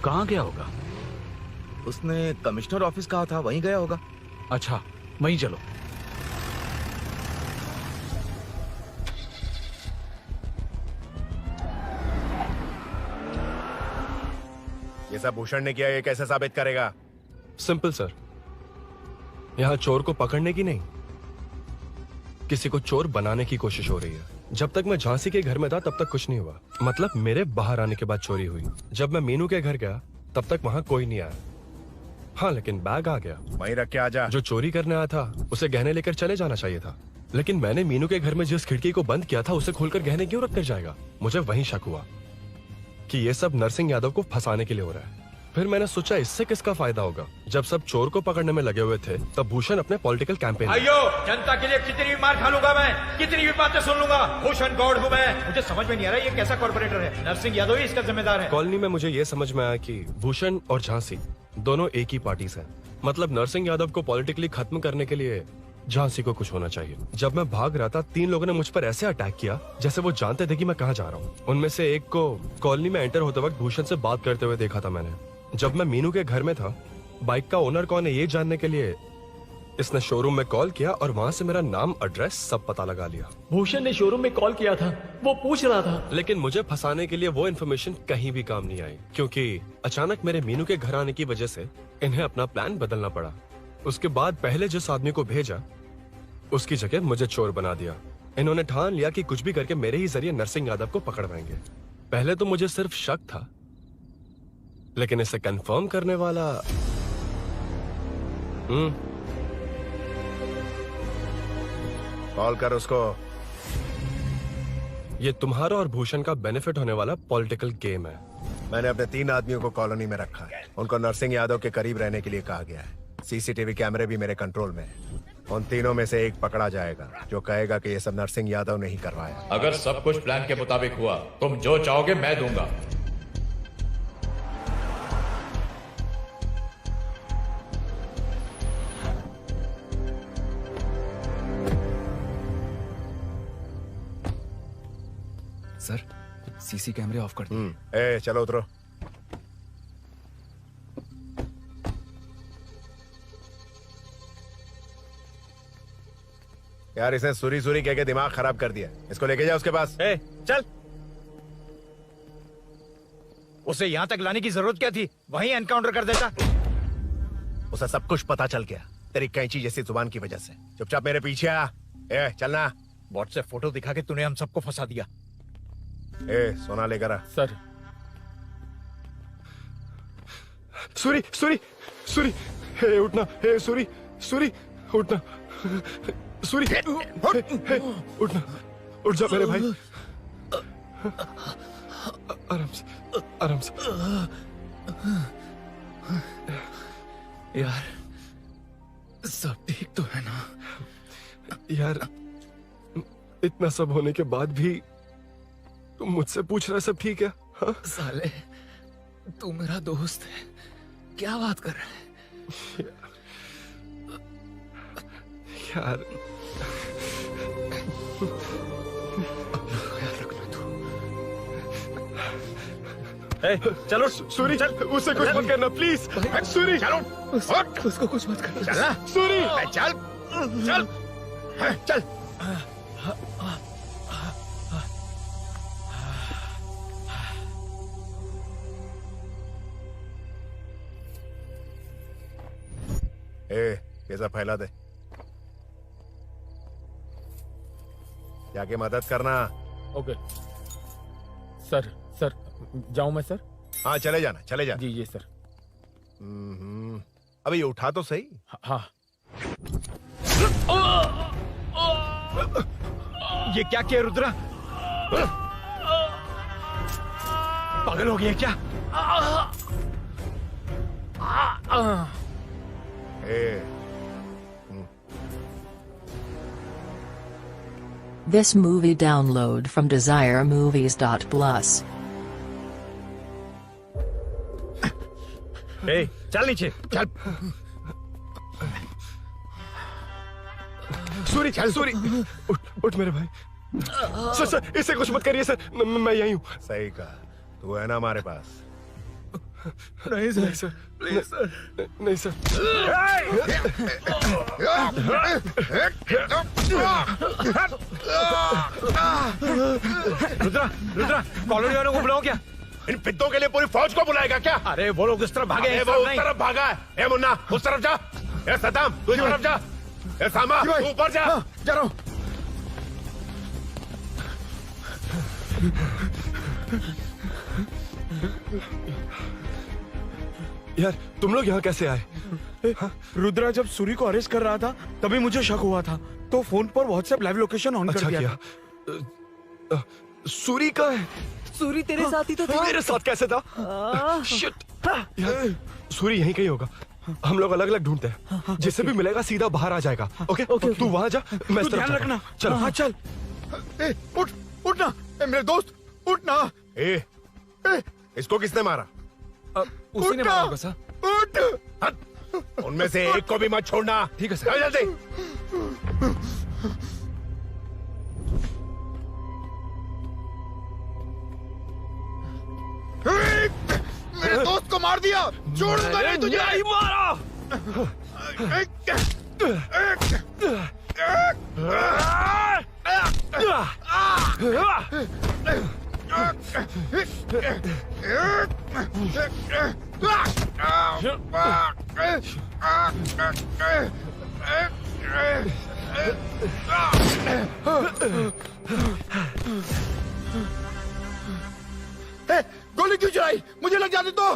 कहाँ गया होगा? उसने कमिश्नर ऑफिस कहा था, वहीं गया होगा। अच्छा, वहीं चलो। ये सब भूषण ने किया, ये कैसे साबित करेगा? सिंपल सर, यहाँ चोर को पकड़ने की नहीं, किसी को चोर बनाने की कोशिश हो रही है। जब तक मैं झांसी के घर में था तब तक कुछ नहीं हुआ, मतलब मेरे बाहर आने के बाद चोरी हुई। जब मैं मीनू के घर गया तब तक वहाँ कोई नहीं आया। हाँ, लेकिन बैग आ गया। वहीं रख के आ जा। जो चोरी करने आया था उसे गहने लेकर चले जाना चाहिए था, लेकिन मैंने मीनू के घर में जिस खिड़की को बंद किया था उसे खोलकर गहने क्यों रख कर जाएगा। मुझे वहीं शक हुआ कि ये सब नरसिंह यादव को फंसाने के लिए हो रहा है। फिर मैंने सोचा इससे किसका फायदा होगा। जब सब चोर को पकड़ने में लगे हुए थे तब भूषण अपने पॉलिटिकल कैंपेन। अयो, जनता के लिए कितनी भी मार खा लूंगा मैं, कितनी भी बातें सुन लूंगा, भूषण गॉड हूँ मैं। मुझे समझ में नहीं आ रहा ये कैसा कॉर्पोरेटर है। नरसिंह यादव ही इसका जिम्मेदार है। कॉलोनी में मुझे ये समझ में आया कि भूषण और झांसी दोनों एक ही पार्टी से हैं। मतलब नरसिंह यादव को पॉलिटिकली खत्म करने के लिए झांसी को कुछ होना चाहिए। जब मैं भाग रहा था 3 लोगों ने मुझ पर ऐसे अटैक किया जैसे वो जानते थे कि मैं कहाँ जा रहा हूँ। उनमें से एक को कॉलोनी में एंटर होते वक्त भूषण से बात करते हुए देखा था मैंने। जब मैं मीनू के घर में था, बाइक का ओनर कौन है ये जानने के लिए इसने शोरूम में कॉल किया और वहाँ से मेरा नाम, एड्रेस सब पता लगा लिया। भूषण ने शोरूम में कॉल किया था, वो पूछ रहा था। लेकिन मुझे फंसाने के लिए वो इन्फॉर्मेशन कहीं भी काम नहीं आई, क्योंकि अचानक मेरे मीनू के घर आने की वजह से इन्हें अपना प्लान बदलना पड़ा। उसके बाद पहले जिस आदमी को भेजा उसकी जगह मुझे चोर बना दिया। इन्होंने ठान लिया कि कुछ भी करके मेरे ही जरिए नरसिंह यादव को पकड़वाएंगे। पहले तो मुझे सिर्फ शक था, लेकिन इसे कंफर्म करने वाला कॉल कर उसको। ये तुम्हारा और भूषण का बेनिफिट होने वाला पॉलिटिकल गेम है। मैंने अपने 3 आदमियों को कॉलोनी में रखा है। उनको नरसिंह यादव के करीब रहने के लिए कहा गया है। सीसीटीवी कैमरे भी मेरे कंट्रोल में है। उन तीनों में से एक पकड़ा जाएगा जो कहेगा कि ये सब नरसिंह यादव ने ही करवाया। अगर सब कुछ प्लान के मुताबिक हुआ, तुम जो चाहोगे मैं दूंगा। सर, सीसी कैमरे ऑफ कर दिए। ए, चलो उतरो। यार इसने सुरी सुरी कह के दिमाग खराब कर दिया। इसको लेके जा उसके पास। ए, चल। उसे यहाँ तक लाने की जरूरत क्या थी? वहीं एनकाउंटर कर देता। उसे सब कुछ पता चल गया तेरी कैंची जैसी जुबान की वजह से। चुपचाप मेरे पीछे आ। ए, चलना। व्हाट्सएप फोटो दिखा के तूने हम सबको फंसा दिया। ए, सोना लेकर आ। सर। सूरी, सूरी, सूरी, हे उठना, हे सूरी, सूरी, उठना, सूरी, हे, उठना, उठ जा मेरे भाई। आराम से, आराम से। यार, सब ठीक तो है ना? यार, इतना सब होने के बाद भी तुम मुझसे पूछ रहा है सब ठीक है? हाँ? साले, तू मेरा दोस्त है, क्या बात कर रहा है? यार, ए, चलो सूरी, चल, उसे कुछ मत करना प्लीज। सूरी, चलो, उसको कुछ मत करना। चल, सूरी, चल, चल, चल। ए, ये सब फैला दे। जाके मदद करना। Okay sir. सर जाऊं मैं सर? हाँ, चले जाना, चले जाना। जी जी सर। अबे ये उठा तो सही। हाँ। ये क्या किया रुद्रा? पागल हो गया क्या? This movie download from DesireMovies.plus. ए, चल नीचे, चल। सूरी, चल, सूरी, उठ मेरे भाई। सर, सर, इसे कुछ मत करिए सर, मैं यहीं हूँ। सही कहा, तू है ना हमारे पास। नहीं सर, नहीं सर, प्लीज सर, नहीं सर। रुद्रा, रुद्रा, कॉलोनी वालों को बुलाओ क्या? इन पिद्दों के लिए पूरी फौज को बुलाएगा क्या? अरे वो लोग उस तरफ भागे हैं। वो उस तरफ भागा है। ए मुन्ना, उस तरफ जा। ए सदाम, तू इस तरफ जा। ए सामा, तू ऊपर जा। जा रहा हूँ। यार तुम लोग यहाँ कैसे आए? रुद्रा जब सूरी को अरेस्ट कर रहा था तभी मुझे शक हुआ था, तो फोन पर व्हाट्सएप लाइव लोकेशन ऑन कर दिया था। सूरी का है? सूरी तेरे साथ ही तो था। मेरे साथ कैसे था? शिट यार, सूरी यहीं कहीं होगा। हम लोग अलग अलग ढूंढते हैं, जिसे भी मिलेगा सीधा बाहर आ जाएगा। ओके तू वहां जा, मैं इस तरफ ध्यान जाता रखना। हूं। चल हाँ चल। उठ उठना मेरे दोस्त, उठना। इसको किसने मारा? उसी ने मारा होगा सर। उठ। उनमें से एक को भी मत छोड़ना। ठीक है सर। चल जल्दी। मेरे दोस्त को मार दिया, छोड़ूंगा नहीं तुझे। नहीं मारा। गोली क्यों चलाई? मुझे लग जाती तो।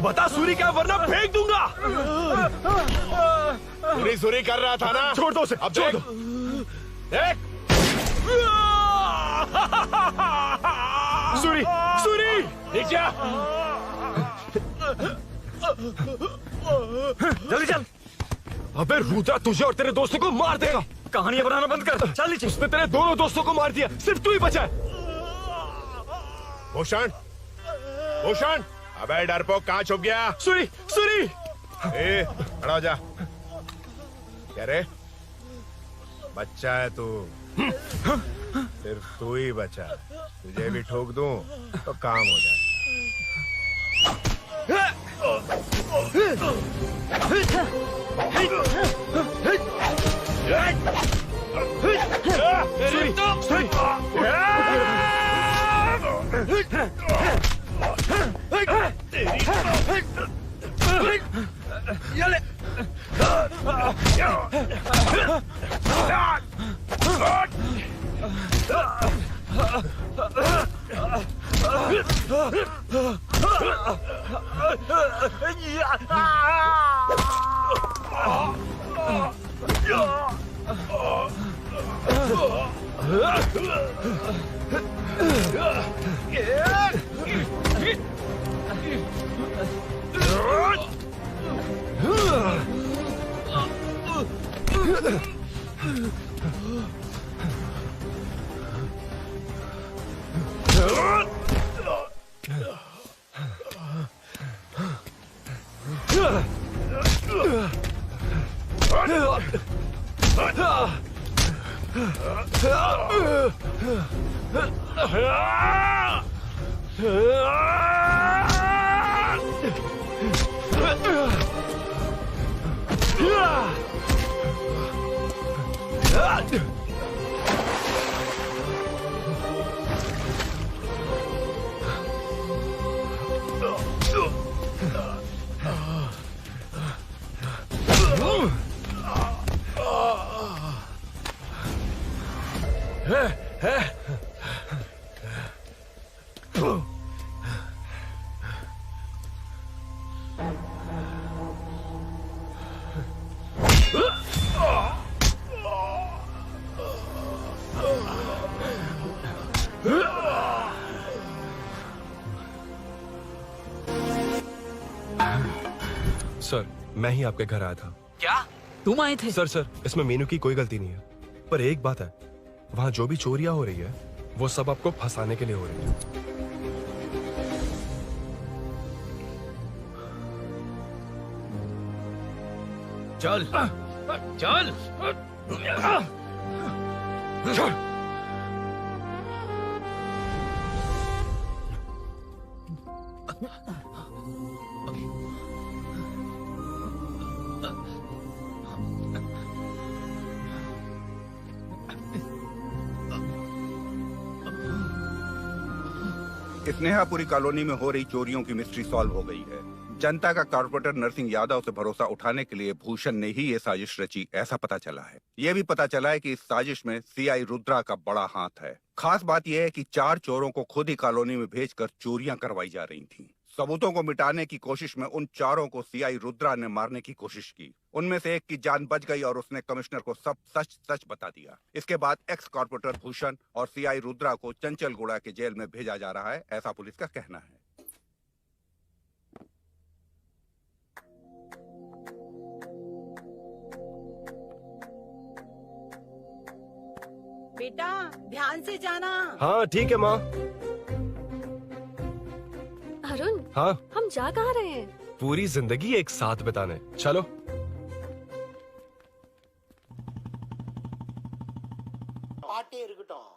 बता सूरी क्या, वरना फेंक दूंगा। सूरी कर रहा था ना? छोड़ दो उसे। अब छोड़ दो। देख। सूरी, सूरी, देख जा। जल्दी चल। अबे रुद्रा तुझे और तेरे दोस्तों को मार देगा। कहानियां बनाना बंद कर। चल नीचे। उसने तेरे दोनों दोस्तों को मार दिया, सिर्फ तू ही बचा है। भूषण, भूषण, अबे डरपोक कहाँ छुप गया? सूरी, सूरी। खड़ा हो जा। क्या रे? बच्चा है तू, सिर्फ तू ही बचा। तुझे भी ठोक दूं तो काम हो जाए। सर, मैं ही आपके घर आया था। क्या? तुम आए थे? सर इसमें मीनू की कोई गलती नहीं है, पर एक बात है, वहाँ जो भी चोरियां हो रही है वो सब आपको फंसाने के लिए हो रही है। चल चल स्नेहापुरी कॉलोनी में हो रही चोरियों की मिस्ट्री सॉल्व हो गई है। जनता का कॉर्पोरेटर नरसिंह यादव से भरोसा उठाने के लिए भूषण ने ही ये साजिश रची, ऐसा पता चला है। ये भी पता चला है कि इस साजिश में सीआई रुद्रा का बड़ा हाथ है। खास बात यह है कि 4 चोरों को खुद ही कॉलोनी में भेजकर चोरियां करवाई जा रही थीं। सबूतों को मिटाने की कोशिश में उन 4 को सीआई रुद्रा ने मारने की कोशिश की। उनमें से एक की जान बच गई और उसने कमिश्नर को सब सच सच बता दिया। इसके बाद एक्स कॉर्पोरेटर भूषण और सीआई रुद्रा को चंचलगुड़ा के जेल में भेजा जा रहा है, ऐसा पुलिस का कहना है। बेटा ध्यान से जाना। हाँ ठीक है माँ। अरुण, हाँ हम जा कहाँ रहे हैं? पूरी जिंदगी एक साथ बिताने, चलो। பாட்டே இருக்கட்டும்.